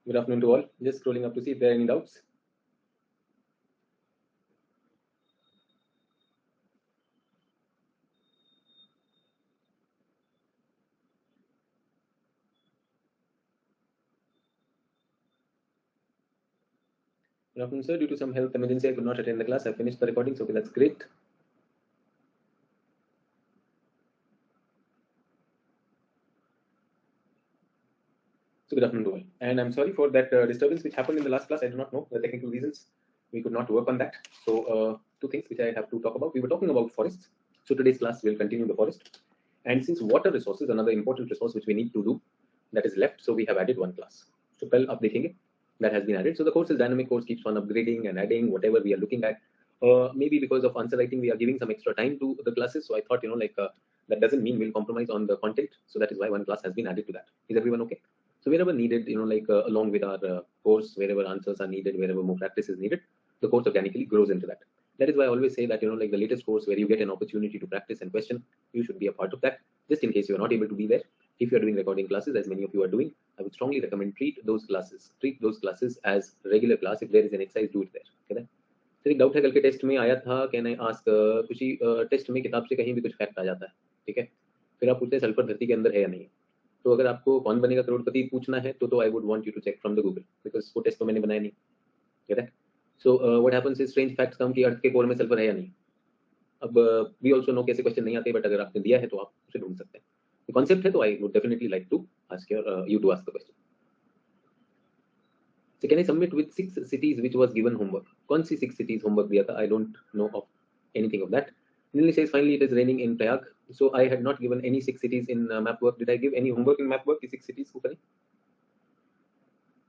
Good afternoon to all. Just scrolling up to see if there are any doubts. Good afternoon, sir. Due to some health emergency, I could not attend the class. I finished the recording, so okay, that's great. So good afternoon to all. And I'm sorry for that disturbance which happened in the last class. I do not know the technical reasons. We could not work on that. So two things which I have to talk about. We were talking about forests. So today's class will continue the forest. And since water resources, another important resource which we need to do, that is left. So we have added one class. So कल आप देखेंगे that has been added. So the course is dynamic. Course keeps on upgrading and adding whatever we are looking at. Maybe because of answer writing, we are giving some extra time to the classes. So I thought, that doesn't mean we'll compromise on the content. So that is why one class has been added to that. Is everyone okay? So wherever needed, along with our course, wherever answers are needed, wherever more practice is needed, the course organically grows into that. That is why I always say that, the latest course where you get an opportunity to practice and question, you should be a part of that. Just in case you are not able to be there, if you are doing recording classes, as many of you are doing, I would strongly recommend treat those classes as regular class. If there is an exercise, do it there. Okay? Sir एक doubt है, कल के test में आया था, can I ask कुछ ही test में किताब से कहीं भी कुछ फैक्ट आ जाता है, ठीक है, फिर आप पूछते हैं सल्फर धरती के अंदर है या नहीं. तो अगर आपको कौन बनेगा करोड़पति पूछना है तो I would want you to check from the Google, because वो टेस्ट तो मैंने बनाया नहीं. ठीक है. So what happens is strange facts come कि अर्थ के कोर में सल्फर है या नहीं. अब वी आल्सो नो कैसे क्वेश्चन नहीं आते, बट अगर आपने दिया है तो आप उसे ढूंढ सकते हैं. कॉन्सेप्ट है तो I would definitely like to ask you to ask the question. So can I submit with 6 cities which was given homework? कौन सी 6 cities homework दिया था? I don't know of anything of that. Nilni says finally it is raining in Prayag. So I had not given any 6 cities in map work. Did I give any homework in map work? 6 cities को करें.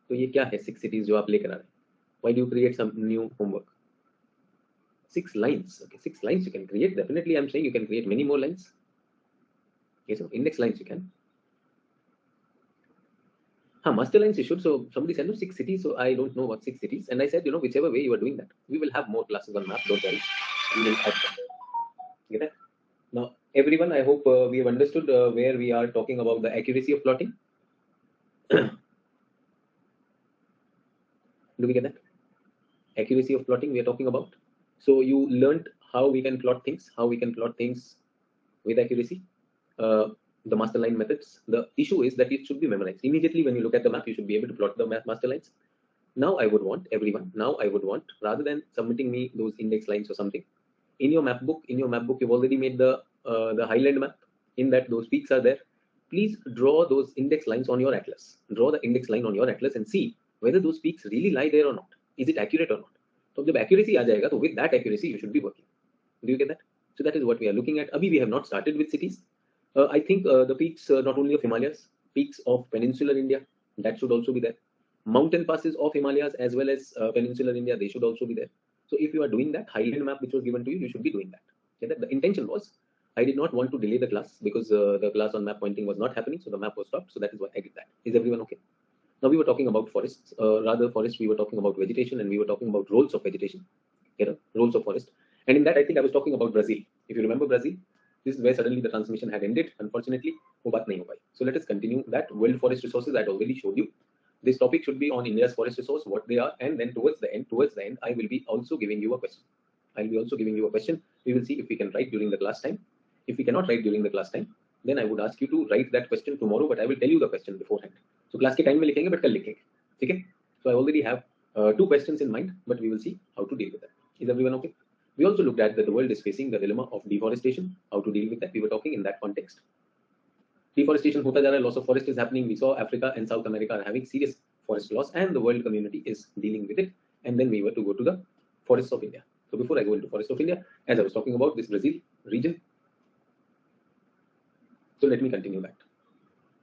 तो ये क्या है 6 cities जो आप लेकर आ रहे हैं? Why do you create some new homework? 6 lines. Okay, 6 lines you can create. Definitely, I'm saying you can create many more lines. Okay, so index lines you can. Master lines you should. So somebody said no 6 cities. So I don't know what 6 cities. And I said, whichever way you are doing that, we will have more classes on map. Don't worry. We will add them. Get that? Now, everyone, I hope we have understood where we are talking about the accuracy of plotting. Do we get that? Accuracy of plotting we are talking about. So you learned how we can plot things, with accuracy. The master line methods. The issue is that it should be memorized. Immediately when you look at the map, you should be able to plot the master lines. Now I would want everyone, rather than submitting me those index lines or something, in your map book, you've already made the highland map. In that, those peaks are there. Please draw those index lines on your atlas. Draw the index line on your atlas and see whether those peaks really lie there or not. Is it accurate or not? So जब accuracy आ जाएगा, तो with that accuracy you should be working. Do you get that? So that is what we are looking at. Abhi we have not started with cities. I think the peaks not only of Himalayas, peaks of peninsular India, that should also be there. Mountain passes of Himalayas as well as peninsular India, they should also be there. So if you are doing that highland map which was given to you, you should be doing that. Okay? The intention was, I did not want to delay the class because the class on map pointing was not happening, so the map was stopped. So that is why I did that. Is everyone okay? Now we were talking about forests, we were talking about vegetation, and we were talking about roles of vegetation, roles of forest. And in that, I think I was talking about Brazil. If you remember Brazil, this is where suddenly the transmission had ended. Unfortunately, वो बात नहीं हो पाई. So let us continue that. World forest resources I already showed you. This topic should be on India's forest resource, what they are, and then towards the end, I will be also giving you a question. We will see if we can write during the class time. If we cannot write during the class time, then I would ask you to write that question tomorrow, but I will tell you the question beforehand. So class के time में लिखेंगे, but कल लिखेंगे, ठीक है? So I already have 2 questions in mind, but we will see how to deal with that. Is everyone okay? We also looked at that the world is facing the dilemma of deforestation, how to deal with that. We were talking in that context. Deforestation hota ja raha hai, loss of forest is happening. We saw Africa and South America are having serious forest loss, and the world community is dealing with it. And then we were to go to the forests of India. So before I go into forest of India, as I was talking about this Brazil region, so let me continue that.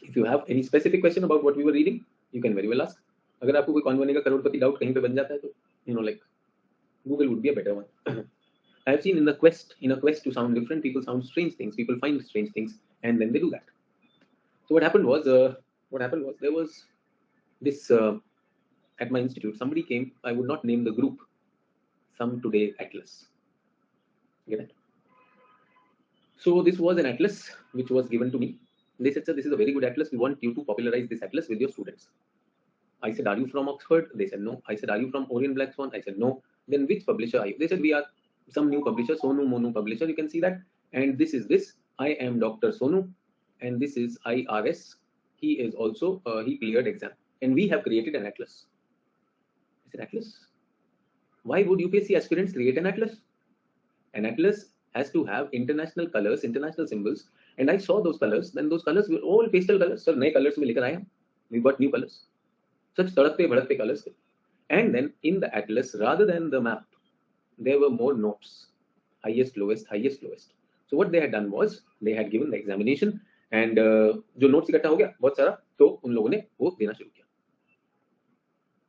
If you have any specific question about what we were reading, you can very well ask. अगर आपको कोई कौन बनेगा करोड़पति doubt कहीं पे बन जाता है तो Google would be a better one. I have seen in a quest to sound different, people sound strange things. People find strange things, and then they do that. So what happened was there was this at my institute. Somebody came. I would not name the group. Some Today Atlas. Get it? So this was an atlas which was given to me. They said, sir, this is a very good atlas. We want you to popularize this atlas with your students. I said, are you from Oxford? They said no. I said, are you from Orient Black Swan? I said no. Then which publisher are you? They said, we are some new publisher, Sonu Monu publisher. You can see that. And this is this. I am Dr. Sonu, and this is IRS. He is also he cleared exam, and we have created an atlas. I said, atlas? Why would UPSC aspirants create an atlas? An atlas has to have international colors, international symbols. And I saw those colors. Then those colors were all pastel colors. Sir, नए colors में लेकर आए हम. We got new colors. Such तड़कते भड़कते colors. And then in the atlas, rather than the map, there were more notes. Highest, lowest, highest, lowest. So what they had done was they had given the examination, and जो notes इकट्ठा हो गया बहुत सारा, तो उन लोगों ने वो देना शुरू किया.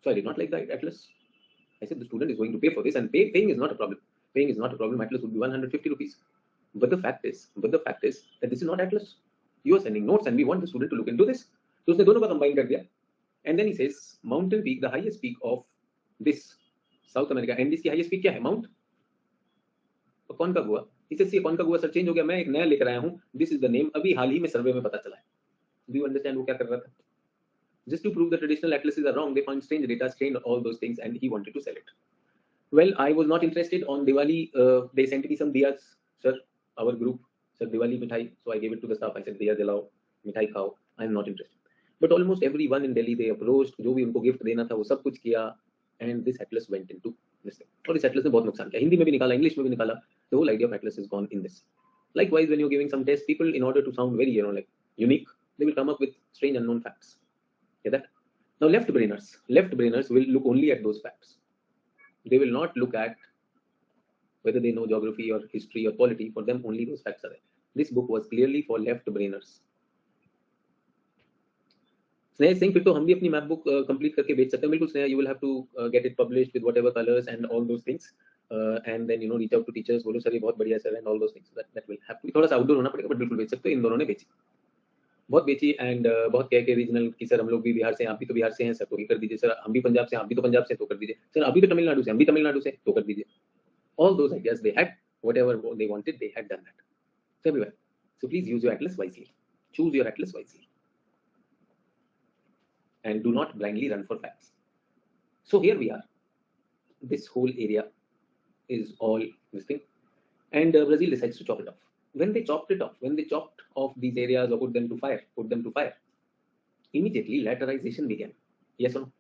So I did not like the atlas. I said the student is going to pay for this, and paying is not a problem. Paying is not a problem. Atlas would be 150 rupees. But the fact is that this is not Atlas. You are sending notes, and we want the student to look into this. So उसने दोनों का combine कर दिया. And then he says, mountain peak, the highest peak of this South America, and इसकी highest peak क्या है? Mount Aconcagua. इसे Aconcagua sir change हो गया. मैं एक नया लेकर आया हूँ. This is the name. अभी हाल ही में सर्वे में पता चला है. Do you understand वो क्या कर रहा था? Just to prove the traditional atlases are wrong, they found strange data, strange all those things, and he wanted to sell it. Well, I was not interested. On Diwali, they sent me some diyas, sir, our group, sir, Diwali mithai. So I gave it to the staff. I said, diya jalao, mithai khao. I am not interested. But almost everyone in Delhi, they approached, जो भी उनको gift देना था वो सब कुछ किया, and this atlas went into this thing. और इस atlas ने बहुत नुकसान किया. हिंदी में भी निकाला, English में भी निकाला. The whole idea of atlas is gone in this. Likewise, when you're giving some tests, people, in order to sound very, like unique, they will come up with strange unknown facts. Get that? Now, left brainers will look only at those facts. They will not look at whether they know geography or history or polity. For them, only those facts are there. This book was clearly for left brainers. Sneha saying, फिर तो हम भी अपनी map book complete करके बेच सकते हैं. बिल्कुल Sneha, you will have to get it published with whatever colors and all those things, and then reach out to teachers. बोलो सर ये बहुत बढ़िया sir, and all those things. That will have to. थोड़ा सा outdoor होना पड़ेगा, but बिल्कुल बेच सकते हो. इन दोनों ने बेची, बहुत बेची, एंड बहुत कह के रीजनल की सर हम लोग भी बिहार से हैं, आप भी तो बिहार से हैं सर, तो ये कर दीजिए. सर हम भी पंजाब से, आप भी तो पंजाब से, तो कर दीजिए. सर अभी तो तमिलनाडु से, हम भी तमिलनाडु से, तो कर दीजिए. All those ideas they had, whatever they wanted, they had done that. So everywhere. So please use your atlas wisely. Choose your atlas wisely. And do not blindly run for facts. So here we are. This whole area is all this thing. And Brazil decides to chop it off. When they chopped it off, when they chopped off these areas or put them to fire, immediately laterization began. Yes or no?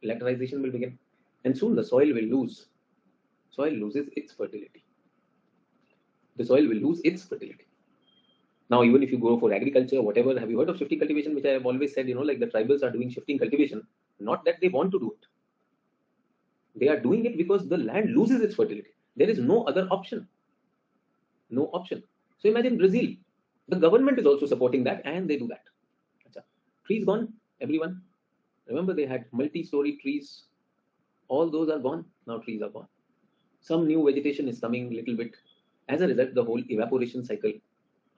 Laterization will begin. And soon the soil will lose. Soil loses its fertility. The soil will lose its fertility. Now, even if you go for agriculture, whatever, have you heard of shifting cultivation, which I have always said, like the tribals are doing shifting cultivation, not that they want to do it. They are doing it because the land loses its fertility. There is no other option. No option. So imagine Brazil. The government is also supporting that, and they do that. Achha. Trees gone, everyone. Remember, they had multi-story trees. All those are gone. Now trees are gone. Some new vegetation is coming a little bit. As a result, the whole evaporation cycle,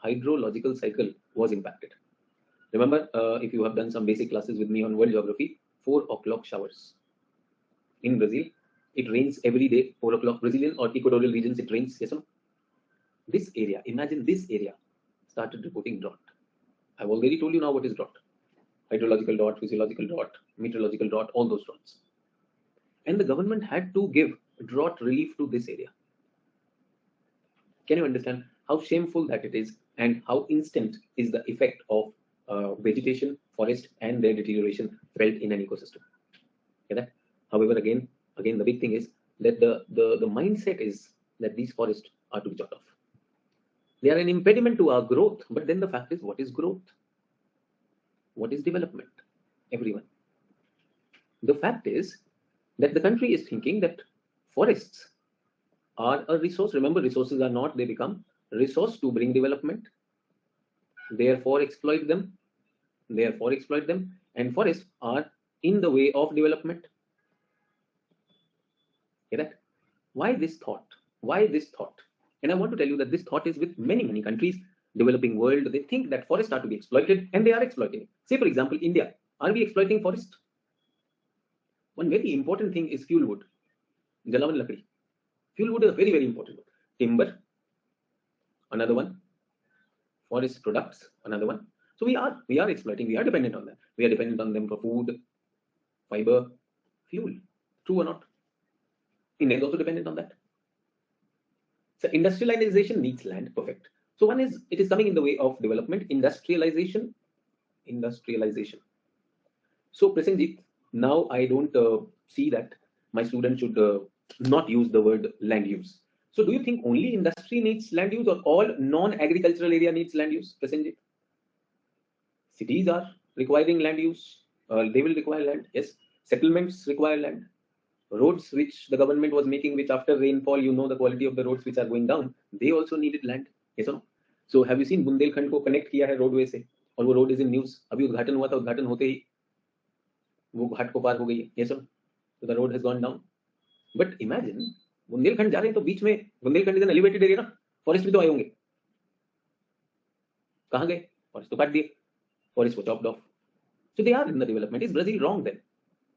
hydrological cycle was impacted. Remember, if you have done some basic classes with me on world geography, 4 o'clock showers. In Brazil, it rains every day, 4 o'clock. Brazilian or equatorial regions, it rains, yes or no? This area, imagine this area, started reporting drought. I've already told you now what is drought. Hydrological drought, physiological drought, meteorological drought, all those droughts. And the government had to give drought relief to this area. Can you understand how shameful that it is, and how instant is the effect of vegetation, forest, and their deterioration felt in an ecosystem? Okay, that? However, again, the big thing is that the mindset is that these forests are to be chopped off. They are an impediment to our growth. But then the fact is, what is growth? What is development? Everyone. The fact is that the country is thinking that forests are a resource. Remember, resources are not, they become resource to bring development. Therefore, exploit them. And forests are in the way of development. Okay, that? Why this thought? And I want to tell you that this thought is with many, many countries, developing world. They think that forests are to be exploited, and they are exploiting it. Say, for example, India. Are we exploiting forest? One very important thing is fuel wood. Jalavan lakdi. Fuel wood is a very, very important wood. Timber, another one. Forest products, another one. So we are exploiting. We are dependent on them. We are dependent on them for food. fiber, fuel. True or not? India is also dependent on that. So industrialization needs land. Perfect. So one is, it is coming in the way of development. Industrialization. So Prasenjit, now I don't see that my student should not use the word land use. So do you think only industry needs land use, or all non-agricultural area needs land use, Prasenjit? Cities are requiring land use. They will require land. Yes. Settlements require land. Roads which the government was making, which after rainfall, you know, the quality of the roads which are going down, they also needed land. Yes or no? So have you seen Bundelkhand को connect किया है roadway से, और वो road is in news. अभी उद्घाटन हुआ था, उद्घाटन होते ही वो घाट को पार हो गई है. Yes or no? So the road has gone down. But imagine Bundelkhand जा रहे हैं तो बीच में, Bundelkhand is an elevated area ना, फॉरेस्ट भी तो आए होंगे. कहाँ गए? फॉरेस्ट तो काट दिए, फॉरेस्ट को chopped off. So they are in the development. Is Brazil wrong then?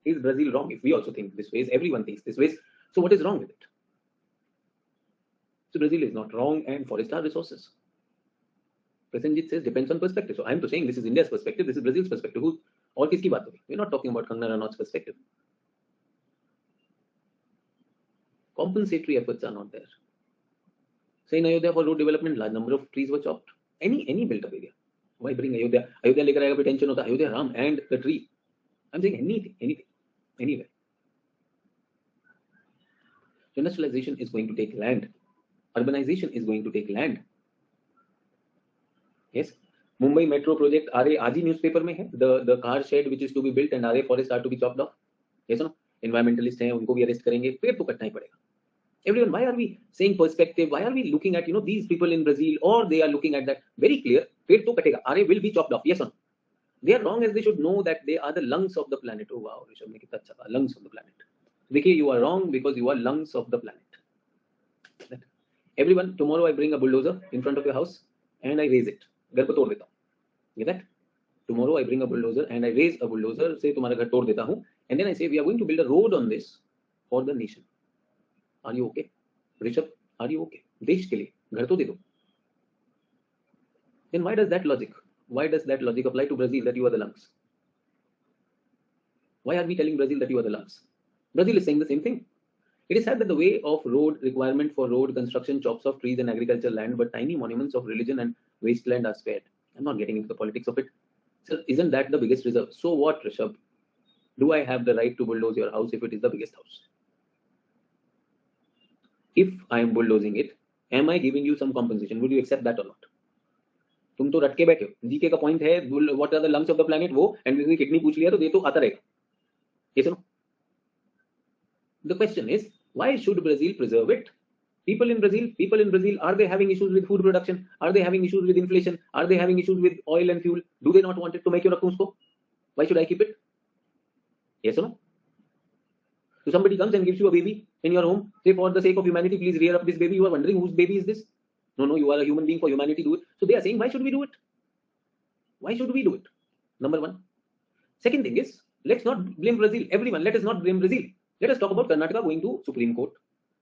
Is Brazil wrong? If we also think this way, everyone thinks this way. So what is wrong with it? So Brazil is not wrong, and forests are resources. Prasenjit says depends on perspective. So I am to saying this is India's perspective, this is Brazil's perspective. Who और किसकी बात हो रही? We're not talking about Kangana Ranaut's perspective. Compensatory efforts are not there. Say in Ayodhya for road development, large number of trees were chopped. Any built up area. Why bring Ayodhya? Ayodhya लेकर आएगा फिर tension होता है Ayodhya Ram and the tree. I'm saying anything, anywhere. So industrialization is going to take land. Urbanization is going to take land. Yes. Mumbai metro project आ रहे आज ही newspaper में है. The car shed which is to be built and आगे forests are to be chopped off. Yes or no? Environmentalists हैं, उनको भी arrest करेंगे. पेड़ तो कटना ही पड़ेगा. Everyone, why are we saying perspective? Why are we looking at these people in Brazil, or they are looking at that very clear? पेड़ तो कटेगा. आगे will be chopped off. Yes or no? They are wrong as they should know that they are the lungs of the planet. Oh wow, Rishabh ने कितना अच्छा कहा, lungs of the planet. देखिए, you are wrong because you are lungs of the planet. Everyone, tomorrow I bring a bulldozer in front of your house and I raise it. घर को तोड़ देता हूँ. Get that? Tomorrow I bring a bulldozer and I raise a bulldozer. से तुम्हारा घर तोड़ देता हूँ. And then I say we are going to build a road on this for the nation. Are you okay? Rishabh, are you okay? देश के लिए घर तो दे दो. Then why does that logic apply to Brazil, that you are the lungs? Why are we telling Brazil that you are the lungs? Brazil is saying the same thing. It is said that the way of road requirement for road construction chops off trees and agricultural land, but tiny monuments of religion and wasteland are spared. I'm not getting into the politics of it. So isn't that the biggest reserve? So what, Rishabh? Do I have the right to bulldoze your house if it is the biggest house? If I am bulldozing it, am I giving you some compensation? Would you accept that or not? तुम तो रट के बैठे हो. GK का point है what are the lungs of the planet, वो and kidney kidney पूछ लिया तो ये तो आता रहेगा. Yes or no? The question is, why should Brazil preserve it? People in Brazil, are they having issues with food production? Are they having issues with inflation? Are they having issues with oil and fuel? Do they not want it to make your रखूं उसको? Why should I keep it? Yes or no? So somebody comes and gives you a baby in your home, say for the sake of humanity, please rear up this baby. You are wondering whose baby is this? No, you are a human being, for humanity, do it. So they are saying, why should we do it? Why should we do it? Number one. Second thing is, let's not blame Brazil. Everyone, let us not blame Brazil. Let us talk about Karnataka going to Supreme Court.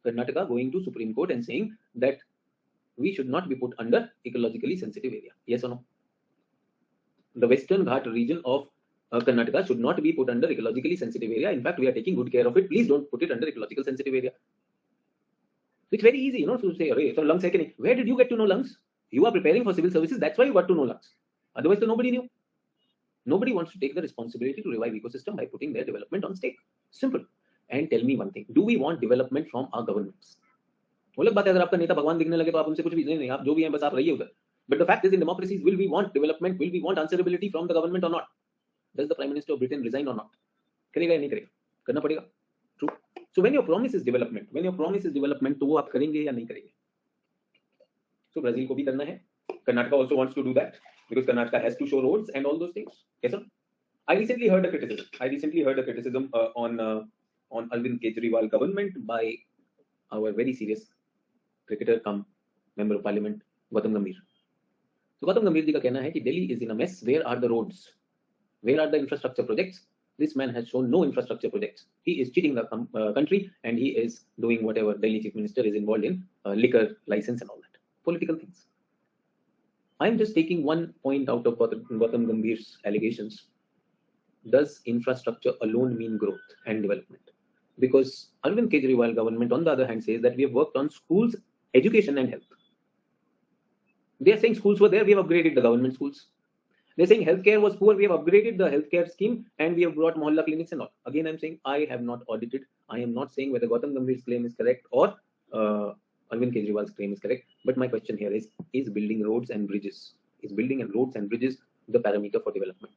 Karnataka going to Supreme Court and saying that we should not be put under ecologically sensitive area. Yes or no? The Western Ghat region of Karnataka should not be put under ecologically sensitive area. In fact, we are taking good care of it. Please don't put it under ecological sensitive area. It's very easy, to say, so lungs hai ki nahi? Where did you get to know lungs? You are preparing for civil services. That's why you got to know lungs. Otherwise, so nobody knew. Nobody wants to take the responsibility to revive ecosystem by putting their development on stake. Simple. And tell me one thing. Do we want development from our governments? वो अलग बात है, अगर आपका नेता भगवान दिखने लगे तो आप उनसे कुछ भी नहीं, आप जो भी हैं बस आप रहिए उधर. But the fact is, in democracies, will we want development? Will we want answerability from the government or not? Does the Prime Minister of Britain resign or not? करेगा या नहीं करेगा? करना पड़ेगा. True. So when your promise is development, तो वो आप करेंगे या नहीं करेंगे? So Brazil को भी करना है. Karnataka also wants to do that because Karnataka has to show roads and all those things. Yes, sir. I recently heard a criticism on Arvind Kejriwal government by our very serious cricketer come member of parliament Gautam Gambhir. So Gautam Gambhir ji का कहना है कि Delhi is in a mess. Where are the roads? Where are the infrastructure projects? This man has shown no infrastructure projects. He is cheating the country, and he is doing whatever Delhi chief minister is involved in, liquor license and all that. Political things. I am just taking one point out of Gautam Gambhir's allegations. does infrastructure alone mean growth and development? Because Arvind Kejriwal government, on the other hand, says that we have worked on schools, education, and health. They are saying schools were there, we have upgraded the government schools. They're saying healthcare was poor, we have upgraded the healthcare scheme, and we have brought mohalla clinics and all. Again, I'm saying I have not audited. I am not saying whether Gautam Gambhir's claim is correct or Arvind Kejriwal's claim is correct. But my question here is building roads and bridges, is building and roads and bridges the parameter for development?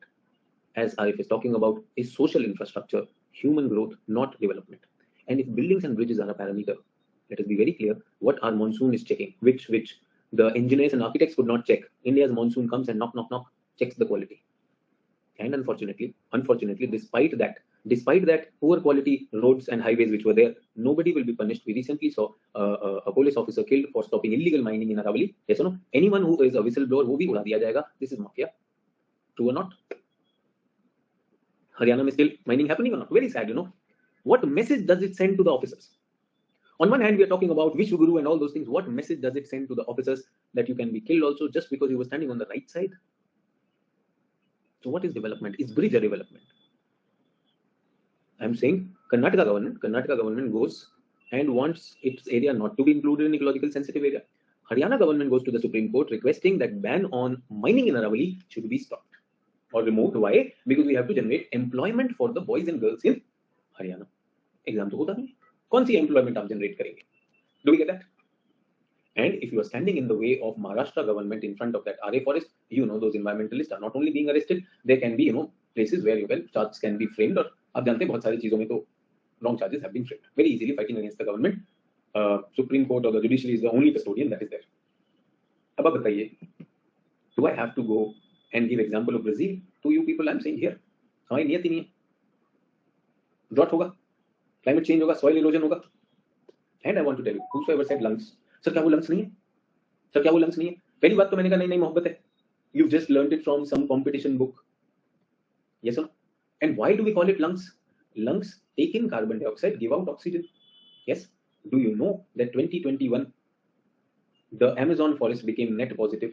As Arif is talking about, is social infrastructure, human growth, not development. And if buildings and bridges are a parameter, let us be very clear what our monsoon is checking, which the engineers and architects could not check. India's monsoon comes and knock, knock, knock, checks the quality. And unfortunately, despite that poor quality roads and highways which were there, nobody will be punished. We recently saw a police officer killed for stopping illegal mining in Aravali. Yes or no? Anyone who is a whistleblower, wo bhi ura diya jayega. This is mafia. True or not? Haryana is still mining happening or not? Very sad, What message does it send to the officers? On one hand, we are talking about Vishwaguru and all those things. What message does it send to the officers that you can be killed also just because you were standing on the right side? So what is development? Is bridge a development? I'm saying Karnataka government goes and wants its area not to be included in ecological sensitive area. Haryana government goes to the Supreme Court requesting that ban on mining in Aravali should be stopped or removed. Why? Because we have to generate employment for the boys and girls in Haryana. Exam to hota nahi. Kaun si employment aap generate karenge? Do we get that? And if you are standing in the way of Maharashtra government in front of that RA forest, those environmentalists are not only being arrested, there can be, places where charges can be framed. Or आप जानते हैं बहुत सारी चीजों में तो wrong charges have been framed. Very easily fighting against the government. Supreme Court or the judiciary is the only custodian that is there. अब आप बताइए, do I have to go and give example of Brazil to you people? I'm saying here, हमारी नियत ही नहीं है. Drought होगा, climate change होगा, soil erosion होगा. And I want to tell you, whosoever said lungs, sir क्या वो lungs नहीं है? सर क्या वो लंग्स नहीं है? पहली बात तो मैंने कहा नहीं मोहब्बत है. You've just learned it from some competition book. Yes or no? And why do we call it lungs? Lungs take in carbon dioxide, give out oxygen. Yes. Do you know that 2021 the Amazon forest became net positive?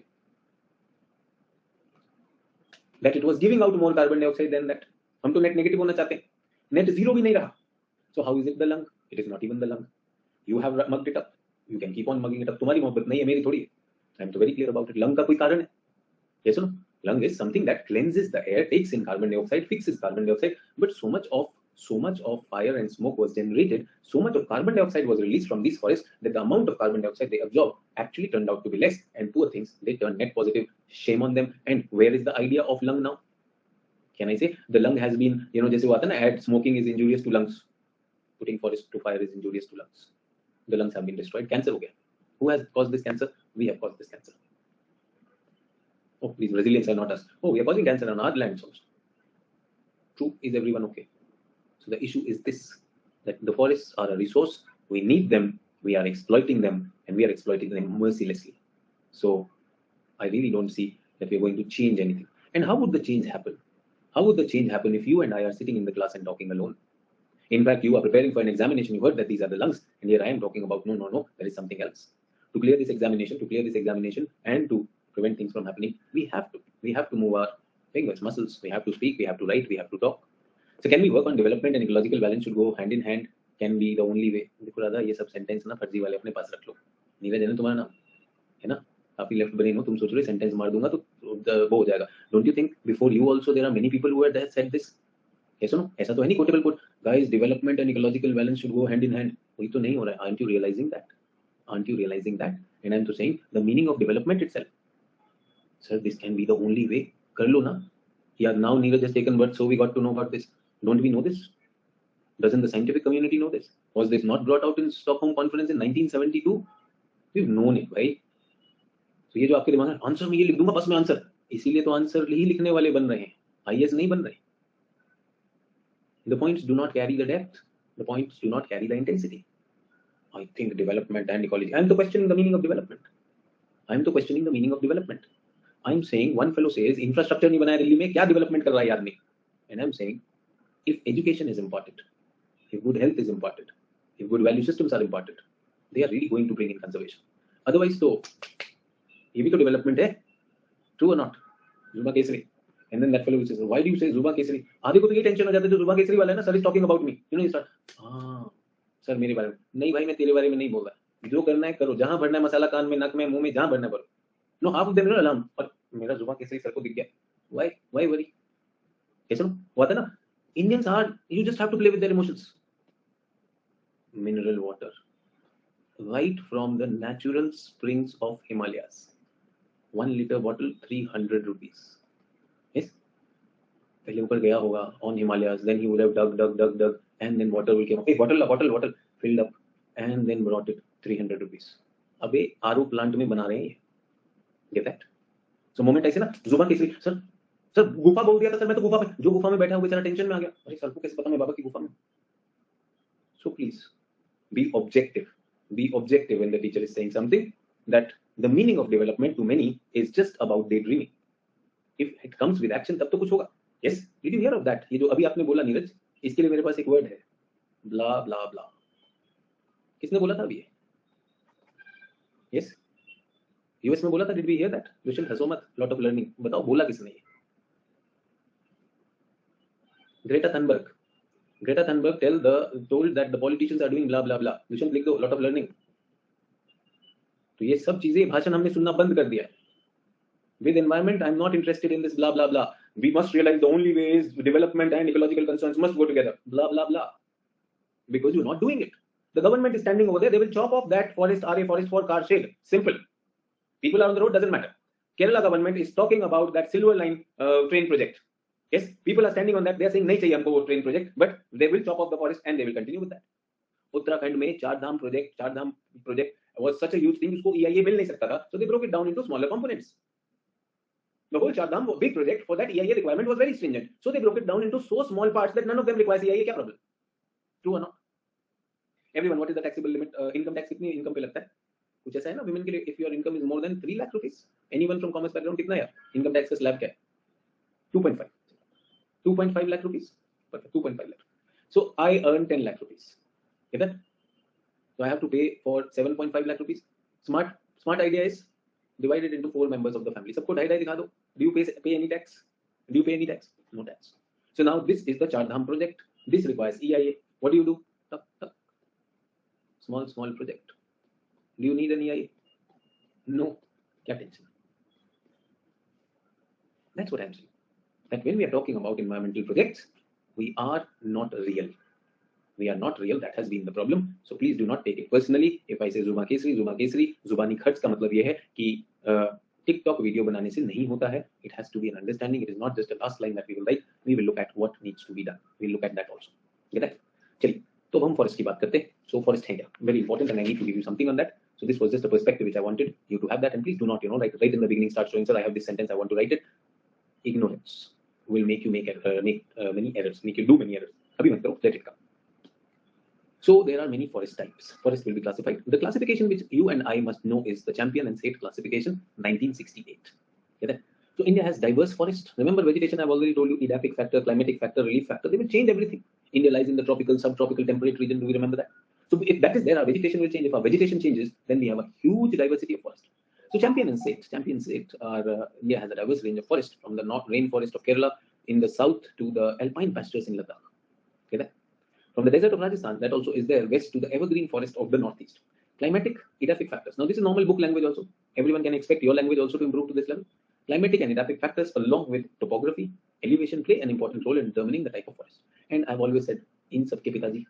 That it was giving out more carbon dioxide than that. हम तो net negative होना चाहते हैं. Net zero भी नहीं रहा. So how is it the lung? It is not even the lung. You have mugged it up. You can keep on mugging it up. तुम्हारी मोहब्बत नहीं है, मेरी थोड़ी है. I'm so very clear about it. Lung का कोई कारण है? Yes or no? Lung is something that cleanses the air, takes in carbon dioxide, fixes carbon dioxide. But so much of fire and smoke was generated, so much of carbon dioxide was released from these forests that the amount of carbon dioxide they absorb actually turned out to be less. And poor things, they turn net positive. Shame on them. And where is the idea of lung now? Can I say the lung has been, जैसे हुआ था ना, ad smoking is injurious to lungs, putting forest to fire is injurious to lungs. The lungs have been destroyed. Cancer हो गया. Who has caused this cancer? We have caused this cancer. Oh, please, Brazilians are not us. Oh, we are causing cancer on our lands also. True, is everyone okay? So the issue is this, that the forests are a resource. We need them. We are exploiting them, and we are exploiting them mercilessly. So I really don't see that we are going to change anything. And how would the change happen? How would the change happen if you and I are sitting in the class and talking alone? In fact, you are preparing for an examination. You heard that these are the lungs, and here I am talking about no, there is something else. To clear this examination, and to prevent things from happening, we have to move our fingers, muscles. We have to speak, we have to write, we have to talk. So can we work on development and ecological balance should go hand in hand? Can be the only way. देखो दादा, ये सब sentence ना फर्जी वाले अपने पास रख लो. नीरज है ना तुम्हारा नाम, है ना? काफी लेफ्ट ब्रेन हो, तुम सोच रहे सेंटेंस मार दूंगा तो वो हो जाएगा. Don't you think before you also there are many people who have said this? Yes or no? ऐसा तो है नहीं quotable quote. Guys, development and ecological balance should go hand in hand. वही तो नहीं हो रहा है. Aren't you realizing that? And I'm to saying the meaning of development itself. Sir, this can be the only way. कर लो ना. Yeah, now Neeraj has taken birth, so we got to know about this. Don't we know this? Doesn't the scientific community know this? Was this not brought out in Stockholm Conference in 1972? We've known it, right? So ये जो आपके दिमाग में answer में ये लिख दूंगा बस में आंसर, इसीलिए तो आंसर ही लिखने वाले बन रहे हैं, IAS नहीं बन रहे. The points do not carry the depth. The points do not carry the intensity. I think development and ecology. I'm questioning the meaning of development. I'm saying one fellow says infrastructure नहीं बनाया दिल्ली में, क्या development कर रहा है आदमी? And I'm saying if education is important, if good health is important, if good value systems are important, they are really going to bring in conservation. Otherwise तो ये भी तो development है. True or not? जुमा Kesari. And then that fellow will say, why do you say Zuba Kesari? आधे को तो ये टेंशन हो जाता है जो जुबा केसरी वाला है ना, sir is talking about me, you know, start, हाँ सर मेरे बारे में नहीं भाई, मैं तेरे बारे में नहीं बोल रहा, जो करना है करो, जहां भरना है मसाला कान में, नक में, मुंह में, जहां भरना है भरो, no half of them no alarm, और मेरा जुबा केसरी सर को दिख गया, व्हाई वरी, कैसे हुआ था ना, Indians are, you just have to play with their emotions. Mineral water right from the natural springs of Himalayas, 1 liter bottle 300 rupees. Yes, पहले ऊपर गया होगा on Himalayas, then he would have dug and then water will came up, hey bottle filled up and then brought it 300 rupees. अबे RO plant में बना रहे हैं ये, get that? So moment ऐसे ना, जुबान केसरी, सर गुफा बोल दिया था सर, मैं तो गुफा में, जो गुफा में बैठा हुआ बेचारा टेंशन में आ गया, अरे सर को कैसे पता मैं बाबा की गुफा में. So please be objective when the teacher is saying something, that the meaning of development to many is just about daydreaming. If it comes with action तब तो कुछ होगा. Yes, did you hear of that? ये जो अभी आपने बोला नीरज, इसके लिए मेरे पास एक वर्ड है, blah blah blah. किसने बोला था अभी ये? Yes, यूएस में बोला था. Did we hear that? Vishal हंसो मत, lot of learning. बताओ बोला किसने ये? Greta Thunberg told that the politicians are doing blah blah blah. Vishal लिख दो, lot of learning. तो ये सब चीजें भाषण हमने सुनना बंद कर दिया है. With environment, I'm not interested in this blah blah blah. We must realize the only way is development and ecological concerns must go together. Blah blah blah. Because you're not doing it. The government is standing over there. They will chop off that forest, RA forest for car shade. Simple. People are on the road, doesn't matter. Kerala government is talking about that Silver Line train project. Yes, people are standing on that. They are saying नहीं चाहिए हमको वो train project, but they will chop off the forest and they will continue with that. Uttarakhand में चार धाम project was such a huge thing, उसको EIA मिल नहीं सकता था, so they broke it down into smaller components. The whole Char Dham big project, for that EIA requirement was very stringent, so they broke it down into so small parts that none of them requires EIA. क्या problem? True or not? Everyone, what is the taxable limit? Income tax कितनी income पे लगता है? कुछ ऐसा है ना women के लिए, if your income is more than 3 lakh rupees, anyone from commerce background कितना है? Income tax का slab क्या है? 2.5 lakh rupees. Perfect, 2.5 lakh. So I earn 10 lakh rupees. Get that? So I have to pay for 7.5 lakh rupees. Smart idea is divide it into 4 members of the family. सबको ढाई दिखा दो. Do you pay any tax? Do you pay any tax? No tax. So now this is the Char Dham project. This requires EIA. What do? Small project. Do you need an EIA? No. क्या tension? That's what I'm saying. That when we are talking about environmental projects, we are not real. We are not real. That has been the problem. So please do not take it personally. If I say Zuba Kesari, Zubani खर्च का मतलब ये है कि TikTok video बनाने से नहीं होता है. It has to be an understanding. It is not just a last line that we will write. We will look at what needs to be done. We will look at that also. Get that? चलिए, तो हम forest की बात करते हैं. So forest है क्या? Very important, and I need to give you something on that. So this was just a perspective which I wanted you to have that, and please do not, right in the beginning start showing, sir, I have this sentence, I want to write it. Ignorance will make you make many errors, make you do many errors. अभी मत करो, let it come. So there are many forest types. Forest will be classified. The classification which you and I must know is the Champion and State classification, 1968. Get that? So India has diverse forest. Remember vegetation, I've already told you, edaphic factor, climatic factor, relief factor. They will change everything. India lies in the tropical, subtropical, temperate region. Do we remember that? So if that is there, our vegetation will change. If our vegetation changes, then we have a huge diversity of forest. So Champion and State are India has a diverse range of forest, from the north rainforest of Kerala in the south to the alpine pastures in Ladakh. Get that? From the desert of Rajasthan, that also is there, west to the evergreen forest of the northeast. Climatic, edaphic factors. Now, this is normal book language also. Everyone can expect your language also to improve to this level. Climatic and edaphic factors, along with topography, elevation, play an important role in determining the type of forest. And I've always said, in sabke pitaji,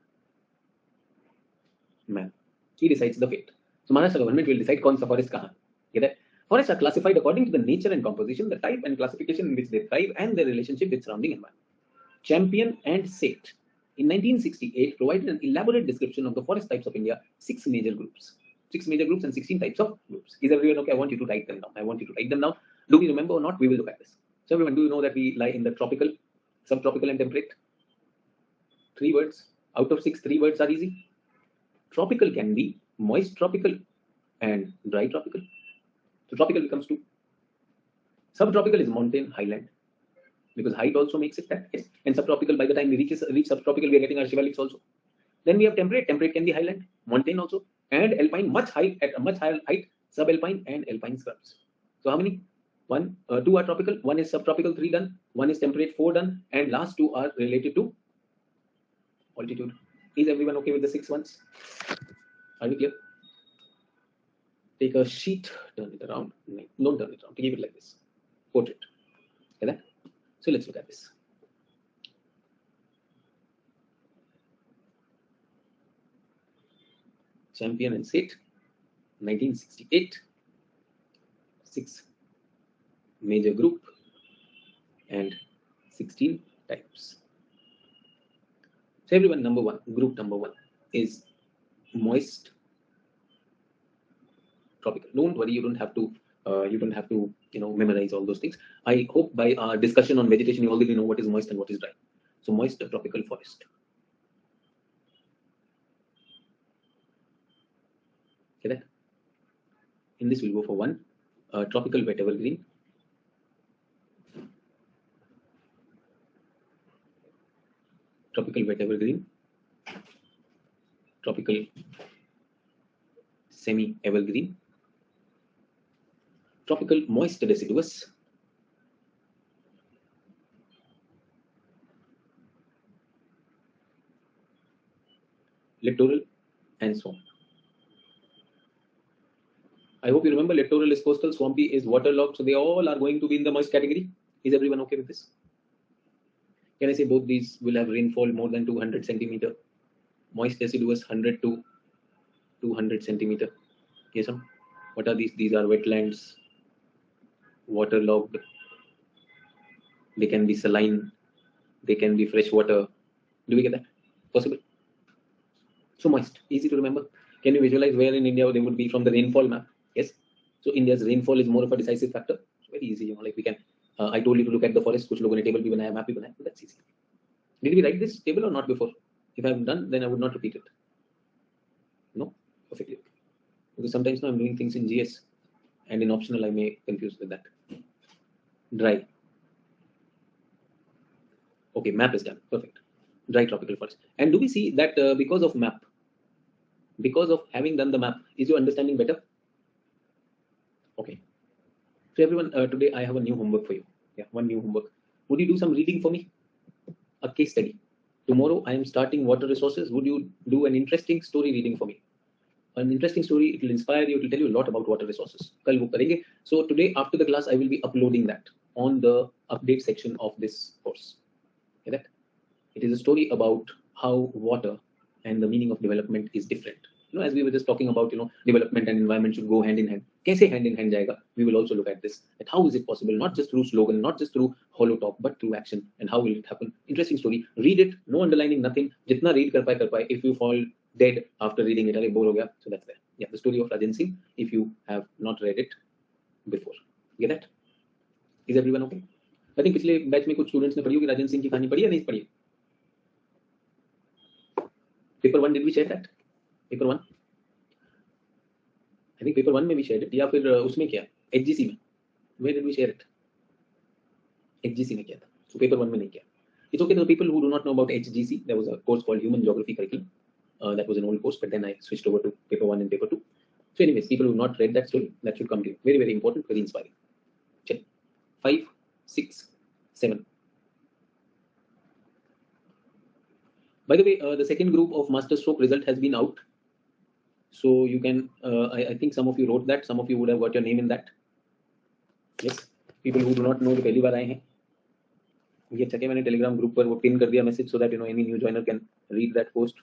man, he decides the fate. So, Maharashtra government will decide kaun sa forest kahan. Get that? Forests are classified according to the nature and composition, the type and classification in which they thrive, and their relationship with surrounding environment. Champion and State in 1968 provided an elaborate description of the forest types of India, 6 major groups and 16 types of groups. Is everyone okay? I want you to write them down. Do we remember or not? We will look at this. So everyone, do you know that we lie in the tropical, subtropical and temperate? 3 words. Out of 6, 3 words are easy. Tropical can be moist tropical and dry tropical. So tropical becomes 2. Subtropical is mountain, highland. Because height also makes it that. Yes. And subtropical, by the time we reach subtropical, we are getting our shivalics also. Then we have temperate. Temperate can be highland, mountain also, and alpine, at a much higher height, subalpine and alpine scrubs. So how many? 2 are tropical, 1 is subtropical, 3 done. One is temperate, 4 done, and last two are related to altitude. Is everyone okay with the 6 ones? Are we clear? Take a sheet, turn it around. Don't turn it around. Keep it like this. Portrait. Okay, that? So let's look at this. Champion and State, 1968. 6 major group and 16 types. So everyone, group number one is moist tropical. Don't worry, you don't have to memorize all those things. I hope by our discussion on vegetation you already know what is moist and what is dry. So moist tropical forest. Okay, that. In this we'll go for one. Tropical wet evergreen. Tropical wet evergreen. Tropical semi evergreen. Tropical moist deciduous. Littoral and swamp. I hope you remember littoral is coastal, swampy is waterlogged, so they all are going to be in the moist category. Is everyone okay with this? Can I say both these will have rainfall more than 200 centimeter? Moist deciduous 100 to 200 centimeter. Yes, sir. What are these? These are wetlands, waterlogged. They can be saline. They can be fresh water. Do we get that? Possible. So moist, easy to remember. Can you visualize where in India they would be from the rainfall map? Yes. So India's rainfall is more of a decisive factor. It's very easy, like we can. I told you to look at the forest. कुछ लोगों ने table भी बनाया, map भी बनाया. That's easy. Did we write this table or not before? If I have done, then I would not repeat it. No, perfectly okay. Because sometimes now I'm doing things in GS, and in optional I may confuse with that. Dry. Okay, map is done. Perfect. Dry tropical forest. And do we see that because of map, because of having done the map, is your understanding better? Okay. So everyone, today I have a new homework for you. Yeah, one new homework. Would you do some reading for me? A case study. Tomorrow I am starting water resources. Would you do an interesting story reading for me? An interesting story. It will inspire you. It will tell you a lot about water resources. कल वो करेंगे. So today after the class I will be uploading that on the update section of this course. Okay, that it is a story about how water and the meaning of development is different. As we were just talking about, development and environment should go hand in hand. Kaise hand in hand jayega? We will also look at this. That how is it possible? Not just through slogan, not just through hollow talk, but through action. And how will it happen? Interesting story. Read it. No underlining, nothing. Jitna read kar paye. If you fall dead after reading it, bore ho gaya. So that's there. Yeah, the story of Rajan Singh. If you have not read it before, get that? Is everyone okay? I think पिछले batch में कुछ students ने पढ़ी होगी राजन सिंह की कहानी. पढ़ी या नहीं पढ़ी? Paper 1, did we share that? Paper 1? I think paper 1 में we shared it. या फिर उसमें क्या? HGC में. Where did we share it? HGC में किया था. So paper 1 में नहीं किया. It's okay to people who do not know about HGC. There was a course called Human Geography Curriculum. That was an old course, but then I switched over to paper 1 and paper 2. So anyways, people who have not read that story, that should come to you. Very, very important, very inspiring. Check. 5, 6, 7. By the way, the second group of master stroke result has been out. So you can, I think some of you wrote that. Some of you would have got your name in that. Yes. People who do not know, पहली बार आए हैं. ये अच्छा कि मैंने Telegram group पर वो pin कर दिया message so that any new joiner can read that post.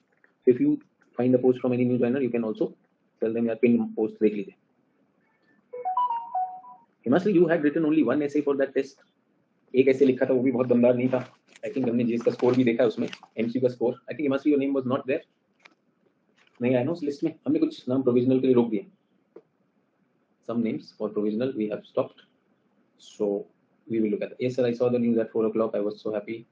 So if you find a post from any new joiner, you can also tell them यार pin post देख लीजिए. Himanshu, you had written only one essay for that test. एक ऐसे लिखा था वो भी बहुत दमदार नहीं था. I think हमने GS का स्कोर भी देखा उसमें, MC का score. I think Himanshu, your name was not there. नहीं आया ना उस लिस्ट में. हमने कुछ नाम प्रोविजनल के लिए रोक दिए. Some names for provisional we have stopped. So we will look at that. Yes, sir, I saw the news at 4 o'clock. I was so happy.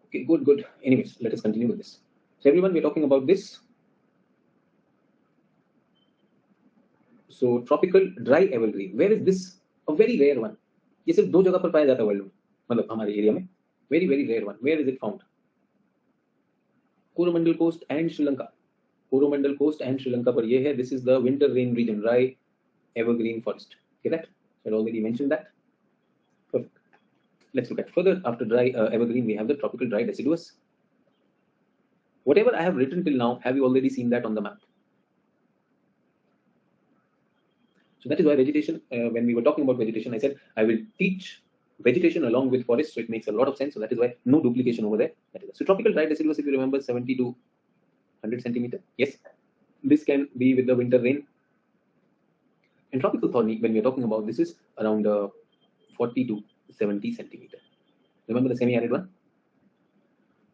Okay, good. Anyways, let us continue with this. So everyone, we're talking about this. So tropical dry evergreen. Where is this? A very rare one. ये सिर्फ 2 जगह पर पाया जाता है world में, मतलब हमारे एरिया में. Very, very rare one. Where is it found? Coromandel coast and Sri Lanka. Coromandel coast and Sri Lanka पर ये है. This is the winter rain region, dry evergreen forest. Okay, that? So I already mentioned that. Perfect. Let's look at further. After dry evergreen, we have the tropical dry deciduous. Whatever I have written till now, have you already seen that on the map? So that is why vegetation, when we were talking about vegetation, I said I will teach vegetation along with forest, so it makes a lot of sense. So that is why no duplication over there. That is so tropical dry deciduous, if you remember, 70 to 100 centimeter. Yes, this can be with the winter rain. And tropical thorny, when we are talking about, this is around 40 to 70 centimeter. Remember the semi-arid one.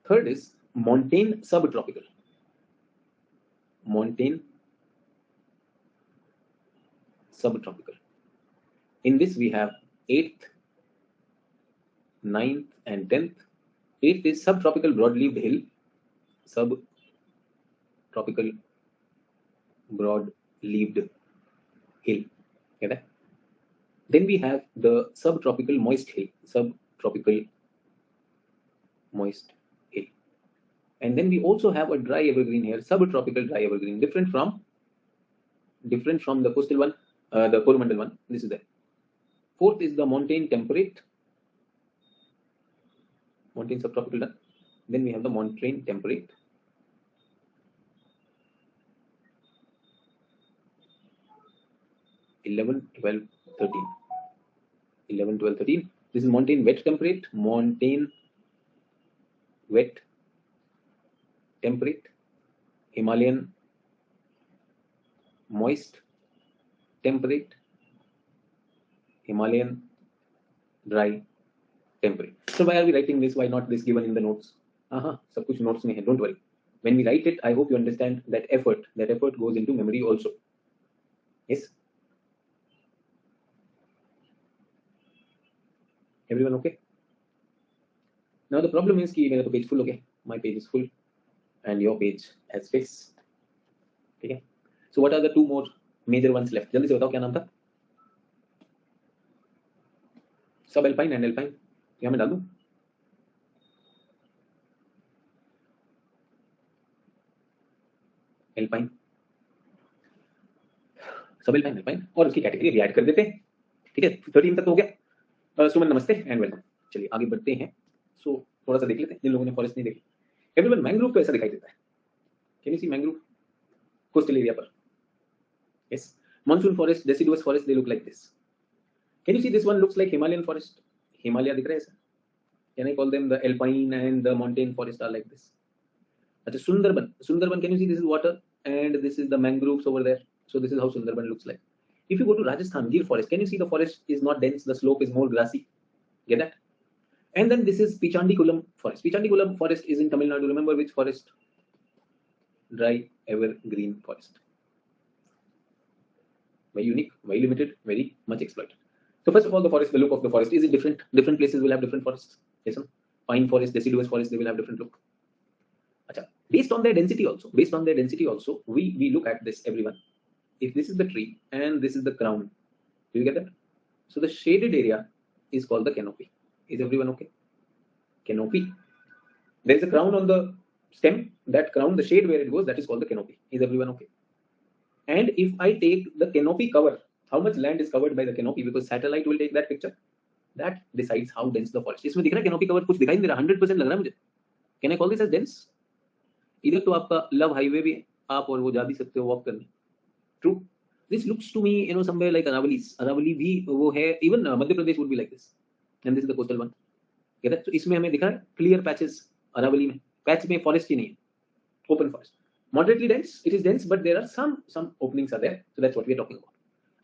Third is montane subtropical. Montane subtropical. In this we have 8th, 9th and 10th. 8th is subtropical broad-leaved hill. Subtropical broad-leaved hill. Get that? Then we have the subtropical moist hill. Subtropical moist hill. And then we also have a dry evergreen here, subtropical dry evergreen, different from the coastal one, the Coromandel one. This is there. Fourth is the montane temperate, montane subtropical done. Then we have the montane temperate. (11, 12, 13). 11, 12, 13. This is montane wet temperate, montane wet temperate, Himalayan moist temperate, Himalayan dry temperate. So why are we writing this? Why not this given in the notes? Sab kuch notes mein hai, don't worry. When we write it, I hope you understand that effort goes into memory also. Yes? Everyone okay? Now the problem is कि मेरा तो page full, okay? My page is full and your page has space. Okay? So what are the two more major ones left? जल्दी से बताओ क्या नाम था? सब alpine and alpine. यहाँ मैं डाल दूँ? Alpine. सब alpine और उसकी कैटेगरी भी ऐड कर देते हैं. ठीक है? 13 तक तो हो गया. सुमन नमस्ते एंड वेलकम. चलिए आगे बढ़ते हैं. सो थोड़ा सा देख लेते हैं जिन लोगों ने फॉरेस्ट नहीं देखी. एवरीवन मैंग्रोव को ऐसा दिखाई देता है. Can you see mangrove coastal area पर? Yes. Monsoon forest, deciduous forest, they look like this. Can you see this one looks like Himalayan forest? Himalaya दिख रहा है ऐसा. Can I call them the alpine and the mountain forest are like this. अच्छा Sundarban. Sundarban, can you see this is water and this is the mangroves over there. So this is how Sundarban looks like. If you go to Rajasthan, Gir forest, can you see the forest is not dense, the slope is more grassy? Get that? And then this is Pichandikulam forest. Pichandikulam forest is in Tamil Nadu. Remember which forest? Dry evergreen forest. Very unique, very limited, very much exploited. So first of all, the forest, the look of the forest, is it different? Different places will have different forests. Yes, no? Pine forest, deciduous forest, they will have different look. Achha. Based on their density also, we look at this, everyone. If this is the tree and this is the crown, do you get that? So the shaded area is called the canopy. Is everyone okay? Canopy. There is a crown on the stem. That crown, the shade where it goes, that is called the canopy. Is everyone okay? And if I take the canopy cover, how much land is covered by the canopy? Because satellite will take that picture. That decides how dense the forest is. इसमें दिख रहा है canopy cover कुछ दिखाई नहीं दे रहा. 100% लग रहा है मुझे. Can I call this as dense? इधर तो आपका लव हाईवे भी है. आप और वो जा भी सकते हो वॉक करने. True. This looks to me, somewhere like Aravali. Aravali भी वो है. Even Madhya Pradesh would be like this. And this is the coastal one. Get that? So इसमें हमें दिखा है clear patches Aravali में. Patch में forest ही नहीं है. Open forest. Moderately dense. It is dense, but there are some openings are there. So that's what we are talking about.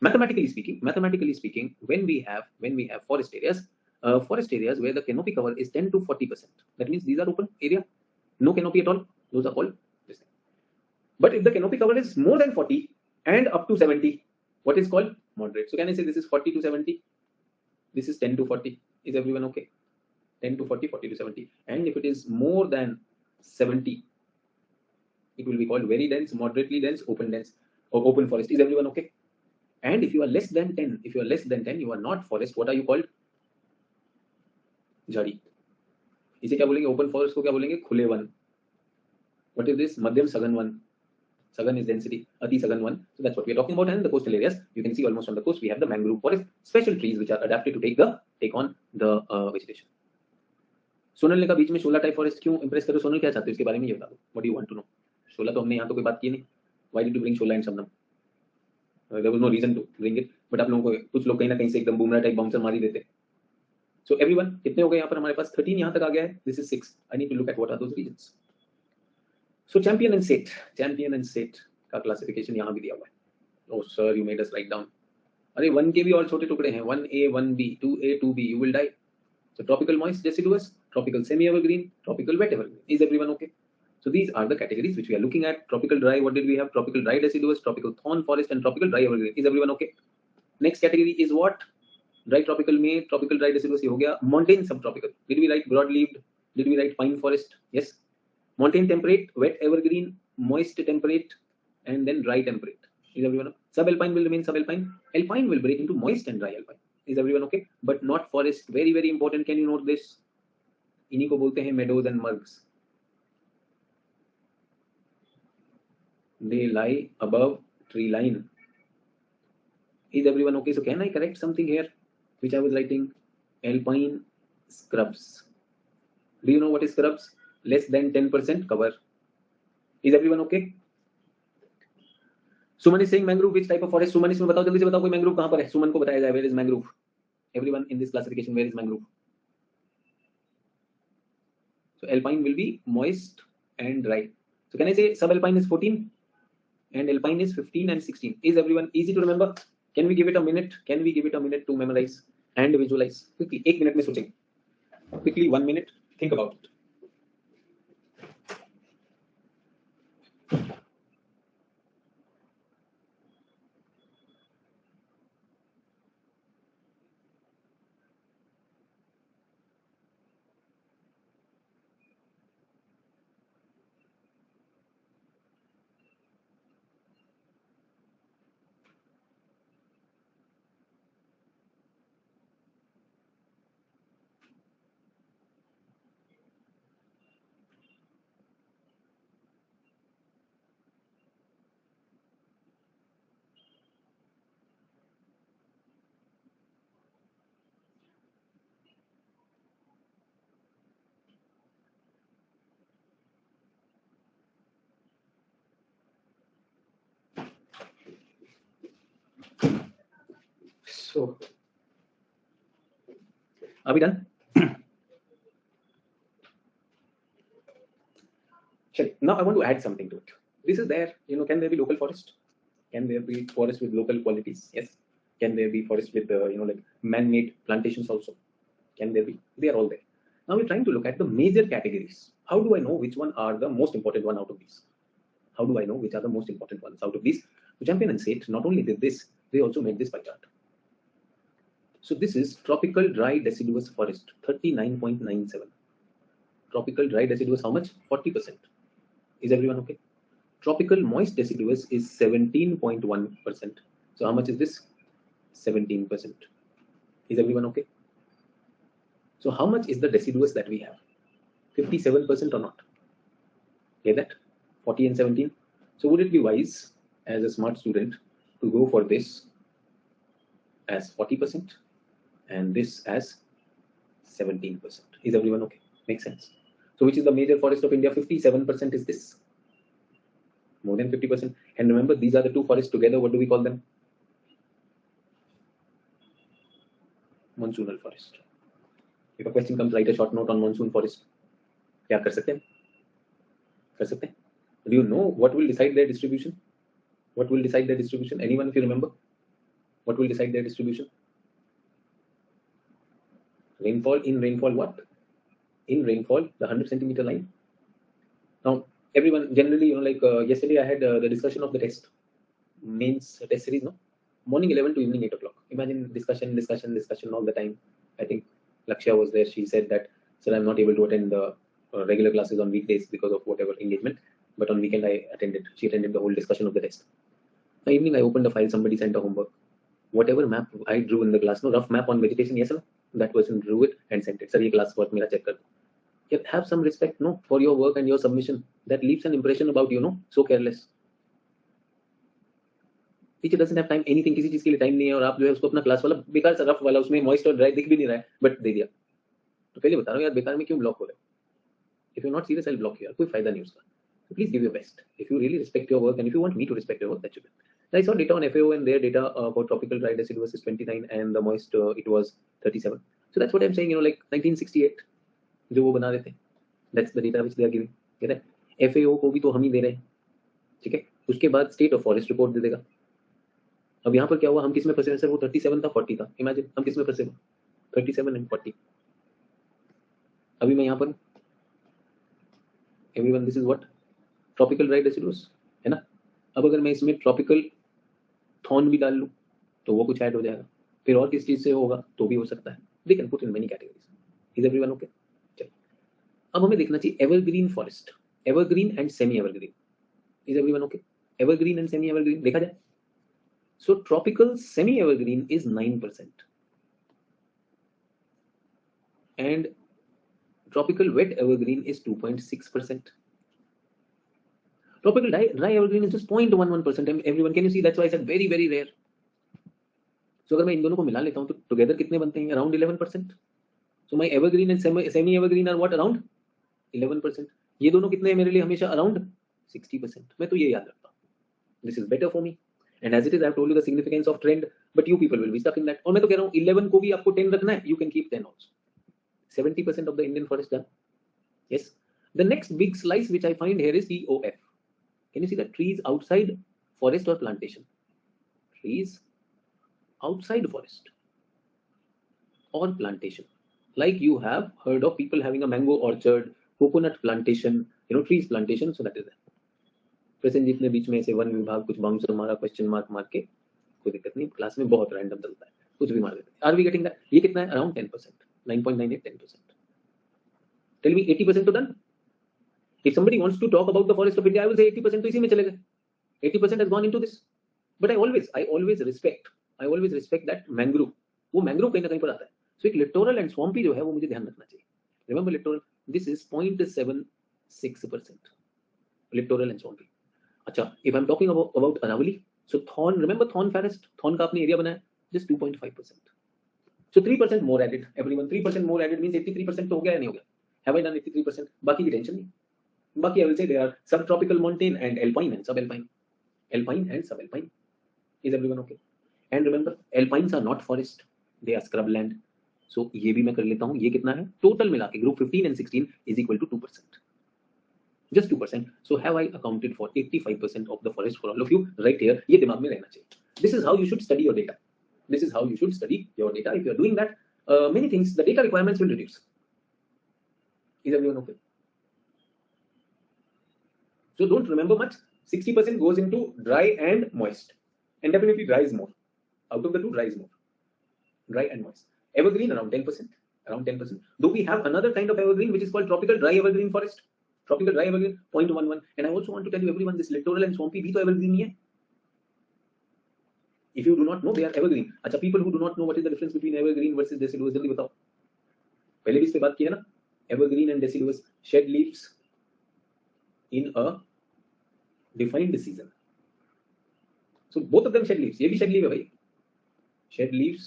Mathematically speaking, when we have forest areas where the canopy cover is 10 to 40%. That means these are open area. No canopy at all. Those are called this thing. But if the canopy cover is more than 40 and up to 70, what is called moderate. So can I say this is 40 to 70? This is 10 to 40. Is everyone okay? 10 to 40, 40 to 70. And if it is more than 70, it will be called very dense, moderately dense, open dense, or open forest. Is everyone okay? And if you are less than 10, you are not forest. What are you called? Jari. इसे क्या बोलेंगे? Open forest को क्या बोलेंगे? खुले one. What is this? मध्यम सघन one. Sagan is density, Ati Sagan 1. So that's what we're talking about. And in the coastal areas, you can see almost on the coast, we have the mangrove forest, special trees which are adapted to take on the vegetation. Sonal ने कहा बीच में शोला type forest क्यों Impress करो? सोनल क्या चाहते हो इसके बारे में ये बता दो. What do you want to know? Shola तो हमने यहाँ तो कोई बात की नहीं. Why did you bring Shola and Shabnam? There was no reason to bring it, but आप लोगों को कुछ लोग कहीं ना कहीं से एकदम बूमरा टाइप बाउंसर मार ही देते. सो एवरीवन, कितने हो गए यहाँ पर? हमारे पास 13 यहाँ तक आ गया है. This is 6. I need to look at what are those reasons. So champion and set का क्लासिफिकेशन यहाँ भी दिया हुआ है. Oh sir, you made us write down. अरे 1 के भी और छोटे टुकड़े हैं. 1A 1B 2A 2B. You will die. So tropical moist deciduous, tropical semi-evergreen, tropical wet evergreen. Is everyone okay? So these are the categories which we are looking at. Tropical dry, what did we have? Tropical dry deciduous, tropical thorn forest, and tropical dry evergreen. Is everyone okay? Next category is what? Dry tropical में tropical dry deciduous ये हो गया. Montane subtropical. Did we write broad-leaved? Did we write pine forest? Yes. Montane temperate, wet evergreen, moist temperate, and then dry temperate. Is everyone okay? Subalpine will remain subalpine. Alpine will break into moist and dry alpine. Is everyone okay? But not forest. Very very important. Can you note this? इन्हीं को बोलते हैं meadows and murgs. They lie above tree line. Is everyone okay? So can I correct something here which I was writing? Alpine scrubs. Do you know what is scrubs? Less than 10% cover. Is everyone okay? Suman is saying mangrove. Which type of forest? सुमन इसमें बताओ, जल्दी से बताओ कोई mangrove कहाँ पर है. सुमन को बताया जाए. Where is mangrove? Everyone in this classification, where is mangrove? So alpine will be moist and dry. So can I say subalpine is 14 and alpine is 15 and 16? Is everyone easy to remember? Can we give it a minute? Can we give it a minute to memorize and visualize? Quickly, 1 minute में सोचेंगे. Quickly, 1 minute. Think about it. So, are we done? Now I want to add something to it. This is there. Can there be local forest? Can there be forest with local qualities? Yes. Can there be forest with like man-made plantations also? Can there be? They are all there. Now we're trying to look at the major categories. How do I know which one are the most important one out of these? How do I know which are the most important ones out of these? So Champion and Seth not only did this, they also made this pie chart. So this is tropical dry deciduous forest, 39.97. Tropical dry deciduous, how much? 40%. Is everyone okay? Tropical moist deciduous is 17.1%. So how much is this? 17%. Is everyone okay? So how much is the deciduous that we have? 57% or not? Hear that? 40 and 17. So would it be wise as a smart student to go for this as 40% and this as 17%? Is everyone okay? Makes sense. So which is the major forest of India? 57% is this. More than 50%. And remember, these are the two forests together. What do we call them? Monsoonal forest. If a question comes, write a short note on monsoon forest. क्या कर सकते हैं? कर सकते हैं? Do you know what will decide their distribution? What will decide their distribution? Anyone, if you remember? What will decide their distribution? Rainfall. In rainfall, what? In rainfall, the 100 centimeter line. Now, everyone generally, yesterday I had the discussion of the test, mains test series, no? Morning 11 to evening 8 o'clock. Imagine discussion all the time. I think Lakshya was there. She said that, sir, I'm not able to attend the regular classes on weekdays because of whatever engagement. But on weekend I attended. She attended the whole discussion of the test. Now evening I opened the file. Somebody sent a homework. Whatever map I drew in the class, no rough map on vegetation. Yes, sir. That person drew it and sent it. Sir, ये class work मेरा check कर. Yet have some respect, no, for your work and your submission. That leaves an impression about you, no. So careless. Teacher doesn't have time anything, किसी चीज के लिए time नहीं है, और आप जो है उसको अपना क्लास वाला बेकार सा रफ वाला उसमें मॉइस्ट और ड्राई दिख भी नहीं रहा है बट दे दिया, तो पहले बता रहा हूँ यार बेकार में क्यों ब्लॉक हो रहा है? If you not serious I block यार, कोई फायदा नहीं उसका. So please give your best. If you really respect your work and if you want me to respect your work, that should be. I saw data on FAO and their data for tropical dry deciduous is 29 and the moist it was 37. So that's what I'm saying, like 1968 जो वो बना रहे थे, that's the data which they are giving. ठीक है, FAO को भी तो हम ही दे रहे हैं, ठीक है. उसके बाद स्टेट ऑफ फॉरेस्ट रिपोर्ट दे देगा. अब यहाँ पर क्या हुआ, हम किस में फंसे सर? वो 37 था 40 था, इमेजिन हम किस में फंसे? 37 एंड 40. अभी मैं यहाँ पर everyone this is what tropical dry deciduous है ना. अब अगर मैं इसमें ट्रॉपिकल थॉर्न भी डाल लूँ तो वो कुछ ऐड हो जाएगा, फिर और किस चीज से होगा तो भी हो सकता है. They can put in many categories. Is everyone okay? चलिए अब हमें देखना चाहिए evergreen forest, evergreen and semi evergreen. Is everyone okay? Evergreen and semi evergreen देखा जाए. So tropical semi evergreen is 9% and tropical wet evergreen is 2.6%. Tropical dry evergreen is just 0.11%. Everyone, can you see? That's why I said very very rare. So अगर मैं इन दोनों को मिला लेता हूँ तो टुगेदर कितने बनते हैं? Around 11%. So my evergreen and semi evergreen are what? Around 11%. ये दोनों कितने हैं मेरे लिए? हमेशा अराउंड 60%. मैं तो ये याद रखता हूँ. This is better for me. And as it is, I have told you the significance of trend, but you people will be stuck in that. और मैं तो कह रहा हूँ 11 को भी आपको 10 रखना है, you can keep 10 also. 70% of the Indian forest done. Yes. The next big slice which I find here is TOF. Can you see the trees outside forest or plantation? Trees outside forest or plantation. Like you have heard of people having a mango orchard, coconut plantation, trees plantation. So that is that. Prasenjit ने बीच में ऐसे one विभाग कुछ bouncer मारा, question mark मार के, कोई दिक्कत नहीं, क्लास में बहुत रैंडम चलता है, कुछ भी मार देते हैं. Are we getting that? ये कितना है? अराउंड 10%, 9.98, 10%. Tell me 80% तो done. If somebody wants to talk about the forest of India, I will say 80% तो इसी में चले गए. 80% has gone into this. But I always respect that mangrove. वो mangrove कहीं ना कहीं पर आता है. So एक littoral and swampy जो है वो मुझे ध्यान रखना चाहिए. Remember littoral, this is 0.76%. Littoral and swampy. अच्छा, if I'm talking about Aravali, so thorn, remember thorn forest, thorn का आपने एरिया बनाया, just 2.5%. So 3% more added. Everyone 3% more added means 83% तो हो गया या नहीं हो गया? Have I done 83%? बाकी की टेंशन नहीं. बाकी I will say there are subtropical montane and alpine and subalpine. Alpine and subalpine. Is everyone okay? And remember, alpines are not forest. They are scrubland. So ये भी मैं कर लेता हूँ. ये कितना है? Total मिला के group 15 and 16 is equal to 2%. Just 2%. So have I accounted for 85% of the forest for all of you right here? ये दिमाग में रहना चाहिए. This is how you should study your data. This is how you should study your data. If you are doing that, many things, the data requirements will reduce. Is everyone okay? So don't remember much. 60% goes into dry and moist, and definitely dry is more. Out of the two, dry is more. Dry and moist. Evergreen around 10%. Around 10%. Though we have another kind of evergreen which is called tropical dry evergreen forest. Tropical dry evergreen 0.11. And I also want to tell you everyone, this littoral and swampy भी तो evergreen ही है. If you do not know, they are evergreen. अच्छा, people who do not know what is the difference between evergreen versus deciduous, जल्दी बताओ. पहले भी इस पे बात की है ना. Evergreen and deciduous shed leaves in a defined season. So both of them shed leaves. ये भी shed leaf है भाई. Shed leaves.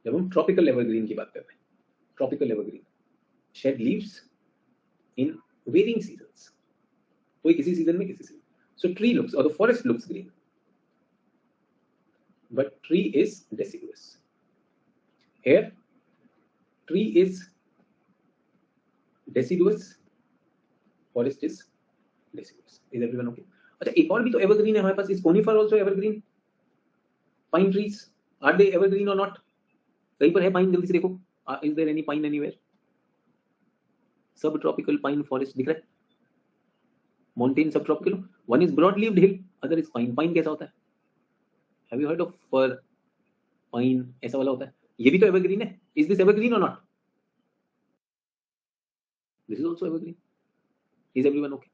जब हम tropical evergreen की बात करते हैं, tropical evergreen shed leaves in varying seasons. कोई किसी season में किसी season. So tree looks or the forest looks green, but tree is deciduous. Here, tree is deciduous, forest is deciduous. Is everyone okay? अच्छा, एक और भी तो evergreen है हमारे पास. Is conifer also evergreen? Pine trees, are they evergreen or not? कहीं पर है pine? जल्दी से देखो. Is there any pine anywhere? Subtropical pine forest दिख रहा है. Montane subtropical. One is broad-leaved hill, other is pine. Pine कैसा होता है? Have you heard of fir? Pine ऐसा वाला होता है. ये भी तो evergreen है. Is this evergreen or not? This is also evergreen. Is everyone okay?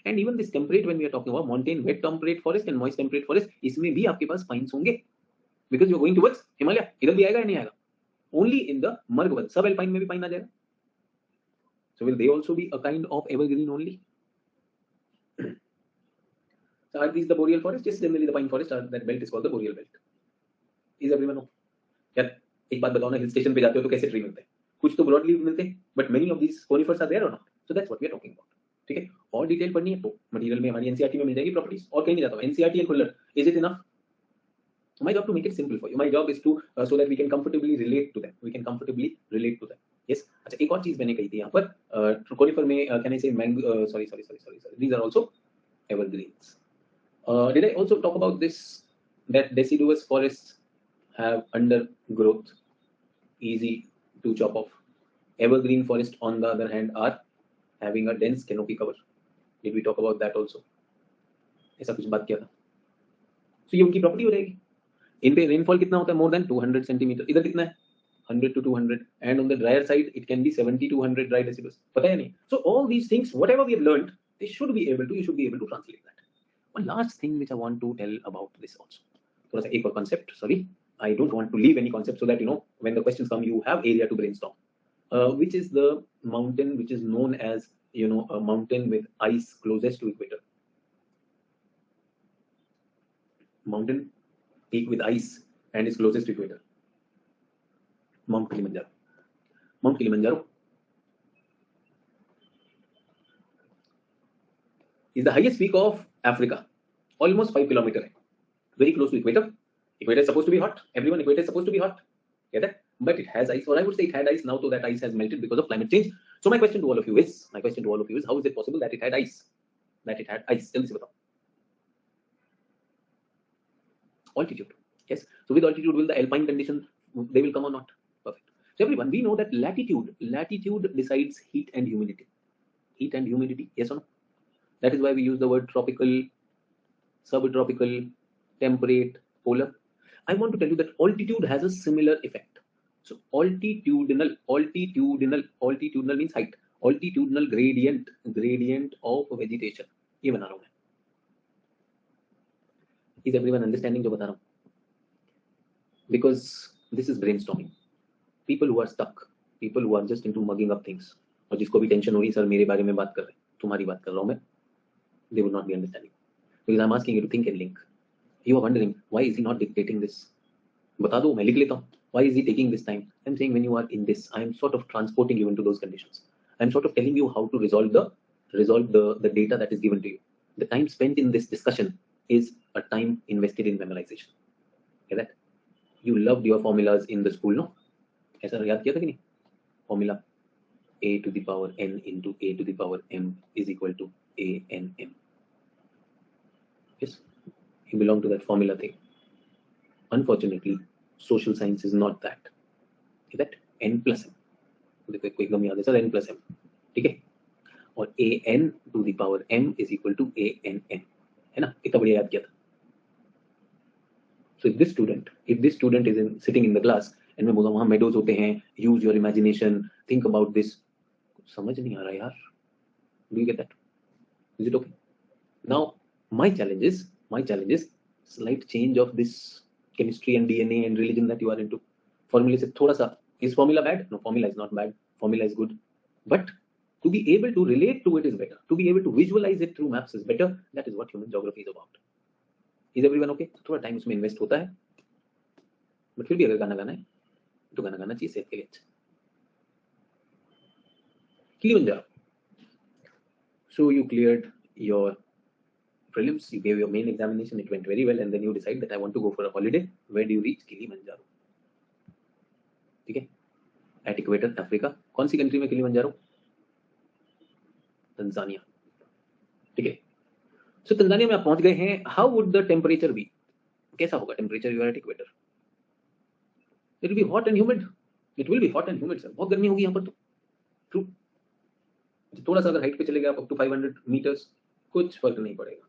And even this temperate, when we are talking about montane wet temperate forest and moist temperate forest, इसमें भी आपके पास pines होंगे. Because you are going towards Himalaya. इधर भी आएगा या नहीं आएगा? Only in the Margavad. Sub alpine में भी pine आ जाएगा. So will they also be a kind of evergreen only? So are these the boreal forest? Yes, generally the pine forest, that belt is called the boreal belt. Is everyone okay? यार एक बात बताओ ना, hill station पे जाते हो तो कैसे ट्री मिलते हैं? कुछ तो ब्रॉड लीव मिलते हैं, but many of these conifers are there और not. So that's what we are talking about. ठीक है, और डिटेल पढ़नी है तो मटेरियल में हमारी एनसीईआरटी में मिल जाएगी प्रॉपर्टीज, और कहीं नहीं जाता हूं. NCERT and Khullar, is it enough? My job to make it simple for you. My job is to so that we can comfortably relate to them. We can comfortably relate to them. Yes. अच्छा, एक और चीज मैंने कही थी यहाँ पर conifer में can I say mango? Sorry. These are also evergreens. Did I also talk about this, that deciduous forests have undergrowth, easy to chop off? Evergreen forest, on the other hand, are having a dense canopy cover. Did we talk about that also? ऐसा कुछ बात किया था. So ये उनकी property हो जाएगी. इन पे रेनफॉल कितना होता है? More than 200 centimetre. इधर कितना है? 100 to 200, and on the drier side it can be 70 to 100 dry decibels. पता है नहीं? So all these things, whatever we have learned, you should be able to translate that. One last thing which I want to tell about this also. थोड़ा सा एक और concept. Sorry, I don't want to leave any concept, so that when the questions come, you have area to brainstorm. Which is the mountain which is known as a mountain with ice closest to equator? Mountain peak with ice and is closest to equator. Mount Kilimanjaro. Mount Kilimanjaro is the highest peak of Africa. Almost 5 kilometers. Very close to equator. Equator is supposed to be hot. Everyone, equator is supposed to be hot. Get that? But it has ice, or I would say it had ice. Now, so that ice has melted because of climate change. So my question to all of you is, how is it possible that it had ice? Tell me. Altitude. Yes. So with altitude, will the alpine condition, they will come or not? Perfect. So everyone, we know that latitude decides heat and humidity. Heat and humidity, yes or no? That is why we use the word tropical, subtropical, temperate, polar. I want to tell you that altitude has a similar effect. So altitudinal means height. Altitudinal gradient of vegetation. ये बना रहा हूं मैं. Is everyone understanding जो बता रहा हूं? Because this is brainstorming. People who are stuck, people who are just into mugging up things, और जिसको भी टेंशन हो रही सर मेरे बारे में बात कर रहे हैं, तुम्हारी बात कर रहा हूं मैं, they would not be understanding. Because I'm asking you to think and link. You are wondering, why is he not dictating this? बता दो, मैं लिख लेता हूं. Why is he taking this time? I'm saying when you are in this, I am sort of transporting you into those conditions. I'm sort of telling you how to resolve the data that is given to you. The time spent in this discussion is a time invested in memorization. Get that? You loved your formulas in the school, no? ऐसा याद किया था कि नहीं? Formula a to the power n into a to the power m is equal to a n m. Yes, you belong to that formula thing. Unfortunately, social science is not that. Is that n plus m? देखो एकदम याद है sir, n plus m, ठीक है? और a n to the power m is equal to a n m, है ना? कितना बढ़िया याद किया था. So if this student is sitting in the class and मैं बोलूँ वहाँ meadows होते हैं, use your imagination, think about this, समझ नहीं आ रहा यार. Do you get that? Is it okay? Now my challenge is slight change of this chemistry and DNA and religion that you are into. Formula से थोड़ा सा, is formula bad? No, formula is not bad. Formula is good. But to be able to relate to it is better. To be able to visualize it through maps is better. That is what human geography is about. Is everyone okay? थोड़ा time उसमें invest होता है, but फिर भी अगर गाना गाना है तो गाना गाना चाहिए सेहत के लिए अच्छा. Kilimanjaro. So you cleared your prelims, you gave your main examination, it went very well, and then you decide that I want to go for a holiday. Where do you reach? Kilimanjaro. ठीक है? At equator, Africa. कौन सी country में Kilimanjaro? Tanzania. ठीक है? So Tanzania में आप पहुंच गए हैं. How would the temperature be? कैसा होगा temperature? You are at equator. It will be hot and humid. It will be hot and humid, sir. बहुत गर्मी होगी यहाँ पर तो. True. थोड़ा सा अगर हाइट पे चले गए आप up to 500 meters, कुछ फर्क नहीं पड़ेगा.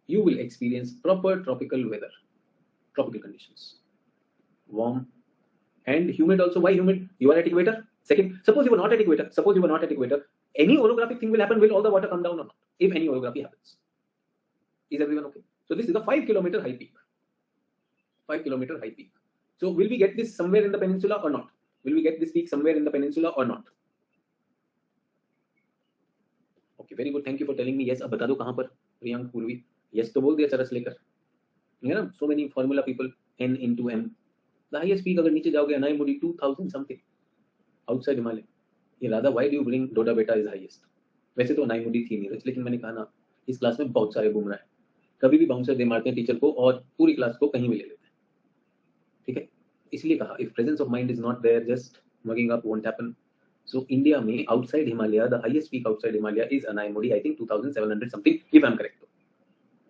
You will experience proper tropical weather, tropical conditions, warm and humid also. Why humid? You are at equator. Second, suppose you were not at equator. Any orographic thing will happen. Will all the water come down or not? If any orography happens. Is everyone okay? So this is a 5-kilometer high peak. 5-kilometer high peak. So will we get this somewhere in the peninsula or not? Will we get this peak somewhere in the peninsula or not? Okay, very good. Thank you for telling me. Yes, अब बता दो कहाँ पर? प्रियांक, पूर्वी. Yes तो बोल दिया चरस लेकर, है ना, so many formula people, n into m, the highest peak अगर नीचे जाओगे अनाईमुडी 2000 समथिंग आउटसाइड हिमालय। ये Radha why do you bring Doddabetta is highest. वैसे तो अनाईमुडी थी नहीं, लेकिन मैंने कहा ना इस क्लास में बहुत सारे घूम रहा है, कभी भी बाउंसर दे मारते हैं टीचर को और पूरी क्लास को कहीं भी ले लेते हैं, ठीक है। इसलिए कहा if presence of mind is not there just mugging up won't happen. So India में outside Himalaya the highest peak outside Himalaya is Anaimudi, I think 2700 something if I am correct.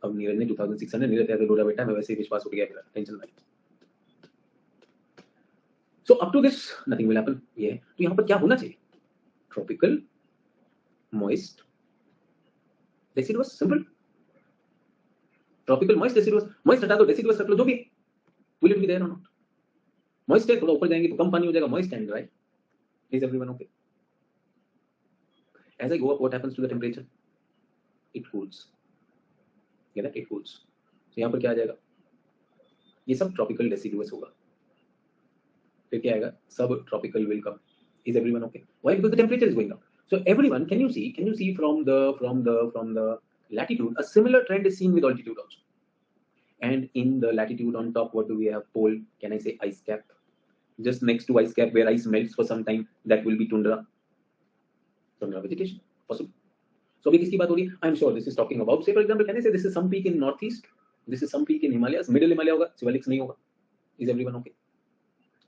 अब नीरज ने 2600 नीरज है डोडा बेटा, मैं वैसे ही विश्वास उठ गया मेरा, टेंशन नहीं। So up to this nothing will happen. ये तो यहाँ पर क्या होना चाहिए, tropical moist deciduous, simple. Tropical moist deciduous, moist हटा दो डेसिडुअस रख लो, जो भी विल इट बी देयर और नॉट। मॉइस्ट है, थोड़ा ऊपर जाएंगे तो कम पानी हो जाएगा, moist and dry. Is everyone okay? As I go up, what happens to the temperature? It cools. Yeah, that it cools. So यहाँ पर क्या आ जाएगा, ये सब ट्रॉपिकल डेसिडुअस होगा, फिर क्या आएगा, सब tropical will come. Is everyone okay? Why? Because the temperature is going up. So everyone, can you see from the latitude, a similar trend is seen with altitude also. And in the latitude on top, what do we have? Pole. Can I say ice cap? Just next to ice cap, where ice melts for some time, that will be tundra. Tundra vegetation, possible. So अभी किसकी बात हो रही है? I am sure this is talking about, say for example, can I say this is some peak in northeast, this is some peak in Himalayas, middle Himalaya होगा, Sivalix नहीं होगा. Is everyone okay?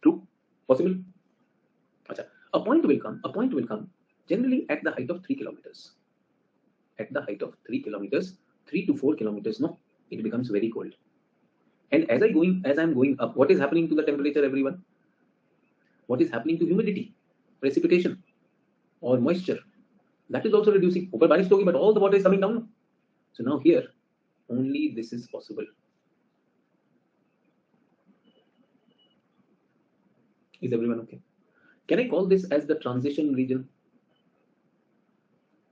True? Possible? अच्छा, a point will come generally at the height of 3 kilometers. At the height of 3 kilometers, 3 to 4 kilometers, no, it becomes very cold. And as I am going up, what is happening to the temperature, everyone? What is happening to humidity, precipitation, or moisture? That is also reducing. ऊपर बारिश तो होगी, but all the water is coming down. So now here, only this is possible. Is everyone okay? Can I call this as the transition region?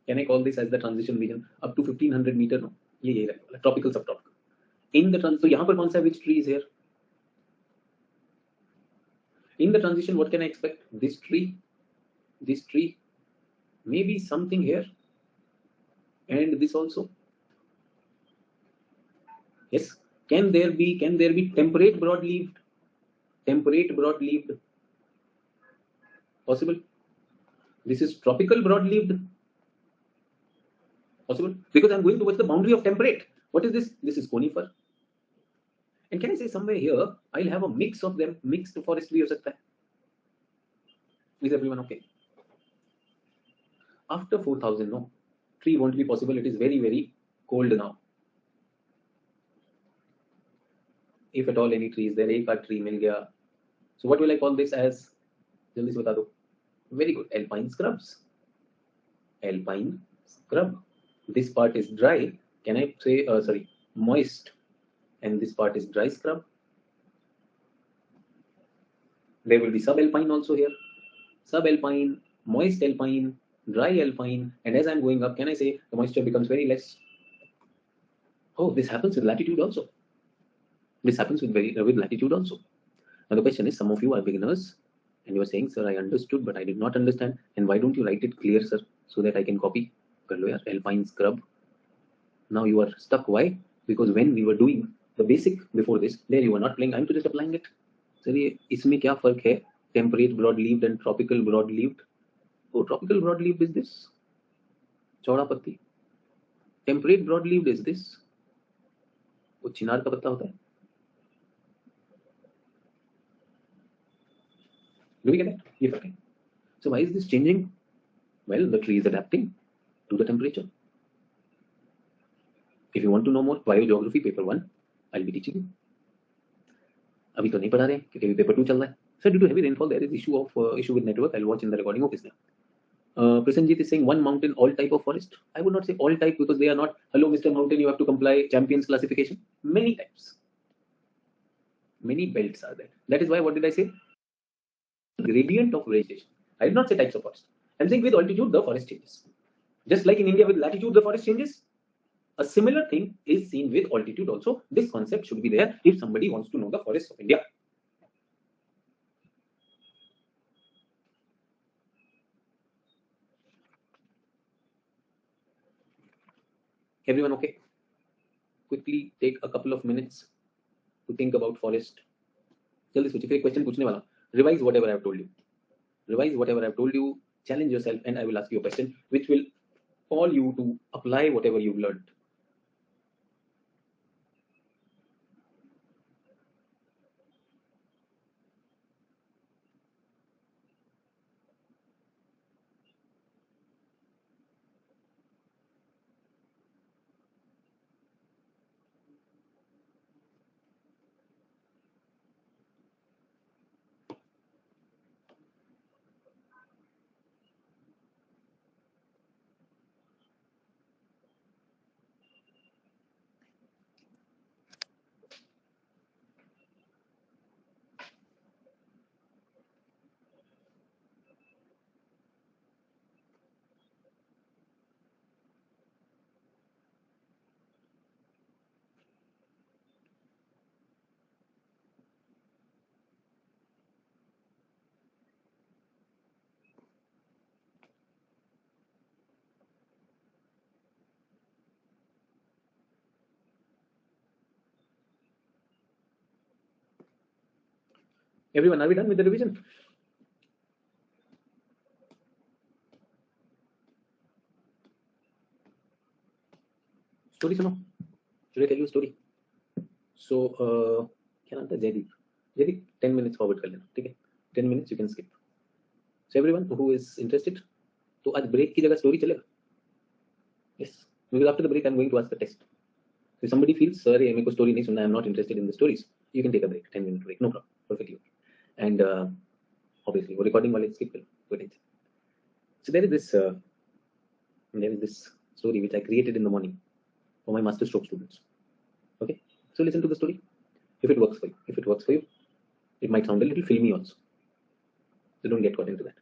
Can I call this as the transition region? Up to 1500 meter, no? ये यही रहेगा, tropical subtropical. In the transition, तो यहाँ पर कौन सा, which tree is here? In the transition, what can I expect? This tree, maybe something here, and this also. Yes. Can there be temperate broadleaved? Temperate broadleaved. Possible. This is tropical broadleaved. Possible. Because I'm going towards the boundary of temperate. What is this? This is conifer. And can I say somewhere here, I'll have a mix of them, mixed forest भी हो सकता है. Is everyone okay? After 4000, no, tree won't be possible. It is very, very cold now. If at all any tree is there, एक आध tree मिल गया. So what will I call this as? जल्दी से बता दो. Very good. Alpine scrubs. Alpine scrub. This part is dry. Can I say, moist, and this part is dry scrub. There will be subalpine also here. Subalpine, moist alpine, dry alpine, and as I'm going up, can I say the moisture becomes very less? Oh, this happens with latitude also. This happens with latitude also. Now the question is, some of you are beginners, and you are saying, sir, I understood, but I did not understand. And why don't you write it clear, sir, so that I can copy? Alpine scrub. Now you are stuck. Why? Because when we were doing the basic before this, there you were not playing. I'm just applying it. Sir, इसमें क्या फर्क है? Temperate broad-leaved and tropical broad-leaved. Oh, tropical broad-leaved is this. चौड़ा पत्ती. Temperate broad-leaved is this. वो चिनार का पत्ता होता है. Do we get it? ये फर्क है. So why is this changing? Well, the tree is adapting to the temperature. If you want to know more, biogeography paper 1, I'll be teaching you. अभी तो नहीं पढ़ा रहे क्योंकि पेपर 2 चल रहा है. Sir, due to heavy rainfall, there is issue with network. I'll watch in the recording. Okay, Prasenjit is saying one mountain, all type of forest. I would not say all type because they are not. Hello, Mr. Mountain, you have to comply champions classification. Many types, many belts are there. That is why, what did I say? Gradient of vegetation. I did not say types of forest. I'm saying with altitude the forest changes. Just like in India with latitude the forest changes. A similar thing is seen with altitude also. This concept should be there if somebody wants to know the forests of India. Everyone okay? quickly take a couple of minutes to think about forest. जल्दी सोचिए, फिर एक question पूछने वाला. Revise whatever I have told you. Revise whatever I have told you. Challenge yourself, and I will ask you a question which will call you to apply whatever you've learned. Everyone, are we done with the revision? Story सुनो. Should I tell you a story? So, क्या नाम था? Jaideep. Jaideep, 10 minutes forward कर लेना, ठीक है? 10 minutes you can skip. So everyone who is interested, तो आज break की जगह story चलेगा. Yes, because after the break I'm going to ask the test. So if somebody feels, sir, मेरे को story नहीं सुनना, I'm not interested in the stories, you can take a break, 10-minute break, no problem, perfectly okay. And obviously वो recording वाले skip कर लो, कोई tension. So there is this story which I created in the morning for my master stroke students. Okay, so listen to the story. If it works for you, it might sound a little filmy also. So don't get caught into that.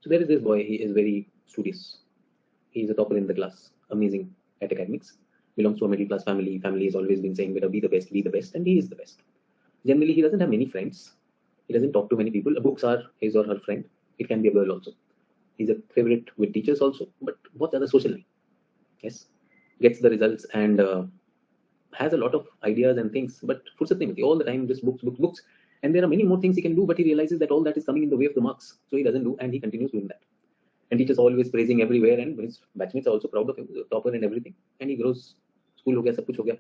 So there is this boy. He is very studious. He is a topper in the class. Amazing at academics. Belongs to a middle class family. Family has always been saying, "Better be the best," and he is the best. Generally, he doesn't have many friends. He doesn't talk to many people. Books are his or her friend. It can be a girl also. He's a favorite with teachers also. But what other social life? Yes, gets the results and has a lot of ideas and things, but fursat nahi milti. All the time just books. And there are many more things he can do, but he realizes that all that is coming in the way of the marks. So he doesn't do, and he continues doing that. And teachers are always praising everywhere, and his batchmates are also proud of him, the topper and everything. And he grows, school ho gaya, sab kuch ho gaya.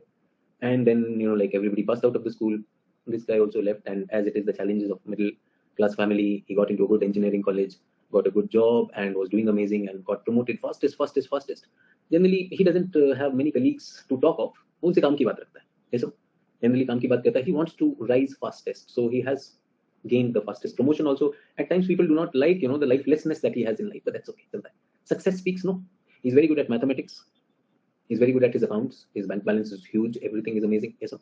And then, like everybody passed out of the school. This guy also left, and as it is the challenges of middle class family, he got into a good engineering college, got a good job, and was doing amazing, and got promoted fastest. Generally, he doesn't have many colleagues to talk of. उनसे काम की बात रखता है. Yes, so generally काम की बात करता है. He wants to rise fastest, so he has gained the fastest promotion also. At times, people do not like, the lifelessness that he has in life, but that's okay. Success speaks, no. He's very good at mathematics. He's very good at his accounts. His bank balance is huge. Everything is amazing. Yes, so.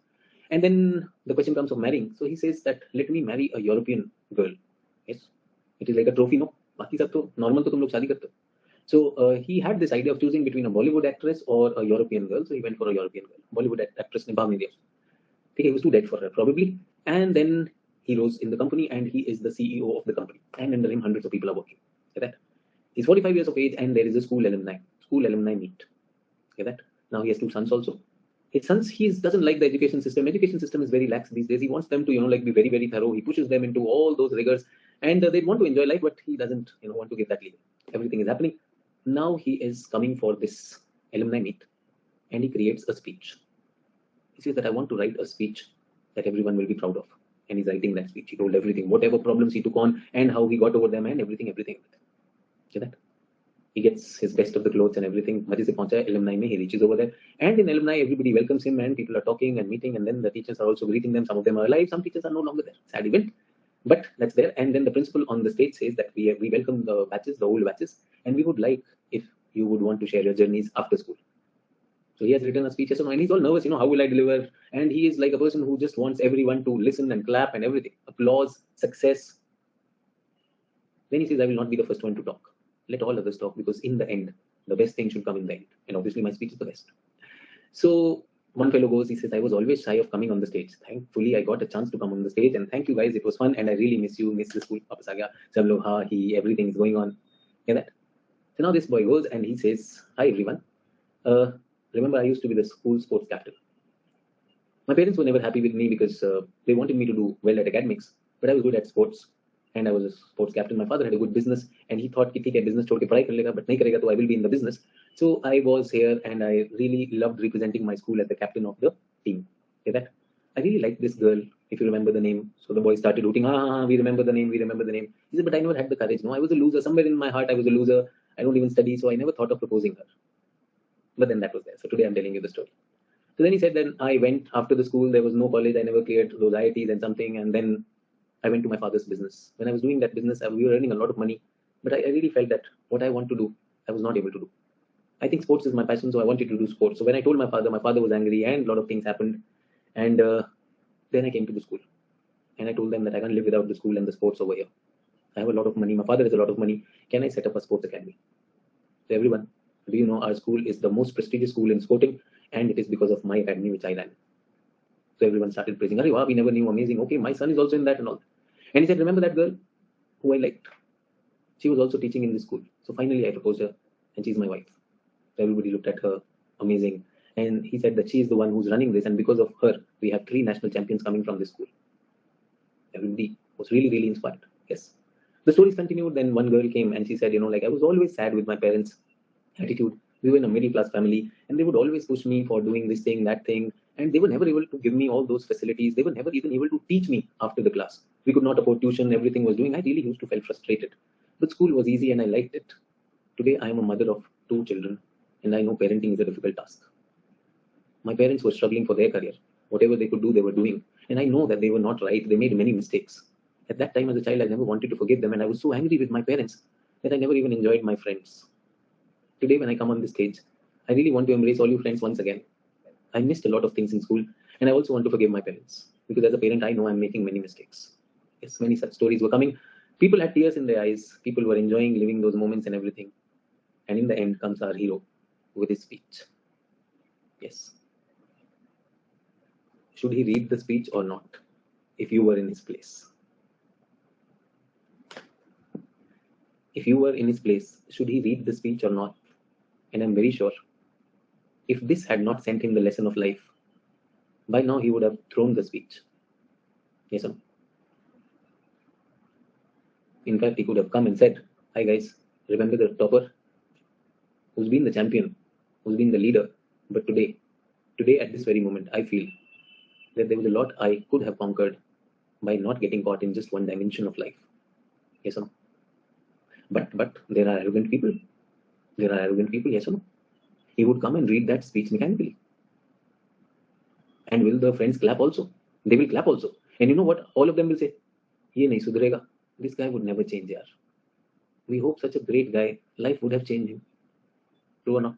And then the question comes of marrying. So he says that let me marry a European girl. Yes, it is like a trophy, no. बाकी सब तो normal तो तुम लोग शादी करते हो. So he had this idea of choosing between a Bollywood actress or a European girl. So he went for a European girl. Bollywood actress ने भाव नहीं दिया. He was too dead for her probably. And then he rose in the company, and he is the CEO of the company. And under him, hundreds of people are working. Okay, that he's 45 years of age, and there is a school alumni meet. Okay, that now he has two sons also. His sons, he doesn't like the education system. Education system is very lax these days. He wants them to, be very, very thorough. He pushes them into all those rigors, and they want to enjoy life, but he doesn't, want to give that leeway. Everything is happening. Now he is coming for this alumni meet, and he creates a speech. He says that I want to write a speech that everyone will be proud of. And he's writing that speech. He told everything, whatever problems he took on, and how he got over them, and everything. See that? He gets his best of the clothes and everything. Maji se pahuncha alumni mein, he reaches over there. And in alumni, everybody welcomes him, and people are talking and meeting, and then the teachers are also greeting them. Some of them are alive, some teachers are no longer there. Sad event. But that's there. And then the principal on the stage says that we welcome the batches, the old batches, and we would like if you would want to share your journeys after school. So he has written a speech, and he's all nervous, how will I deliver? And he is like a person who just wants everyone to listen and clap and everything. Applause, success. Then he says, I will not be the first one to talk. Let all others talk, because in the end, the best thing should come in the end. And obviously my speech is the best. So one fellow goes, he says, I was always shy of coming on the stage. Thankfully, I got a chance to come on the stage, and thank you guys. It was fun, and I really miss you, miss the school. Everything is going on. Yeah, that. So now this boy goes and he says, hi everyone. Remember, I used to be the school sports captain. My parents were never happy with me because they wanted me to do well at academics, but I was good at sports and I was a sports captain. My father had a good business and he thought कि ठीक है business छोड़ के पढ़ाई कर लेगा, but नहीं करेगा तो I will be in the business. So I was here and I really loved representing my school as the captain of the team. Okay, that I really liked this girl, if you remember the name. So the boys started hooting, we remember the name, we remember the name. He said, but I never had the courage. No, I was a loser. Somewhere in my heart, I was a loser. I don't even study, so I never thought of proposing her. But then that was there. So today I'm telling you the story. So then he said, then I went after the school. There was no college. I never cleared those IITs and something. And then I went to my father's business. When I was doing that business, we were earning a lot of money. But I really felt that what I want to do, I was not able to do. I think sports is my passion, so I wanted to do sports. So when I told my father was angry and a lot of things happened. And then I came to the school. And I told them that I can't live without the school and the sports over here. I have a lot of money. My father has a lot of money. Can I set up a sports academy? So everyone, do you know our school is the most prestigious school in sporting, and it is because of my academy which I ran. So everyone started praising, "Arey, wow, we never knew, amazing. Okay, my son is also in that and all." And he said, "Remember that girl who I liked? She was also teaching in this school." So finally I proposed her, and she's my wife. So everybody looked at her, amazing. And he said that she is the one who's running this, and because of her, we have 3 national champions coming from this school. Everybody was really, really inspired. Yes. The stories continued. Then one girl came and she said, like I was always sad with my parents' attitude. We were in a middle class family and they would always push me for doing this thing, that thing. And they were never able to give me all those facilities. They were never even able to teach me after the class. We could not afford tuition. Everything was doing. I really used to feel frustrated. But school was easy and I liked it. Today, I am a mother of 2 children and I know parenting is a difficult task. My parents were struggling for their career. Whatever they could do, they were doing. And I know that they were not right. They made many mistakes. At that time as a child, I never wanted to forgive them. And I was so angry with my parents that I never even enjoyed my friends. Today, when I come on this stage, I really want to embrace all you friends once again. I missed a lot of things in school. And I also want to forgive my parents. Because as a parent, I know I'm making many mistakes. Yes, many such stories were coming. People had tears in their eyes. People were enjoying living those moments and everything. And in the end comes our hero with his speech. Yes. Should he read the speech or not? If you were in his place. If you were in his place, should he read the speech or not? And I'm very sure, if this had not sent him the lesson of life, by now he would have thrown the speech. Yes or no? In fact, he could have come and said, "Hi guys, remember the topper who's been the champion, who's been the leader, but today at this very moment, I feel that there was a lot I could have conquered by not getting caught in just one dimension of life." Yes or no? But there are arrogant people. There are arrogant people, yes or no? He would come and read that speech mechanically. And will the friends clap also? They will clap also. And you know what? All of them will say, "Ye nahi sudhrega." This guy would never change, yaar. We hope such a great guy, life would have changed him. True or not?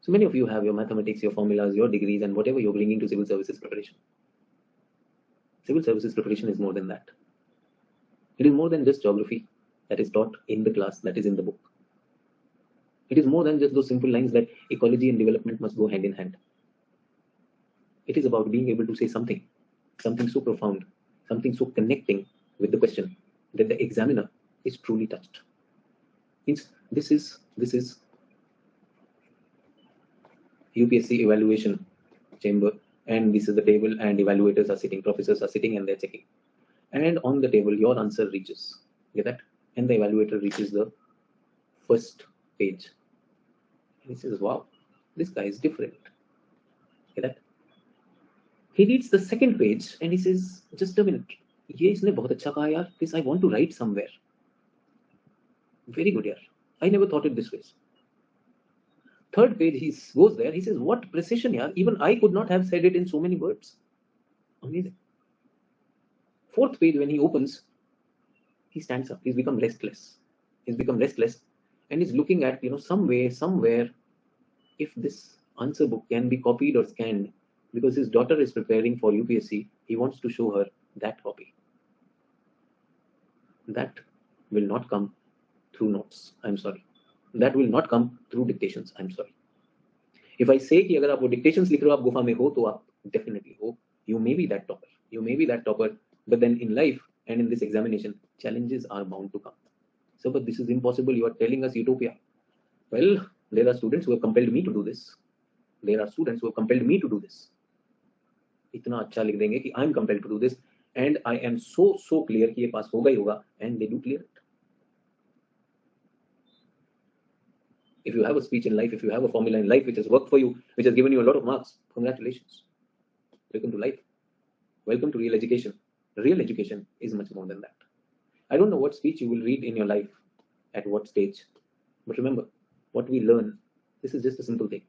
So many of you have your mathematics, your formulas, your degrees, and whatever you're bringing to civil services preparation. Civil services preparation is more than that. It is more than just geography that is taught in the class, that is in the book. It is more than just those simple lines that ecology and development must go hand in hand. It is about being able to say something so profound, something so connecting with the question that the examiner is truly touched. Means this is UPSC evaluation chamber, and this is the table, and evaluators are sitting, professors are sitting, and they're checking. And on the table, your answer reaches. Get that? And the evaluator reaches the first page. And he says, "Wow, this guy is different." Get that? He reads the second page and he says, "Just a minute. ये इसने बहुत अच्छा कहा यार. This I want to write somewhere. Very good yaar. I never thought it this way." Third page, he goes there. He says, "What precision yaar. Even I could not have said it in so many words." Amazing. Fourth page, when he opens, he stands up. He's become restless. And he's looking at, somewhere, if this answer book can be copied or scanned, because his daughter is preparing for UPSC, he wants to show her that copy. That will not come through notes. I'm sorry. That will not come through dictations. I'm sorry. If I say कि अगर आप वो dictations लिख रहे हो आप गुफा में हो तो आप definitely हो. You may be that topper. But then in life and in this examination, challenges are bound to come. So, but this is impossible. You are telling us utopia. Well, there are students who have compelled me to do this. इतना अच्छा लिख देंगे कि I am compelled to do this and I am so clear कि ये पास होगा ही होगा, and they do clear it. If you have a speech in life, if you have a formula in life which has worked for you, which has given you a lot of marks, congratulations. Welcome to life. Welcome to real education. Real education is much more than that. I don't know what speech you will read in your life, at what stage, but remember, what we learn, this is just a simple thing.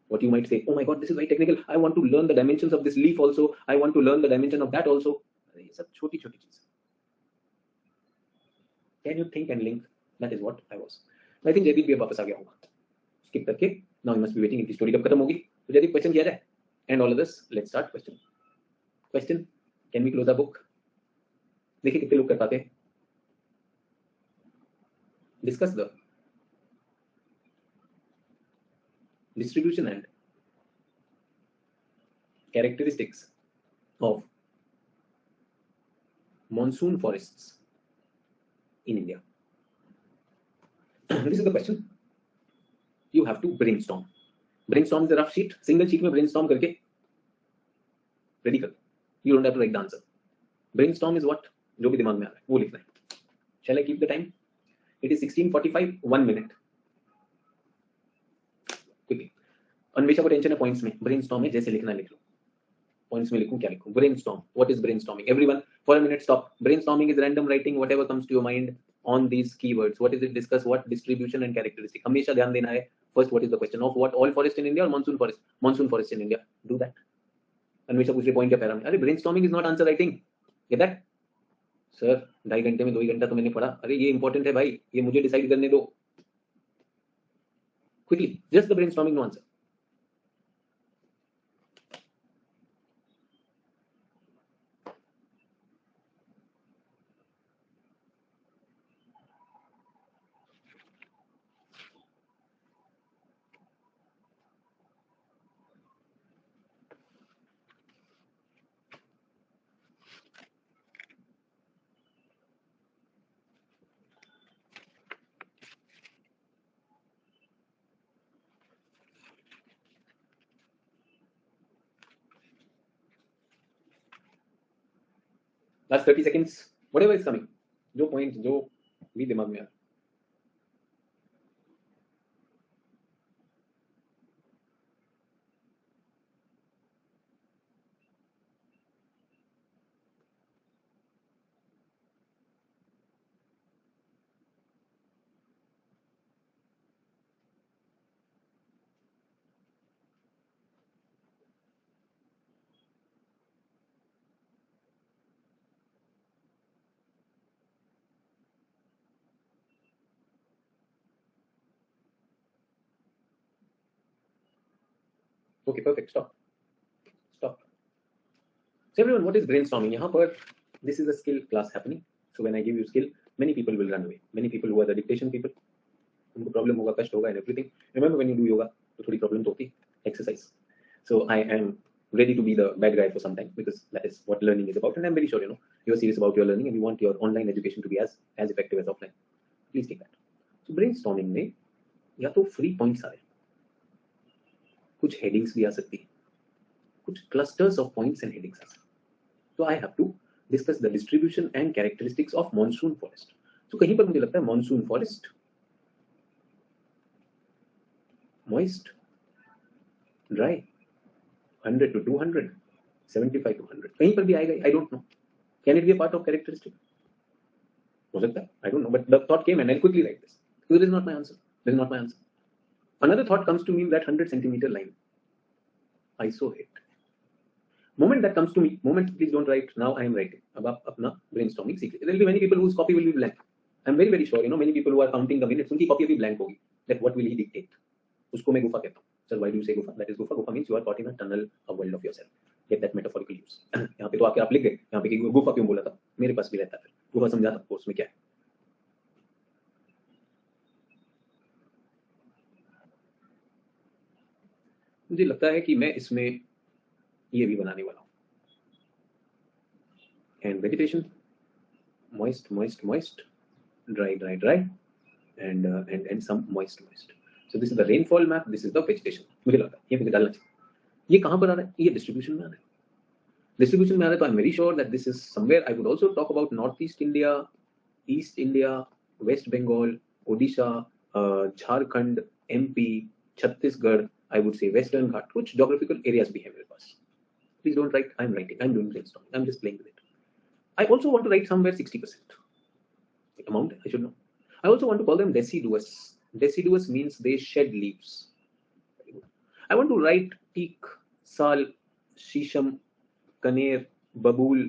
What you might say, oh my god, this is very technical, I want to learn the dimensions of this leaf also, I want to learn the dimension of that also. It's a choti cheez. Can you think and link? That is what I was. I think Jaideep भी अब वापस आ गया होगा. Skip करके, now you must be waiting. इनकी story कब खत्म होगी? तो जयदीप क्वेश्चन किया जाए. And all of this, let's start question. Question, can we close the book? देखिए कितने लोग कर पाते हैं. Discuss the distribution and characteristics of monsoon forests in India. This is the question. You have to brainstorm. Brainstorm is a rough sheet. Single sheet में brainstorm करके ready कर. You don't have to write the answer. Brainstorm is what? जो भी दिमाग में आ रहा है वो लिखना है. Shall I keep the time? It is 16:45. 1 minute. Quickly. Anvesha को टेंशन है पॉइंट्स में. ब्रेनस्टॉर्म है, जैसे लिखना लिख लो. पॉइंट्स में लिखूं क्या लिखूं? Brainstorm. What is brainstorming? Everyone, for a minute, stop. Brainstorming is random writing whatever comes to your mind on these keywords. What is it? Discuss what? Distribution and characteristic. हमेशा ध्यान देना है. First, what is the question of what? All forest in India or monsoon forest? Monsoon forest in India. Do that. Anvesha पूछ रही point क्या para में. अरे brainstorming is not answer writing. Get that? Sir 2.5 घंटे में 2 ही घंटा तो मैंने पढ़ा. अरे ये इंपॉर्टेंट है भाई, ये मुझे डिसाइड करने दो. Quickly, just the brainstorming, no answer. Last 30 seconds, whatever is coming, जो point जो भी दिमाग में आ. Okay, perfect. Stop. So everyone, what is brainstorming? यहाँ पर this is a skill class happening. So when I give you skill, many people will run away. Many people who are the dictation people, उनको problem होगा, कष्ट होगा and everything. Remember when you do yoga, तो थोड़ी problem तो होती. Exercise. So I am ready to be the bad guy for some time because that is what learning is about, and I'm very sure you are serious about your learning and you want your online education to be as effective as offline. Please take that. So brainstorming में या तो free points आ रहे, कुछ headings भी आ सकती है, कुछ clusters of points and headings आ सकती. So I have to discuss the distribution and characteristics of monsoon forest. So कहीं पर मुझे लगता है monsoon forest, moist, dry, 100 to 200, 75 to 100. कहीं पर भी आएगा. I don't know. Can it be a part of characteristic? हो सकता है. I don't know. But the thought came and I'll quickly write this. So this is not my answer. This is not my answer. Another thought comes to me, that 100 centimeter line. I saw it. Moment that comes to me, moment, please don't write. Now I am writing. अब आप अपना brainstorming सीख. There will be many people whose copy will be blank. I'm very very sure. Many people who are counting the minutes, उनकी copy भी blank होगी. That what will he dictate? उसको मैं गुफा कहता हूँ. Sir, why do you say गुफा? That is गुफा. गुफा means you are caught in a tunnel, a world of yourself. Get that metaphorical use. यहाँ पे तो आके आप लिख गए. यहाँ पे कि गुफा क्यों बोला था? मेरे पास भी रहता है. गुफा समझाता कोर्स में क्या है. मुझे लगता है कि मैं इसमें ये भी बनाने वाला हूँ. And vegetation, moist, moist, moist, dry, dry, dry, and some moist, moist. So this is the rainfall map. This is the vegetation. मुझे लगता है ये मुझे डालना चाहिए. ये कहाँ पर आ रहा है? ये distribution में आ रहा है. Distribution में आ रहा है तो I am very sure that this is somewhere. I would also talk about north east India, east India, west Bengal, Odisha, Jharkhand, MP, Chhattisgarh, I would say western Ghat. कुछ जोग्राफिकल एरियाज भी है मेरे पास. Please don't write. I'm writing. I'm doing brainstorming. I'm just playing with it. I also want to write somewhere 60% amount. I should know. I also want to call them deciduous. Deciduous means they shed leaves. I want to write teak, sal, shisham, कनेर, बबूल,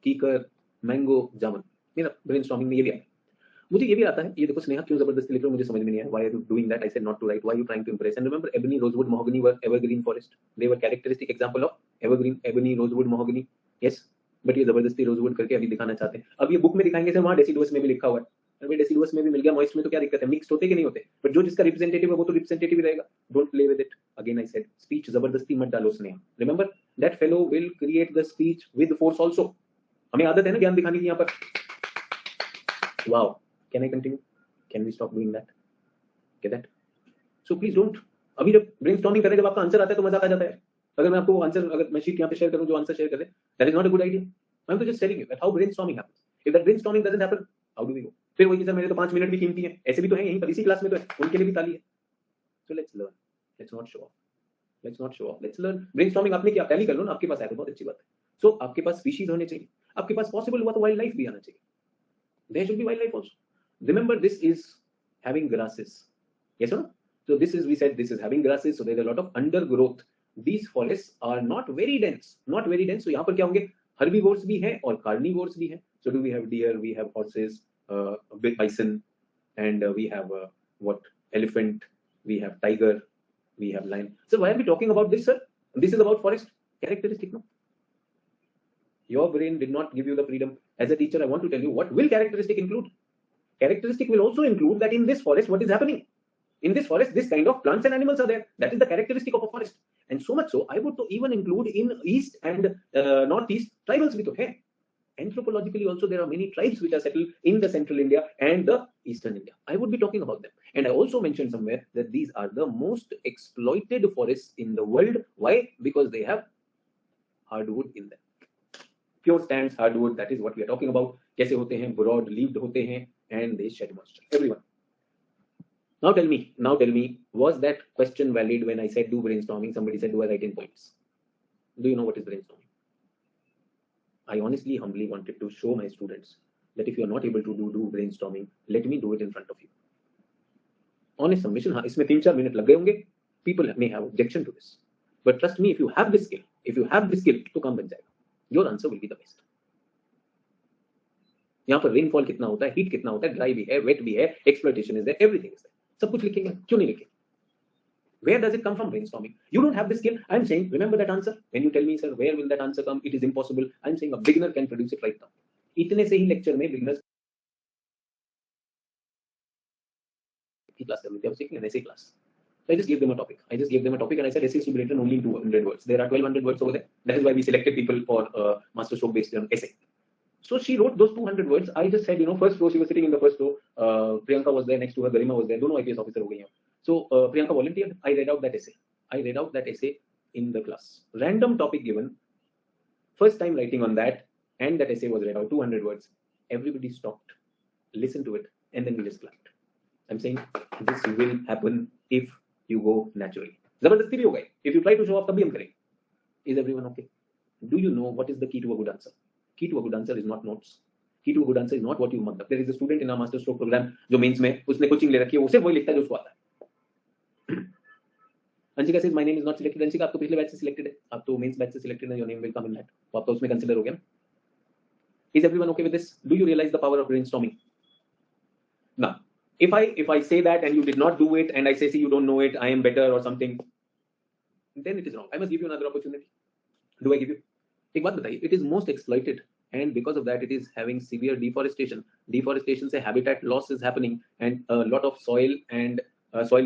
कीकर, mango, जामुन. मेरा brainstorming में ये भी आता है. मुझे ये भी आता है. ये देखो स्नेहा क्यों जबरदस्ती लिख रहे हो, मुझे समझ में नहीं आया. Why are you doing that? I said not to write. Why are you trying to impress? And remember, ebony, rosewood, mahogany were evergreen forest. They were characteristic example of evergreen, ebony, rosewood, mahogany. Yes, but ये जबरदस्ती rosewood करके अभी दिखाना चाहते हैं. अब ये book में दिखाएंगे सर वहाँ डेसिडुअस में भी लिखा हुआ है. अरे डेसिडुअस में भी मिल गया, मॉइस्ट में तो क्या दिक्कत है? मिक्स होते कि नहीं होते? बट जो जिसका रिप्रेजेंटेटिव है वो तो रिप्रेजेंटेटिव ही रहेगा. Don't play with it. Again I said speech जबरदस्ती मत डालो Sneha. Remember that fellow will create the speech with force also. हमें आदत है ना ज्ञान दिखाने की यहाँ पर. Wow, can I continue? Can we stop doing that? Get that? So please don't. अभी जब ब्रेनस्टॉर्मिंग करें, जब आपका आंसर आता है तो मजा आ जाता है. अगर मैं आपको आंसर, अगर मैं शीट यहाँ पे शेयर करूँ जो आंसर शेयर करे, that is not a good idea. I'm just telling you that how brainstorming happens. If that brainstorming doesn't happen, how do we go? फिर वही कि सर मेरे तो 5 मिनट भी कीमती हैं. ऐसे भी तो हैं यहीं पर, इसी क्लास में तो है, उनके लिए भी ताली है. So let's learn. Let's not show off. Let's not show off. Let's learn. Brainstorming आपने क्या टैली कर लो ना, आपके पास है तो बहुत अच्छी बात है. So आपके पास स्पीशीज होने चाहिए, आपके पास पॉसिबल हुआ तो वाइल्ड लाइफ भी आना चाहिए. There should be wildlife also. Remember, this is having grasses. Yes or no? So this is, we said this is having grasses, so there's a lot of undergrowth. These forests are not very dense. Not very dense. So यहाँ पर क्या होंगे? Herbivores भी हैं और carnivores भी हैं. So do we have deer? We have horses, bison, and we have what? Elephant. We have tiger. We have lion. So why are we talking about this, sir? This is about forest characteristic, no? Your brain did not give you the freedom. As a teacher, I want to tell you what will characteristic include. Characteristic will also include that in this forest, what is happening? In this forest, this kind of plants and animals are there. That is the characteristic of a forest. And so much so, I would to even include in east and northeast tribals with hai. Anthropologically also, there are many tribes which are settled in the central India and the eastern India. I would be talking about them. And I also mentioned somewhere that these are the most exploited forests in the world. Why? Because they have hardwood in them. Pure stands, hardwood, that is what we are talking about. कैसे होते हैं? Broad leaved होते हैं and they shed moisture. Everyone. Now tell me, was that question valid when I said do brainstorming? Somebody said, do I write in points? Do you know what is brainstorming? I honestly, humbly wanted to show my students that if you are not able to do brainstorming, let me do it in front of you. Honest submission, हाँ, इसमें 3-4 minute लग गए होंगे. People may have objection to this. But trust me, if you have this skill, तो काम बन जाएगा. Your answer will be the best. यहाँ पर रेनफॉल कितना होता है, हीट कितना होता है, ड्राई भी है, वेट भी है, exploitation is there, everything is there. सब कुछ लिखेंगे, क्यों नहीं लिखेंगे? Where does it come from? Brainstorming. You don't have the skill. I'm saying, remember that answer. When you tell me, sir, where will that answer come? It is impossible. I'm saying a beginner can produce it right now. इतने से ही lecture में beginners की class कर लेते हैं, सीख लेने से class. I just gave them a topic and I said essays to be written only in 200 words. There are 1200 words over there. That is why we selected people for master stroke based on essay. So she wrote those 200 words. I just said, first row, she was sitting in the first row. Priyanka was there next to her. Garima was there. दोनों IPS officer हो गई हैं. So Priyanka volunteered. I read out that essay in the class. Random topic given. First time writing on that, and that essay was read out, 200 words. Everybody stopped, listened to it, and then we just clapped. I'm saying this will happen if you go naturally. जबरदस्ती भी हो गई. If you try to show off, तब भी हम करेंगे. Is everyone okay? Do you know what is the key to a good answer? Key to a good answer is not notes. Key to a good answer is not what you mugged up. There is a student in our master stroke program जो mains में उसने coaching ले रखी है, वो सिर्फ वही लिखता है जो उसको आता है. Anshika says my name is not selected. Anshika आप तो पिछले बैच से सिलेक्टेड है, आप तो मेंस बैच से सिलेक्टेड है. Your name will come in that, तो आपका उसमें कंसीडर हो गया ना. Is everyone okay with this? Do you realize the power of brainstorming? Now, if I say that and you did not do it, and I say, see, you don't know it, I am better or something, then it is wrong. I must give you another opportunity. Do I give you? एक बात बताइए, it is most exploited, and because of that, it is having severe deforestation. Deforestation से habitat loss is happening, and a lot of soil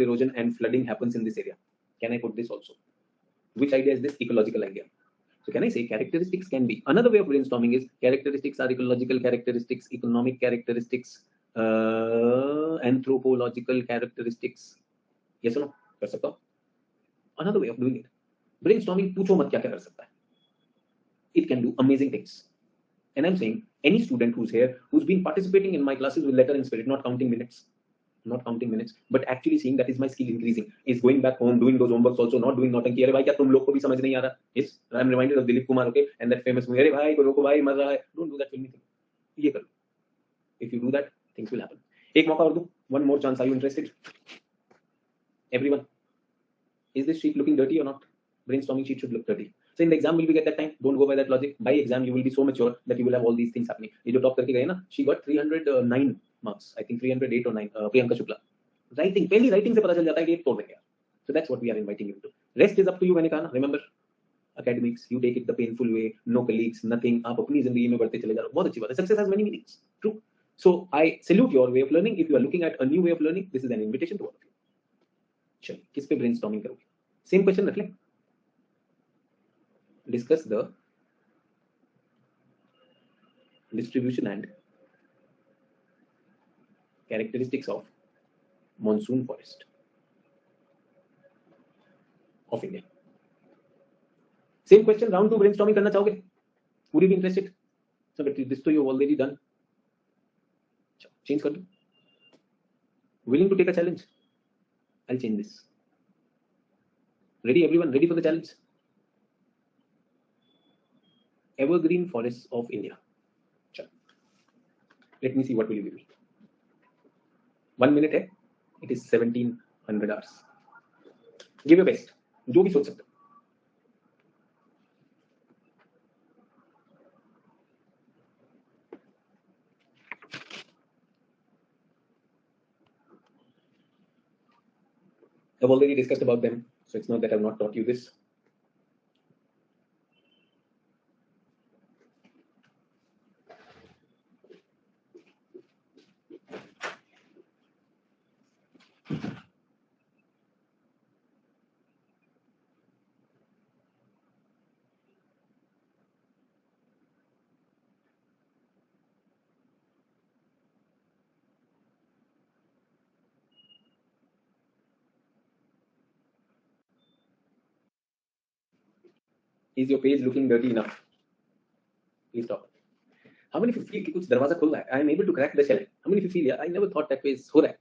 erosion and flooding happens in this area. Can I put this also? Which idea is this? Ecological idea. So can I say characteristics can be? Another way of brainstorming is characteristics are ecological characteristics, economic characteristics, anthropological characteristics. Yes or no? कर सकता हूँ. Another way of doing it. Brainstorming पूछो मत क्या क्या कर सकता है. it can do amazing things. And I'm saying any student who's here, who's been participating in my classes with letter and spirit, not counting minutes, but actually seeing that is my skill increasing, is going back home, doing those homeworks also, not doing naughty. अरे भाई क्या तुम लोग को भी समझ नहीं आ रहा? Yes, I'm reminded of Dilip Kumar, okay, and that famous movie. अरे भाई को भाई मर रहा है. Don't do that filmy thing. ये करो. If you do that, things will happen. एक मौका और दूं. One more chance. Are you interested? Everyone, is this sheet looking dirty or not? Brainstorming sheet should look dirty. So in the exam, will we get that time? Don't go by that logic. By exam, you will be so mature that you will have all these things happening. ये जो top करके गए ना, she got 309 marks. I think 308 or 9. Priyanka Shukla. Writing, पहली writing से पता चल जाता है कि ये तोड़ देंगे. So that's what we are inviting you to. Rest is up to you. मैंने कहा ना. Remember, academics, you take it the painful way. No colleagues, nothing. आप अपनी जिंदगी में बढ़ते चले जा रहे हो. बहुत अच्छी बात है. Success has many meanings. True. So I salute your way of learning. If you are looking at a new way of learning, this is an invitation to all of you. चलिए, किस पे brainstorming करोगे? Same question रख लें. Discuss the distribution and characteristics of monsoon forest of India. Same question, round 2 brainstorming करना चाहोगे? Would you be interested? So, but this तो you've already done. Change कर दो. Willing to take a challenge? I'll change this. Ready, everyone? Ready for the challenge? Evergreen forests of India. Let me see what will you give me. 1 minute है. It is 1700 hours. Give your best. जो भी सोच सकते हो. I've already discussed about them, so it's not that I've not taught you this. Is your page looking dirty enough? Please stop. How many of you feel कि कुछ दरवाजा खुल रहा है? I am able to crack the shell. How many of you feel, yeah, I never thought that way हो रहा है?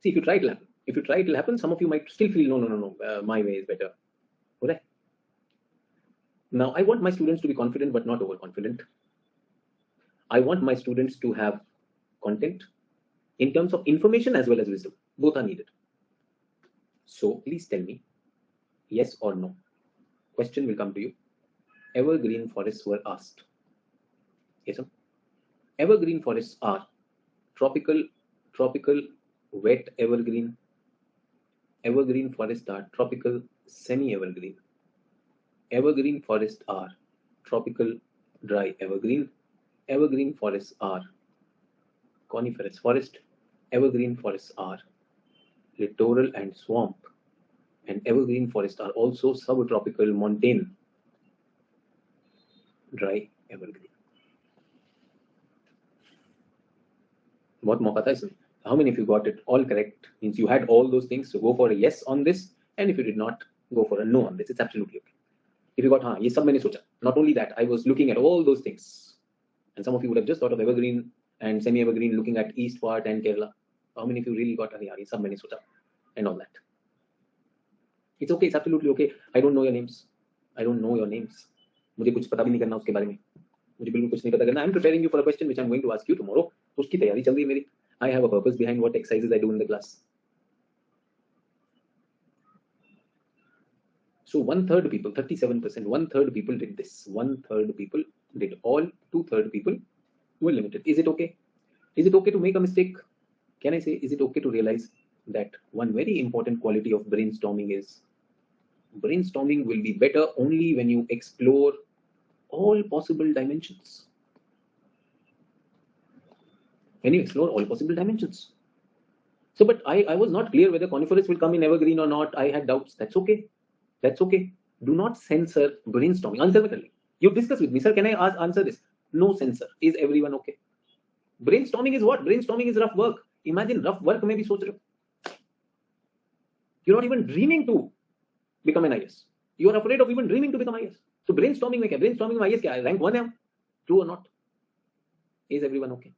See, if you try, it will happen. If you try, it will happen. Some of you might still feel, no, my way is better. हो रहा है? Now, I want my students to be confident, but not overconfident. I want my students to have content in terms of information as well as wisdom. Both are needed. So, please tell me, yes or no. Question will come to you. Evergreen forests were asked. Yes, sir? Evergreen forests are tropical, wet evergreen. Evergreen forests are tropical, semi-evergreen. Evergreen forests are tropical, dry evergreen. Evergreen forests are coniferous forest. Evergreen forests are littoral and swamp. And evergreen forests are also subtropical montane, dry evergreen. What मौका था इसमें? How many of you got it all correct? Means you had all those things, so go for a yes on this, and if you did not, go for a no on this. It's absolutely okay. If you got हाँ ये सब मैंने सोचा. Not only that, I was looking at all those things, and some of you would have just thought of evergreen and semi-evergreen, looking at east part and Kerala. How many of you really got यार ये सब मैंने सोचा and all that? It's okay. It's absolutely okay. I don't know your names. I don't know your names. मुझे कुछ पता भी नहीं करना उसके बारे में. मुझे बिल्कुल कुछ नहीं पता करना. I'm preparing you for a question which I'm going to ask you tomorrow. उसकी तैयारी चल रही है मेरी. I have a purpose behind what exercises I do in the class. So 1/3 people, 37%, 1/3 people did this. 1/3 people did all. 2/3 people were limited. Is it okay? Is it okay to make a mistake? Can I say, is it okay to realize that one very important quality of brainstorming is brainstorming will be better only when you explore all possible dimensions. When you explore all possible dimensions. So, but I was not clear whether coniferous will come in evergreen or not. I had doubts. That's okay. That's okay. Do not censor brainstorming. Answer me. You discuss with me, sir. Can I answer this? No censor. Is everyone okay? Brainstorming is what? Brainstorming is rough work. Imagine rough work में भी सोच रहे हो. You're not even dreaming to become an IS. You are afraid of even dreaming to become IS. So brainstorming में क्या, brainstorming में IS क्या है, rank 1 है हम, true or not? Is everyone okay?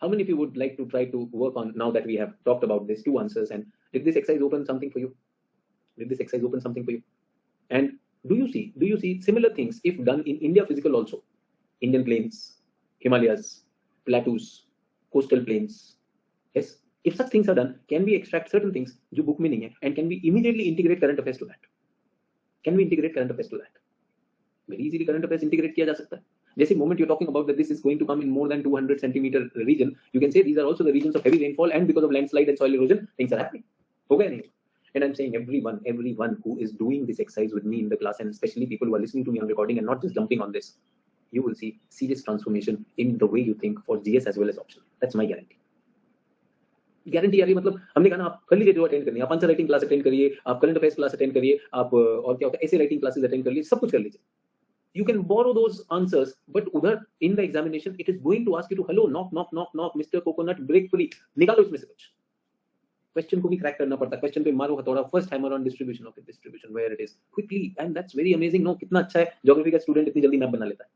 How many of you would like to try to work on, now that we have talked about these 2 answers, and did this exercise open something for you? Did this exercise open something for you? And do you see similar things if done in India physical also? Indian plains, Himalayas, plateaus, coastal plains. Yes, if such things are done, can we extract certain things जो book में नहीं है, and can we immediately integrate current affairs to that? Can we integrate current affairs to that? Very easily current affairs integrate किया जा सकता है. जैसे moment you're talking about that this is going to come in more than 200 centimeter region, you can say these are also the regions of heavy rainfall, and because of landslide and soil erosion, things are happening. होगा या नहीं? And I'm saying everyone who is doing this exercise with me in the class, and especially people who are listening to me on recording and not just jumping on this, you will see serious transformation in the way you think for GS as well as optional. That's my guarantee. Guarantee यार, मतलब हमने कहा ना, आप कर लीजिए जो attend करनी है, आप आंसर राइटिंग क्लास अटेंड करिए, आप करंट अफेयर्स क्लास अटेंड करिए, आप और क्या होता है ऐसे राइटिंग क्लासेस अटेंड कर लीजिए, सब कुछ कर लीजिए. You can borrow those answers, but उधर in the examination it is going to ask you to hello knock Mr. Coconut break free, निकालो इसमें से कुछ. क्वेश्चन को भी क्रैक करना पड़ता है, क्वेश्चन पे मारो हथौड़ा, first hammer on distribution of distribution where it is quickly, and that's very amazing. No, कितना अच्छा है ज्योग्राफी का स्टूडेंट इतनी जल्दी मैप बना लेता है.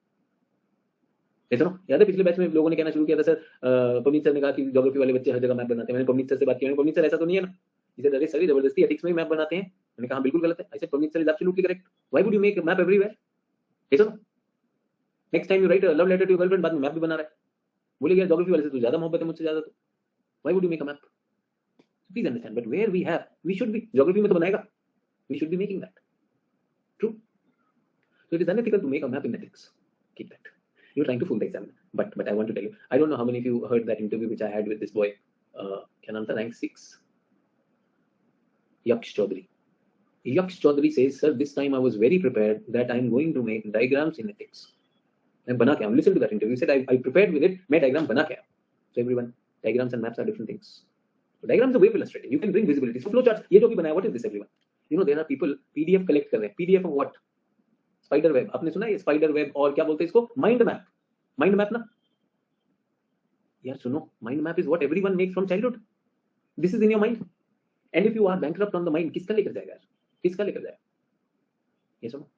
ऐसा ना, याद है पिछले बैच में लोगों ने कहना शुरू किया था, सर पवनीत सर ने कहा कि ज्योग्राफी वाले बच्चे हर जगह मैप बनाते हैं. मैंने पवनीत सर से बात की, पवनीत सर ऐसा तो नहीं है ना, इसे अरे सर जबरदस्ती एथिक्स में मैप बनाते हैं. मैंने कहा बिल्कुल गलत है. ऐसे Pavneet sir is absolutely correct. Why would you make map everywhere? ऐसा ना, next time you write a love letter to your girlfriend, बाद में मैप भी बना रहा है, बोलेगा ज्योग्राफी वाले से तो ज्यादा मोहब्बत है मुझसे ज्यादा, तो why would you make a map? Please understand, but where we have, we should be, geography में तो बनाएगा, we should be making that. True. So it is unethical to make a map in ethics. Keep that. You're trying to fool the examiner. But I want to tell you, I don't know how many of you heard that interview which I had with this boy, क्या नाम था, rank 6, Yaksh Chaudhary. Yaksh Chaudhary says, sir, this time I was very prepared that I'm going to make diagrams in ethics. मैं बना के आया. Listen to that interview. He said, I prepared with it, मैं diagram बना के आया. So everyone, diagrams and maps are different things. So diagrams are way illustrative. You can bring visibility. So flowcharts, ये जो भी बनाया, what is this everyone? You know, there are people PDF collect कर रहे हैं. PDF of what? Spider web. आपने सुना है spider web, और क्या बोलते हैं इसको? Mind map. Mind map ना? यार सुनो, mind map is what everyone makes from childhood. This is in your mind. And if you are bankrupt on the mind, किसका लेकर जाएगा यार? किसका लेकर जाएगा? ये सुनो.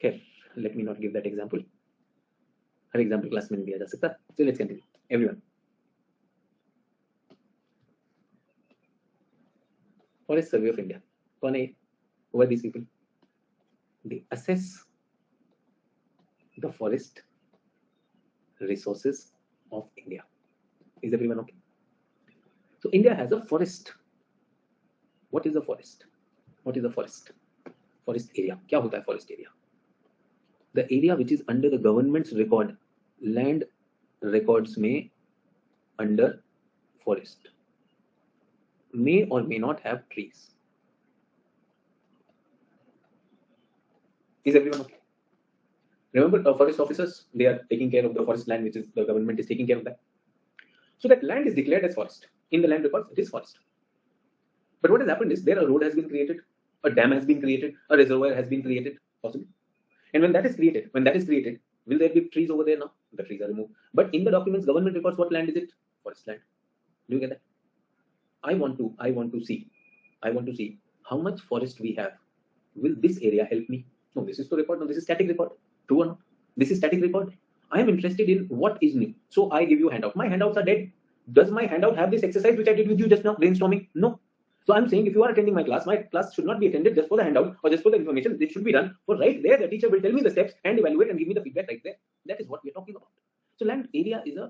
खैर, let me not give that example. Her example class में नहीं दिया जा सकता. So let's continue. Everyone. Forest Survey of India. कौन है? Who are these people? They assess the forest resources of India. Is everyone okay? So India has a forest. What is a forest? What is a forest? Forest area. क्या होता है forest area? The area which is under the government's record, land records में under forest, may or may not have trees. Is everyone okay? Remember, forest officers, they are taking care of the forest land, which is the government is taking care of that. So that land is declared as forest. In the land records, it is forest. But what has happened is, there a road has been created, a dam has been created, a reservoir has been created, possibly. And when that is created, will there be trees over there now? The trees are removed. But in the documents, government records, what land is it? Forest land. Do you get that? I want to see how much forest we have. Will this area help me? No, this is to record. No, this is static record. True or not? This is static record. I am interested in what is new. So I give you a handout. My handouts are dead. Does my handout have this exercise which I did with you just now, brainstorming? No. So I'm saying, if you are attending my class should not be attended just for the handout or just for the information. It should be done for right there. The teacher will tell me the steps and evaluate and give me the feedback right there. That is what we are talking about. So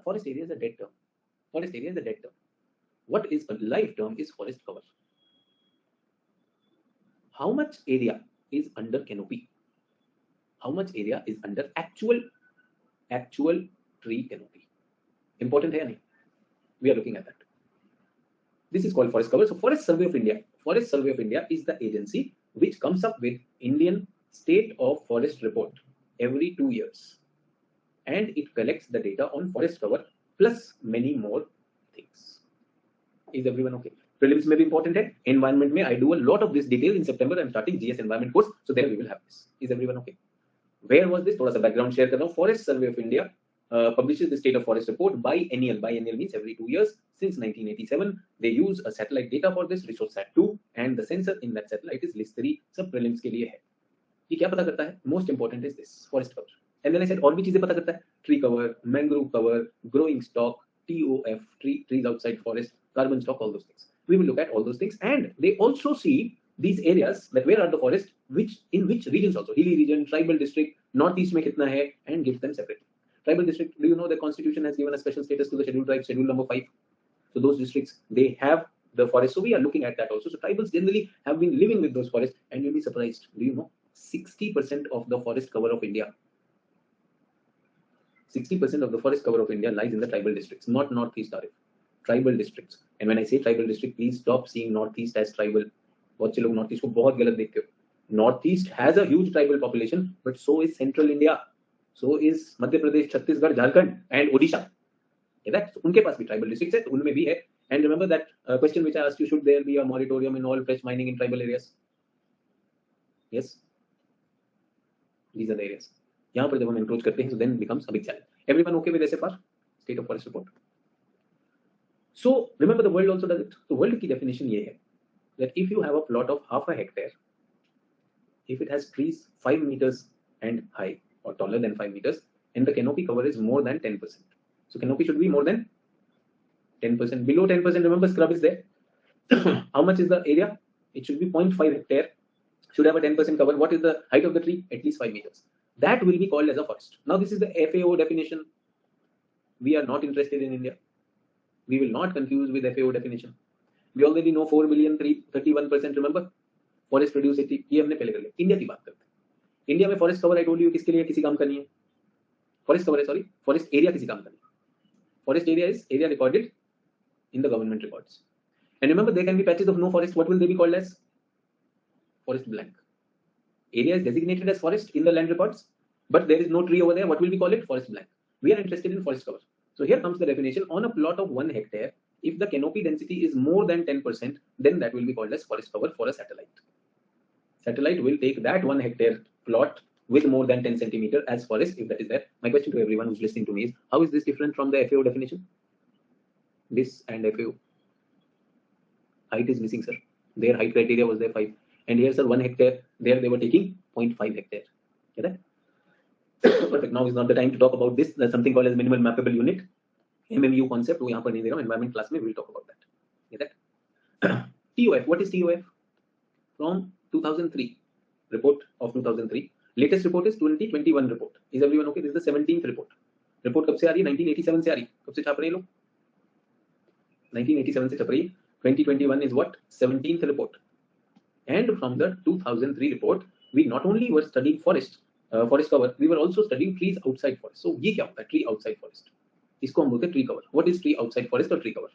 forest area is a dead term. Forest area is a dead term. What is a live term is forest cover. How much area is under canopy? How much area is under actual tree canopy? Important है नहीं? We are looking at that. This is called forest cover. So Forest Survey of India. Forest Survey of India is the agency which comes up with Indian State of Forest report every 2 years. And it collects the data on forest cover plus many more things. Is everyone okay? Prelims may be important. Environment may I do a lot of this detail in September. I'm starting GS environment course. So there we will have this. Is everyone okay? Where was this? थोड़ा सा background share कर रहा हूँ. Forest Survey of India publishes the State of Forest report biennial. Biennial means every 2 years. Since 1987, they use a satellite data for this, ResourceSat-2, and the sensor in that satellite is LIS-3. सब prelims के लिए है. ये क्या पता करता है? Most important is this, forest cover. And then I said और भी चीजें पता करता है, tree cover, mangrove cover, growing stock, TOF, trees outside forest, carbon stock, all those things. We will look at all those things, and they also see these areas, that where are the forests, in which regions also, hilly region, tribal district, northeast में कितना है, and gives them separately. Tribal district, do you know the constitution has given a special status to the scheduled tribe, schedule number 5. So those districts, they have the forest. So we are looking at that also. So tribals generally have been living with those forests, and you'll be surprised. Do you know 60% of the forest cover of India, 60% of the forest cover of India lies in the tribal districts, not northeast RF, tribal districts. And when I say tribal district, please stop seeing northeast as tribal. बहुत से लोग north east को बहुत गलत देखते हो. North east has a huge tribal population, but so is central India, so is Madhya Pradesh, Chhattisgarh, Jharkhand and Odisha. उनके पास भी ट्राइबल डिस्ट्रिक्ट्स है, तो उनमें भी है. And remember that question which I asked you, should there be a moratorium in all fresh mining in tribal areas? Yes, these are the areas. यहाँ पर जब हम एनक्रोच करते हैं, so then becomes a big challenge. Everyone okay with SFR, state of forest report? So remember the world also does it. तो world की definition ये है that if you have a plot of half a hectare, if it has trees 5 meters and high or taller than 5 meters, and the canopy cover is more than 10%. So canopy should be more than 10%. Below 10%, remember scrub is there. How much is the area? It should be 0.5 hectare, should have a 10% cover. What is the height of the tree? At least 5 meters. That will be called as a forest. Now this is the FAO definition. We are not interested in India. We will not confuse with FAO definition. We already know 4 billion 31%. Remember, forest produce 80. ये हमने पहले कर लिया. India की बात करते हैं. India में forest cover, I told you, किसके लिए किसी काम का नहीं है. फॉरेस्ट कवर है, सॉरी, फॉरेस्ट एरिया किसी काम का नहीं. Forest area is area recorded in the government records. And remember, there can be patches of no forest. What will they be called as? Forest blank. Area is designated as forest in the land records, but there is no tree over there. What will we call it? Forest blank. We are interested in forest cover. So here comes the definition. On a plot of 1 hectare, if the canopy density is more than 10%, then that will be called as forest cover for a satellite. Satellite will take that 1 hectare plot with more than 10 centimeter as forest, if that is there. My question to everyone who's listening to me is, how is this different from the FAO definition? This and FAO. Height is missing, sir. Their height criteria was there 5. And here, sir, 1 hectare, there they were taking 0.5 hectare. Get that? Perfect. Now is not the time to talk about this. There's something called as minimal mappable unit, MMU concept. वो यहाँ पर नहीं दे रहा हूँ. Environment class में we'll talk about that. Get that? TOF. What is TOF? From 2003 report of 2003. Latest report is 2021 report. Is everyone okay? This is the 17th report. Report कब से आ रही है? 1987 से आ रही. कब से छाप रहे हैं लोग? 1987 से छप रही है. 2021 is what? 17th report. And from the 2003 report, we not only were studying forest cover, we were also studying trees outside forest. So ये क्या होता है? Tree outside forest. इसको हम बोलते हैं tree cover. What is tree outside forest or tree cover?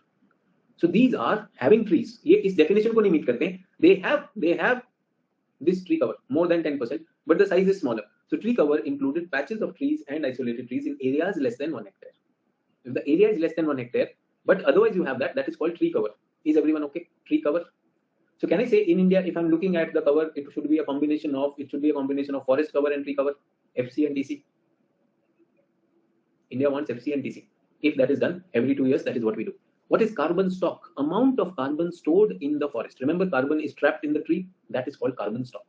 So these are having trees. ये इस definition को नहीं meet करते हैं. They have this tree cover more than 10%, but the size is smaller. So tree cover included patches of trees and isolated trees in areas less than 1 hectare. If the area is less than 1 hectare, but otherwise you have that is called tree cover. Is everyone okay? Tree cover. So can I say in India, if I'm looking at the cover, it should be a combination of forest cover and tree cover, FC and TC. India wants FC and TC. If that is done every 2 years, that is what we do. What is carbon stock? Amount of carbon stored in the forest. Remember, carbon is trapped in the tree. That is called carbon stock.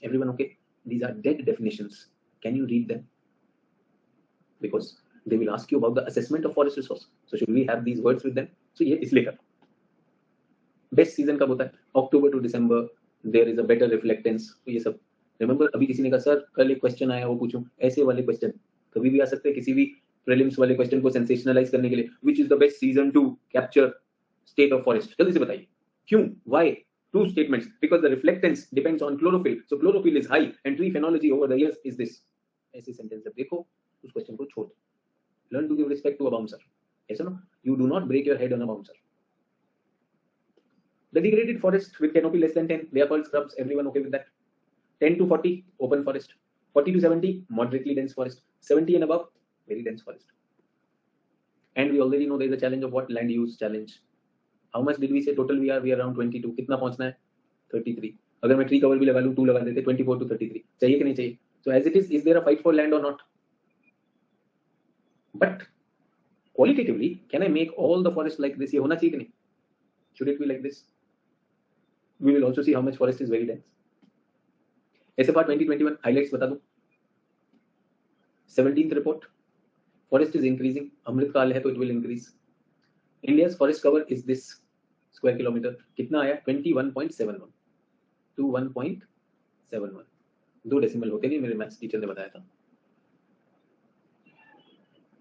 Everyone okay? These are dead definitions. Can you read them? Because they will ask you about the assessment of forest resource. So should we have these words with them? So ये इसलिए कर. Best season कब होता है? October to December. There is a better reflectance. तो ये सब. Remember, अभी किसी ने कहा सर कल एक क्वेश्चन आया वो पूछूं. ऐसे वाले क्वेश्चन कभी भी आ सकते हैं किसी भी प्रीलिम्स वाले क्वेश्चन को सेंसेशनलाइज करने के लिए. Which is the best season to capture state of forest? जल्दी से बताइए. क्यों? Why? 2 statements. Because the reflectance depends on chlorophyll. So chlorophyll is high and tree phenology over the years is this. ऐसे sentence जब देखो उस question को छोड़. Learn to give respect to a bouncer. Yes or no? You do not break your head on a bouncer. The degraded forest with canopy less than 10, they are called scrubs. Everyone okay with that? 10 to 40, open forest. 40 to 70, moderately dense forest. 70 and above, very dense forest. And we already know there is a challenge of what? Land use challenge. How much did we say total we are? We are around 22. कितना पहुंचना है? 33. अगर मैं tree cover भी लगा लूँ 2 लगा देते 24 to 33. चाहिए कि नहीं चाहिए? So as it is there a fight for land or not? But qualitatively can I make all the forest like this? ये होना चाहिए कि नहीं? Should it be like this? We will also see how much forest is very dense. SFR 2021 highlights बता दूं. 17th report, forest is increasing. Amrit Kaal है तो it will increase. India's forest cover is this square kilometer. कितना आया? 21.71 to 1.71. 2 decimal होते नहीं, मेरे maths teacher ने बताया था.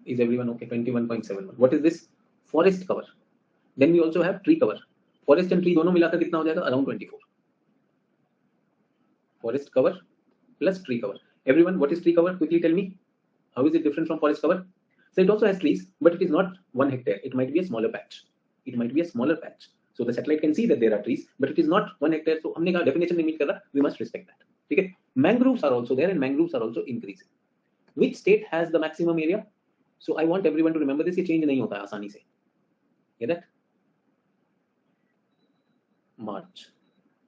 Is everyone okay? 21.71. What is this? Forest cover. Then we also have tree cover. Forest and tree दोनों मिलाकर कितना हो जाएगा? Around 24. Forest cover plus tree cover. Everyone, what is tree cover? Quickly tell me. How is it different from forest cover? So it also has trees, but it is not 1 hectare. It might be a smaller patch. It might be a smaller patch. So the satellite can see that there are trees, but it is not 1 hectare. So हमने कहा definition नहीं meet कर रहा. We must respect that. ठीक है? Mangroves are also there, and mangroves are also increasing. Which state has the maximum area? So I want everyone to remember this. ये change नहीं होता है आसानी से. Get that? मार्च.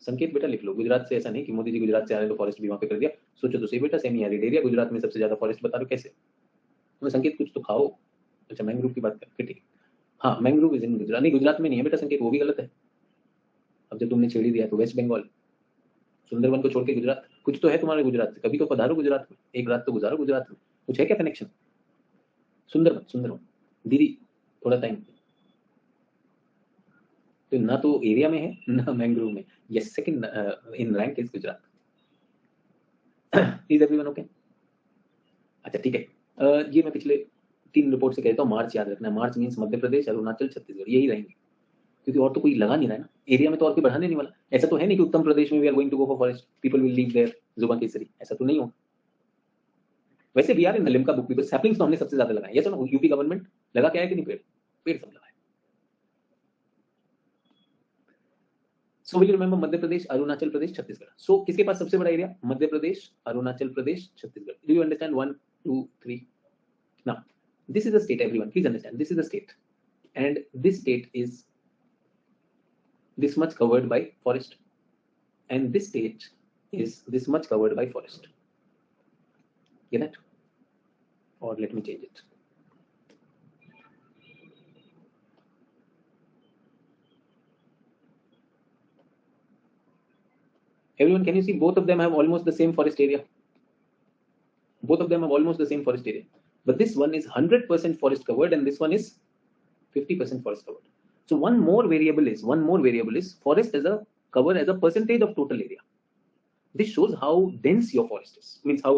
संकेत बेटा लिख लो. गुजरात से ऐसा नहीं कि मोदी जी गुजरात से आ रहे तो फॉरेस्ट भी वहां पे कर दिया. सोचो तो सही बेटा, सेमी एरिड एरिया गुजरात में सबसे ज्यादा फॉरेस्ट बता रहे हो कैसे? तो संकेत कुछ तो खाओ. अच्छा मैंग्रोव की बात करके ठीक. हाँ मैंग्रोव इज इन गुजरात. नहीं गुजरात में नहीं है बेटा संकेत, वो भी गलत है. अब जब तुमने छेड़ी दिया तो वेस्ट बंगाल, सुंदरबन को छोड़ के गुजरात. कुछ तो है तुम्हारे गुजरात से. कभी तो पधारो गुजरात में, एक रात तो गुजारो गुजरात में. कुछ है क्या कनेक्शन? सुंदरबन सुंदरबन दीदी थोड़ा टाइम. तो ना तो एरिया में है ना मैंग्रोव में. Yes second in rank is Gujarat. Is everyone okay? अच्छा ठीक है. ये मैं पिछले 3 रिपोर्ट से कहता हूँ. मार्च याद रखना. मार्च मींस मध्य प्रदेश, अरुणाचल, छत्तीसगढ़, यही रहेंगे, क्योंकि और तो कोई लगा नहीं रहा है ना एरिया में. तो और कोई बढ़ाने नहीं वाला. ऐसा तो है नहीं कि उत्तर प्रदेश में we are going to go for forest, people will leave their जुबा केसरी. ऐसा तो नहीं होगा. वैसे we are in the Limca book because saplings तो हमने सबसे ज्यादा लगाए. ये सुनो, यूपी गवर्नमेंट लगा क्या है कि नहीं पेड़? पेड़ सब लगाए. So will you remember Madhya Pradesh, Arunachal Pradesh, Chhattisgarh. सो किसके पास सबसे बड़ा area? Madhya Pradesh, Arunachal Pradesh, Chhattisgarh. Do you understand? 1 2 3. Now this is a state, everyone please understand. This is a state, and this state is this much covered by forest, and this state is this much covered by forest. Get that? Or let me change it. Everyone, can you see both of them have almost the same forest area? Both of them have almost the same forest area, but this one is 100% forest covered and this one is 50% forest covered. So one more variable is forest as a cover as a percentage of total area. This shows how dense your forest is. Means how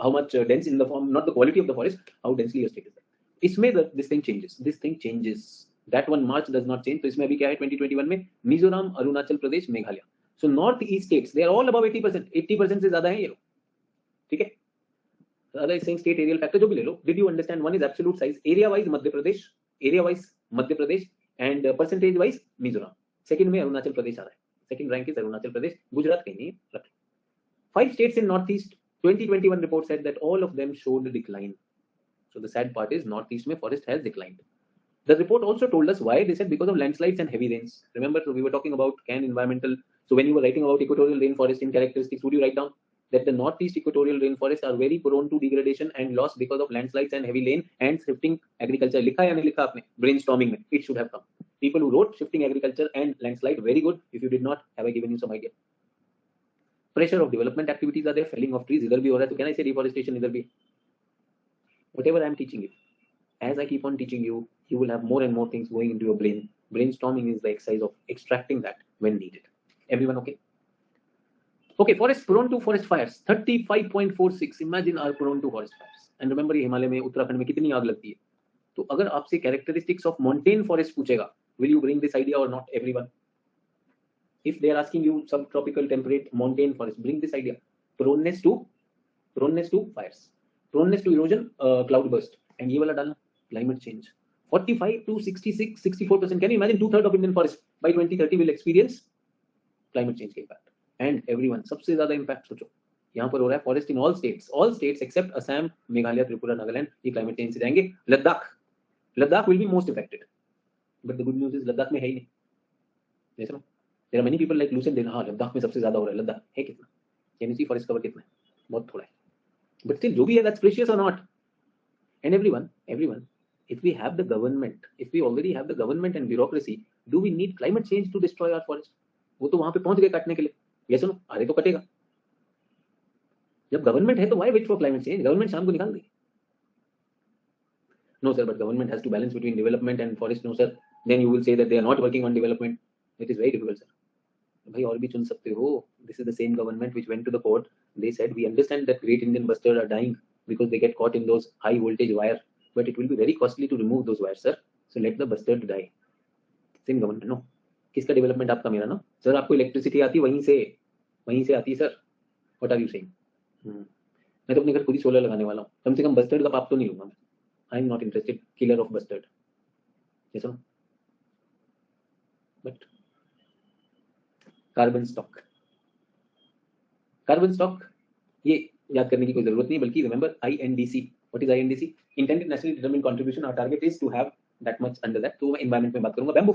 how much dense in the form, not the quality of the forest, how densely your state is there. इसमें this thing changes. That one March does not change. तो इसमें अभी क्या है 2021 में? Mizoram, Arunachal Pradesh, Meghalaya. So north east states, they are all above 80%. 80% से ज्यादा है ये लोग. ठीक है? Other is saying state aerial factor जो भी ले लो. Did you understand? One is absolute size, area wise Madhya Pradesh, and percentage wise Mizoram. Second में अरुणाचल प्रदेश आ रहा है. Second rank is Arunachal Pradesh. Gujarat कहीं नहीं है. 5 states in northeast. 2021 report said that all of them showed decline. So the sad part is northeast में forest has declined. The report also told us why. They said because of landslides and heavy rains. Remember, so we were talking about environmental. So when you were writing about equatorial rainforest in characteristics, would you write down that the northeast equatorial rainforests are very prone to degradation and loss because of landslides and heavy rain and shifting agriculture? लिखा या नहीं लिखा आपने brainstorming में? It should have come. People who wrote shifting agriculture and landslide, very good. If you did not, have I given you some idea? Pressure of development activities are there. Felling of trees इधर भी हो रहा है. तो can I say deforestation इधर भी? Whatever I am teaching you, as I keep on teaching you, you will have more and more things going into your brain. Brainstorming is the exercise of extracting that when needed. Everyone okay? Okay, forest prone to forest fires. 35.46. Imagine are prone to forest fires. And remember, ये हिमालय में, उत्तराखंड में कितनी आग लगती है. तो अगर आपसे characteristics of montane forest पूछेगा, will you bring this idea or not? Everyone. If they are asking you subtropical temperate montane forest, bring this idea. Proneness to fires, proneness to erosion, cloud burst, and ये वाला डालना climate change. 45 to 66, 64%. Can you imagine 2/3 of Indian forest by 2030 will experience climate change के impact? And everyone, सबसे ज्यादा impact सोचो यहाँ पर हो रहा है forest in all states except Assam, Meghalaya, Tripura, Nagaland. ये climate change से जाएंगे. Ladakh will be most affected. But the good news is Ladakh में है ही नहीं. जैसे there are many people like Lucent. हाँ लद्दाख में सबसे ज्यादा हो रहा है. लद्दाख है कितना? Can you see forest cover कितना है? बहुत थोड़ा है. But still जो भी है, that's precious or not? And everyone, If we have the government, if we already have the government and bureaucracy, do we need climate change to destroy our forest? वो तो वहां पे पहुंच गए काटने के लिए, ये सुनो अरे तो कटेगा। जब गवर्नमेंट है तो why wait for climate change? Government शाम को निकाल देगी। No sir, but government has to balance between development and forest. No sir, then you will say that they are not working on development. It is very difficult sir. भाई और भी चुन सकते हो। This is the same government which went to the court. They said we understand that great Indian bustards are dying because they get caught in those high voltage wire, but it will be very costly to remove those wires sir. So let the bastard die. Same government no. किसका development आपका मेरा ना sir? आपको electricity आती वहीं से आती है sir. What are you saying? मैं तो अपने घर खुद ही सोलर लगाने वाला हूँ, कम से कम बस्टर्ड का पाप तो नहीं लूंगा मैं। I am not interested killer of bustard, ये सुनो। बट कार्बन स्टॉक ये याद करने की कोई जरूरत नहीं, बल्कि remember INDC। What is INDC? Intended nationally determined contribution. Our target is to have that much under that. तो मैं एनवायरमेंट में बात करूंगा। बैम्बू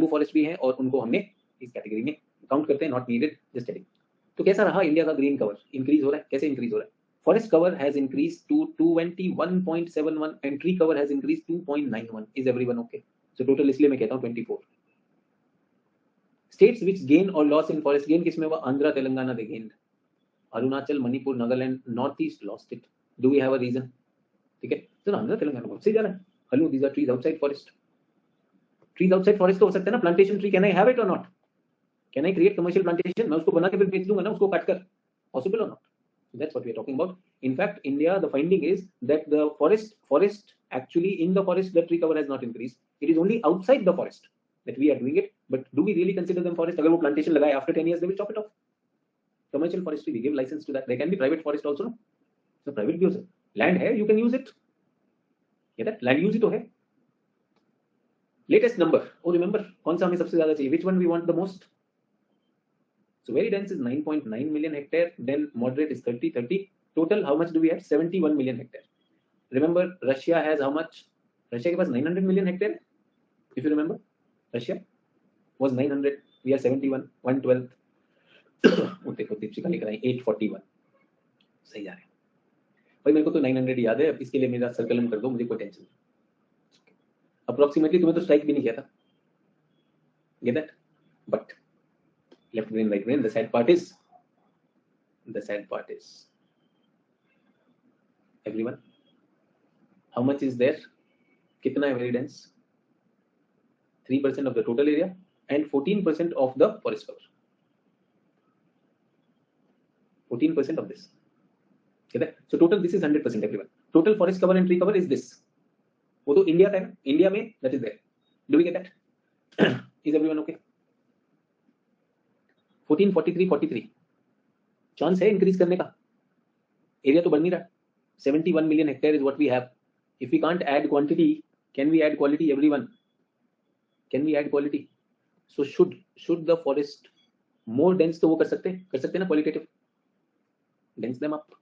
फॉरेस्ट भी है और उनको हमने इस कैटेगरी में काउंट करते हैं, नॉट नीडेड, जस्ट टेलिंग। तो कैसा रहा इंडिया का ग्रीन कवर? इंक्रीज हो रहा है। कैसे इंक्रीज हो रहा है? Forest cover has increase to 221.71 and tree cover has increase 2.91। Is everyone okay? So total इसलिए मैं कहता हूं 24 स्टेट्स विच गेन और लॉस इन फॉरेस्ट। गेन किसमें हुआ? Andhra Telangana they gained, Arunachal Manipur Nagaland north east lost it. Do we have a reason? ठीक है, तो आंध्र तेलंगाना बहुत सही जा रहा है। Hello, these are trees outside forest. Trees outside forest तो हो सकता है ना, plantation tree. Can I have it और not? Can I create commercial plantation? मैं उसको बना के फिर बेच दूंगा ना उसको काटकर, पॉसिबल और not? That's what we are talking about. In fact, India, the finding is that the forest actually in the forest, the tree cover has not increased. It is only outside the forest that we are doing it. But do we really consider them forest? अगर वो plantation लगाए, after 10 years they will chop it off. Commercial forestry, we give license to that. There can be private forest also, no? So private भी हो सकता है। Land है, you can use it. Get that? Land use ही तो है। Latest number. Oh, remember, कौन सा हमें सबसे ज्यादा चाहिए? Which one we want the most? So very dense is 9.9 million hectare, then moderate is 30. Total, how much do we have? 71 million hectare. Remember, Russia has how much? Russia के पास 900 million hectare. If you remember, Russia was 900. We are 71, 112. वो देखो दीपशिका लिख रहा है 841. सही जा रहे हैं भाई। मेरे को तो 900 याद है, अब इसके लिए मेरा सर्कल कर दो, मुझे कोई टेंशन नहीं। अप्रोक्सीमेटली तुम्हें तो स्ट्राइक भी नहीं किया था। Get that? But left brain, right brain. The sad part is everyone, how much is there? कितना है very dense? 3% of the total area and 14% of the forest cover. 14% of this. Okay, so total this is 100% everyone. Total forest cover and tree cover is this. वो तो India का है ना, India में that is there. Do we get that? Is everyone okay? 14, 43, 43 chance है increase करने का। Area तो बढ़ नहीं रहा। 71 million hectare is what we have. If we can't add quantity, can we add quality? Everyone, can we add quality? So should the forest more dense तो वो कर सकते ना, qualitative, dense them up.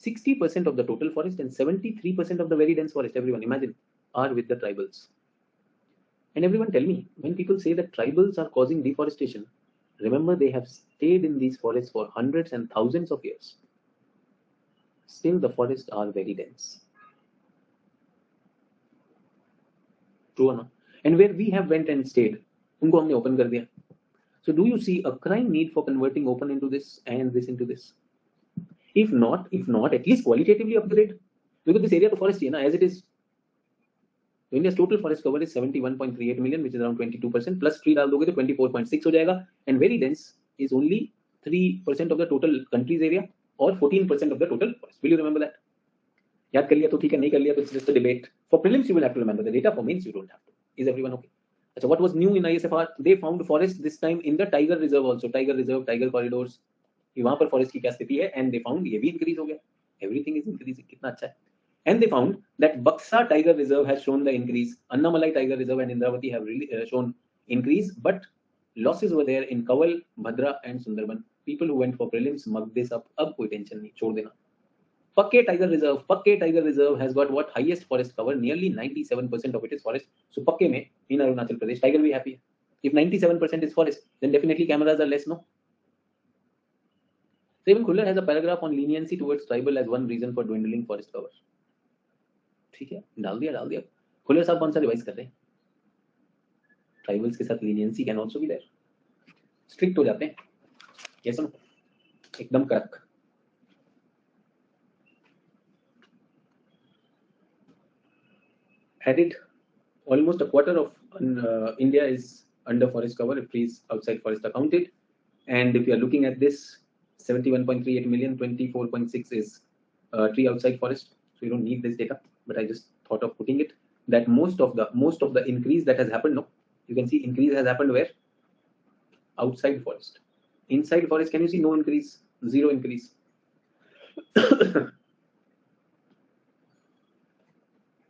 60% of the total forest and 73% of the very dense forest, everyone imagine, are with the tribals. And everyone tell me, when people say that tribals are causing deforestation, remember they have stayed in these forests for hundreds and thousands of years. Still the forests are very dense. True or not? And where we have went and stayed, उनको हमने open कर दिया. So do you see a crying need for converting open into this and this into this? If not, at least qualitatively upgrade. Because this area to forest है ना, as it is. So India's total forest cover is 71.38 million, which is around 22%. Plus tree डाल दोगे तो 24.6 हो जाएगा. And very dense is only 3% of the total country's area or 14% of the total forest. Will you remember that? याद कर लिया तो ठीक है, नहीं कर लिया तो it's just a debate. For prelims you will have to remember the data. For mains you don't have to. Is everyone okay? So what was new in ISFR? They found forest this time in the tiger reserve also. Tiger reserve, tiger corridors. वहां पर forest की क्या स्थिति है, and they found ये भी increase हो गया. Everything is increasing. कितना अच्छा है. And they found that Buxa Tiger Reserve has shown the increase. Annamalai Tiger Reserve and Indravati have really shown increase, but losses were there in Kawal, Bhadra and Sundarban. People who went for prelims mugged this up. अब कोई tension नहीं, छोड़ देना. Pakke Tiger Reserve has got what? Highest forest cover. Nearly 97% of it is forest. So Pakke mein in Arunachal Pradesh, Tiger will be happy. If 97% is forest, then definitely cameras are less, no? So even Khuller has a paragraph on leniency towards tribal as one reason for dwindling forest cover. ठीक है, डाल दिया। खुले साहब कौन सा revise कर रहे हैं? ट्राइबल्स के साथ leniency can also be there, strict हो जाते हैं, ये सुनो, एकदम कड़क। Added almost a quarter of India is under forest cover if trees outside forest are counted. And if you are looking at this, 71.38 million, 24.6 is tree outside forest. So you don't need this data, but I just thought of putting it that most of the increase that has happened, no, you can see increase has happened where? Outside forest. Inside forest, can you see no increase? Zero increase.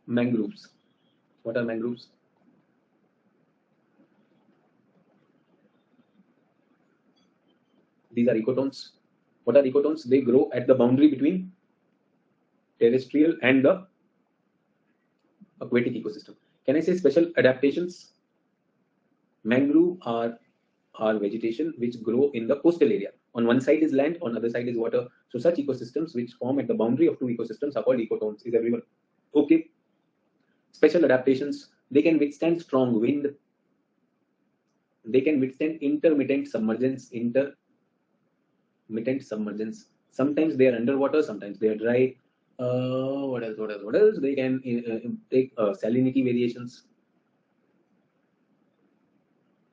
Mangroves. What are mangroves? These are ecotones. What are ecotones? They grow at the boundary between terrestrial and the aquatic ecosystem. Can I say special adaptations? Mangrove are vegetation which grow in the coastal area. On one side is land, on the other side is water. So such ecosystems which form at the boundary of two ecosystems are called ecotones. Is everyone okay? Special adaptations. They can withstand strong wind. They can withstand intermittent submergence. Sometimes they are underwater, sometimes they are dry. What else? They can take salinity variations.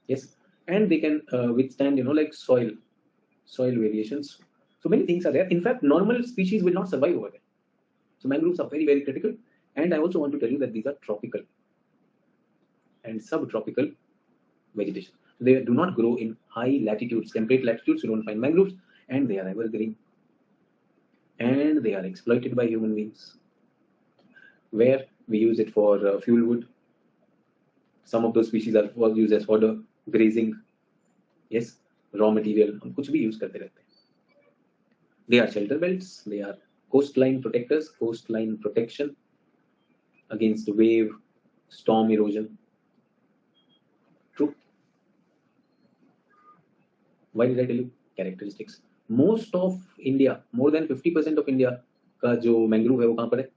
Yes, and they can withstand, like soil variations. So many things are there. In fact, normal species will not survive over there. So mangroves are very, very critical. And I also want to tell you that these are tropical and subtropical vegetation. They do not grow in high latitudes, temperate latitudes. You don't find mangroves, and they are evergreen. And they are exploited by human beings, where we use it for fuel wood. Some of those species are used as fodder, grazing. Yes, raw material. हम कुछ भी use करते रहते हैं. They are shelter belts. They are coastline protectors. Coastline protection against wave, storm erosion. True. Why did I tell you characteristics? Most of India, more than 50% of India का जो mangrove है वो कहाँ पर है?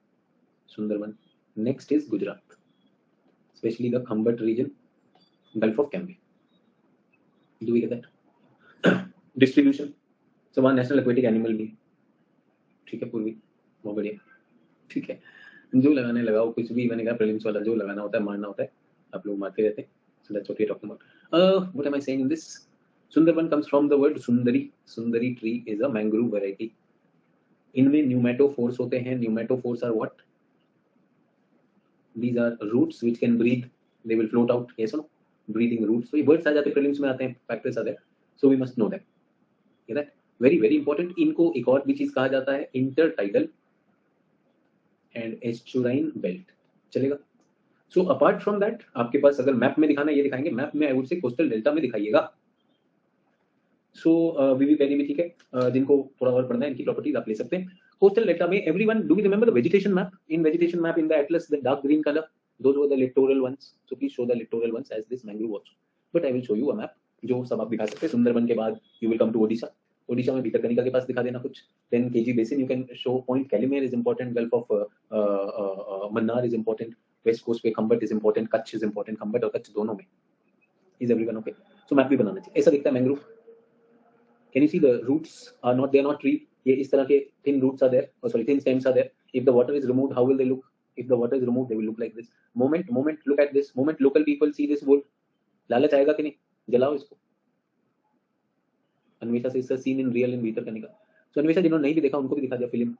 Sundarban. Next is Gujarat, especially the Khambat region, Gulf of Cambay. Do we get that? Distribution. So वहाँ national aquatic animal भी. ठीक है पूर्वी, बहुत बढ़िया. ठीक है, जो लगाने लगाओ कुछ भी. मैंने कहा प्रीलिम्स वाला जो लगाना होता है मारना होता है, आप लोग मारते रहते हैं. So that's what we're talking about. What am I saying in this? Sundarban comes from the word Sundari. Sundari tree is a mangrove variety. इनमें pneumatophores होते हैं. Pneumatophores are what? These are roots which can breathe. They will float out. Yes or no? Breathing roots. So ये words आ जाते हैं prelims में आते हैं. Factors are there. So we must know them. Get that? Very very important. इनको एक और भी चीज कहा जाता है intertidal and estuarine belt. चलेगा? So apart from that, आपके पास अगर मैप में दिखाना है ये दिखाएंगे. मैप में I would say coastal delta में दिखाइएगा. So वीवी पेरी भी ठीक है. जिनको थोड़ा और पढ़ना है इनकी प्रॉपर्टीज आप ले सकते हैं. Coastal delta में everyone, do we remember the vegetation map? In vegetation map in the atlas, the dark green color, those were the littoral ones. So please show the littoral ones as this mangrove also. But I will show you a map जो सब आप दिखा सकते हैं. सुंदरबन के बाद you will come to Odisha. Odisha में भितरकनिका के पास दिखा देना कुछ. Then KG basin you can show. Point Calumet is important. Gulf of Mannar is important. West coast पे खंबट is important. Kutch is important. खंबट और कच्छ दोनों में. Is everyone okay? So map भी बनाना चाहिए. ऐसा दिखता है mangrove. Can you see the roots are not, they are not tree. ये इस तरह के thin roots are there, thin stems are there. If the water is removed, how will they look? If the water is removed, they will look like this. Moment, look at this. Moment, local people see this wood. लालच आएगा कि नहीं? जलाओ इसको. अन्वेषा से इसका seen in real in Bhitarkanika. So Anvesha जिन्होंने नहीं भी देखा उनको भी दिखा दिया film,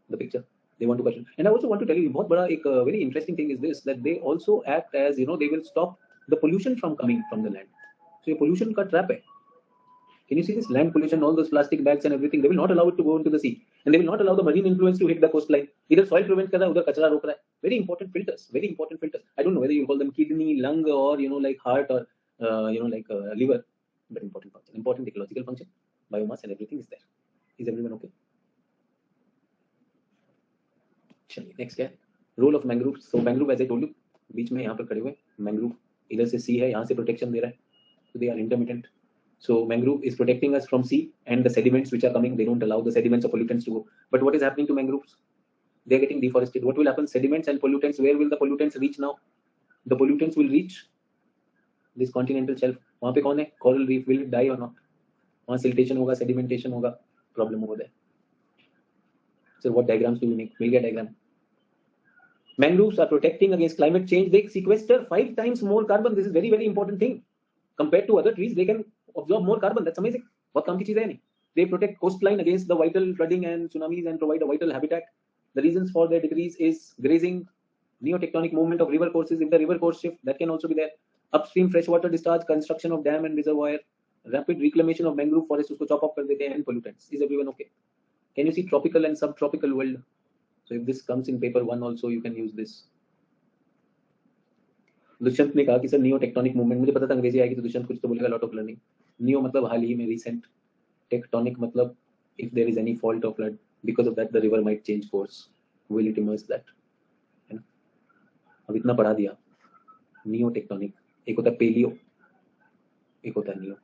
the picture. They want to question. And I also want to tell you, बहुत बड़ा एक very interesting thing is this, that they also act as, they will stop the pollution from coming from the land. So ये pollution का trap है. Can you see this land pollution, all those plastic bags and everything? They will not allow it to go into the sea, and they will not allow the marine influence to hit the coastline. Either soil prevent कर रहा है, उधर कचरा रोक रहा है. Very important filters. Very important filters. I don't know whether you call them kidney, lung, or like heart, or like liver, but important function, important ecological function, biomass and everything is there. Is everyone okay? चलिए next क्या है? Role of mangroves. So mangrove, as I told you, बीच में यहाँ पर खड़े हुए mangrove, इधर से sea है, यहाँ से protection दे रहा है. So they are intermittent. So mangrove is protecting us from sea and the sediments which are coming. They don't allow the sediments or pollutants to go. But what is happening to mangroves? they are getting deforested. What will happen? Sediments and pollutants. Where will the pollutants reach now? The pollutants will reach this continental shelf. वहाँ पे कौन है? Coral reef. Will it die or not? वहाँ siltation होगा, sedimentation होगा, problem over there. So what diagrams do we make? मिल गया diagram. Mangroves are protecting against climate change. They sequester 5 times more carbon. This is very, very important thing. Compared to other trees, they can absorb more carbon. That's amazing. बहुत काम की चीज़ है नहीं. They protect coastline against the vital flooding and tsunamis and provide a vital habitat. The reasons for their decrease is grazing, neotectonic movement of river courses. If the river course shift, that can also be there. Upstream freshwater discharge, construction of dam and reservoir, rapid reclamation of mangrove forest, उसको chop off कर देते हैं, and pollutants. Is everyone okay? Can you see tropical and subtropical world? So if this comes in paper 1 also, you can use this. Dushyant ने कहा कि sir neo tectonic movement, मुझे पता था अंग्रेजी आएगी तो दुष्यंत कुछ तो बोलेगा, लॉट ऑफ लर्निंग. नियो मतलब हाल ही में, रीसेंट. टेक्टोनिक मतलब if there is any fault or flood, because of that the river might change course. Will it immerse that? है ना? अब इतना पढ़ा दिया. नियो टेक्टोनिक, एक होता है पेलियो, एक होता है नियो.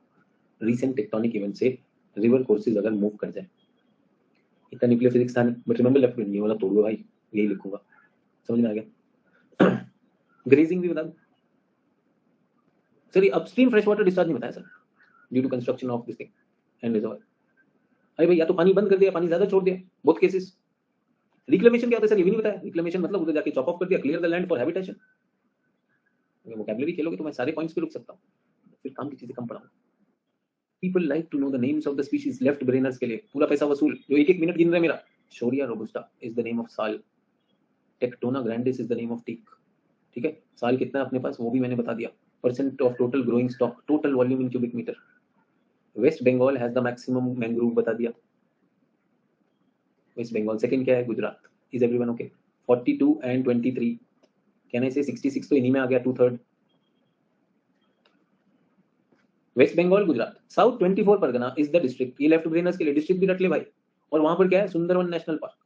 रीसेंट टेक्टोनिक इवेंट से रिवर कोर्सेज अगर मूव कर जाए, इतना न्यूक्लियर फिजिक्स था नहीं, बट रिमेंबर लेफ्ट नियो वाला तोड़ दो भाई, यही लिखूंगा. समझ में आ गया? ग्रेजिंग भी बता दो सर. ये अपस्ट्रीम फ्रेश वाटर डिस्चार्ज नहीं बताया sir, due to construction of this thing and reservoir. अरे भाई या तो पानी बंद कर दिया, पानी ज्यादा छोड़ दिया, बहुत केसेस. रिक्लेमेशन क्या होता है सर, ये भी नहीं बताया. रिक्लेमेशन मतलब उधर जाके चॉप ऑफ कर दिया, clear the land for habitation. Vocabulary खेलोगे तो मैं सारे पॉइंट्स पे रुक सकता हूँ, फिर काम की चीजें कम पढ़ाऊंगा. People like to know the names of the species. Left brainers के लिए पूरा पैसा वसूल, जो एक एक मिनट गिन रहे मेरा. Shorea robusta is the name of sal. Tectona grandis is the name of teak. ठीक है, साल कितना है अपने पास वो भी मैंने बता दिया. Percent of total growing stock, total volume in cubic metre. West Bengal has the maximum mangrove बता दिया. वेस्ट बंगाल. सेकंड क्या है? Gujarat. Is everyone okay? 42 and 23. Can I say 66 तो इन्हीं में आ गया, 2/3. West Bengal, Gujarat. South 24 Pargana is the district. ये लेफ्ट ब्रेनर्स के लिए डिस्ट्रिक्ट भी रख ले भाई. और वहां पर क्या है? Sundarban national park.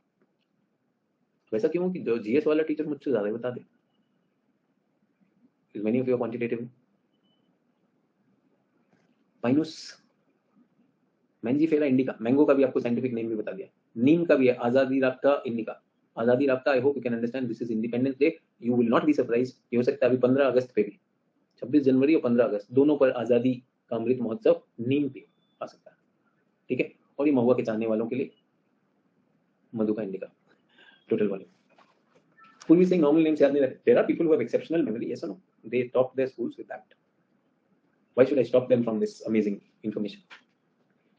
वैसा क्यों कि जो जीएस वाला टीचर मुझसे ज्यादा बता दे. Is many of you quantitative? Pinus Mangifera indica. Mango का भी आपको साइंटिफिक नेम भी बता दिया. नीम का भी है, आजादी Raabta indica. Azadirachta, I hope you can understand, this is independence day. You will not be surprise, ये हो सकता है अभी 15 अगस्त पे भी, 26 जनवरी और 15 अगस्त दोनों पर आजादी का अमृत महोत्सव नीम पे आ सकता है. ठीक है. और ये महुआ के चाहने वालों के लिए मधु का indica. Total volume. Who is saying normal names याद नहीं रहते? There are people who have exceptional memory, yes or no? They top their schools with that. Why should I stop them from this amazing information?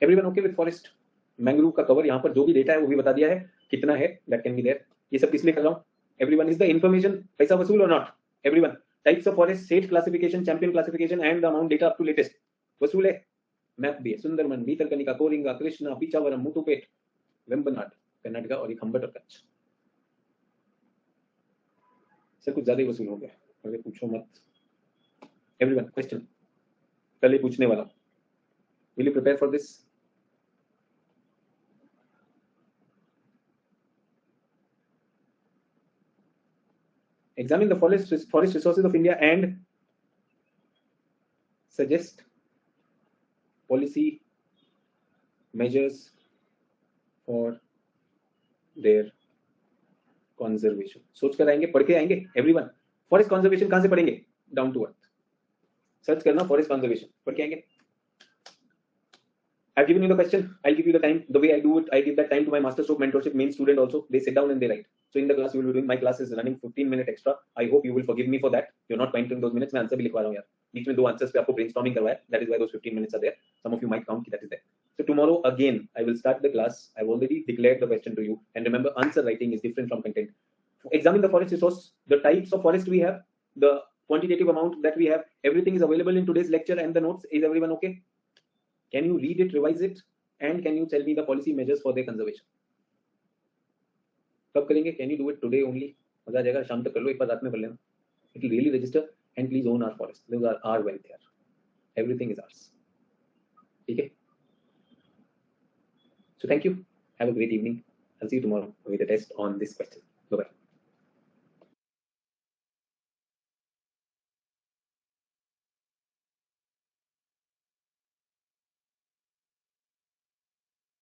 Everyone okay with forest? Mangrove का cover यहाँ पर जो भी data है वो भी बता दिया है, कितना है, that can be there. ये सब किस लिए कर रहा हूँ? Everyone is the information पैसा वसूल or not? Everyone. Types of forest, stage classification, champion classification and the amount data up to latest. वसूल है. मैप भी है. सुंदरवन, भीतरकनिका, कोरिंगा, कृष्णा, पीचावरम, मुथुपेट, वेम्बनाड कर्नाटका और एक हम्बट और कच्छ. सर कुछ ज्यादा ही वसूल हो गया, अरे पूछो मत. एवरीवन क्वेश्चन पहले पूछने वाला. Will you prepare for this? Examine the forest resources of India and suggest policy measures for their conservation. सोच कर आएंगे, पढ़ के आएंगे. एवरीवन फॉरेस्ट कंजर्वेशन कहां से पढ़ेंगे? डाउन टू अर्थ सर्च करना, फॉरेस्ट कंजर्वेशन पढ़ के आएंगे. I've given you the question, I'll give you the time. The way I do it, I give that time to my master stroke mentorship main student also. They sit down and they write. So in the class you will be doing, my class is running 15 minutes extra. I hope you will forgive me for that. You're not counting those minutes. मैं answer भी लिखवा रहा हूँ यार. बीच में 2 answers पे आपको brainstorming करवाया. That is why those 15 minutes are there. Some of you might count that is there. So tomorrow again I will start the class. I've already declared the question to you. And remember, answer writing is different from content. Examine the forest resource, the types of forest we have, the quantitative amount that we have. Everything is available in today's lecture and the notes. Is everyone okay? Can you read it, revise it? And can you tell me the policy measures for their conservation? कब करेंगे? Can you do it today only? मजा आ जाएगा. शाम तक कर लो, एक बार रात में कर लेना. It will really register and please own our forest. Those are our wealth here. Everything is ours. ठीक है? So thank you. Have a great evening. I'll see you tomorrow with a test on this question. Bye bye.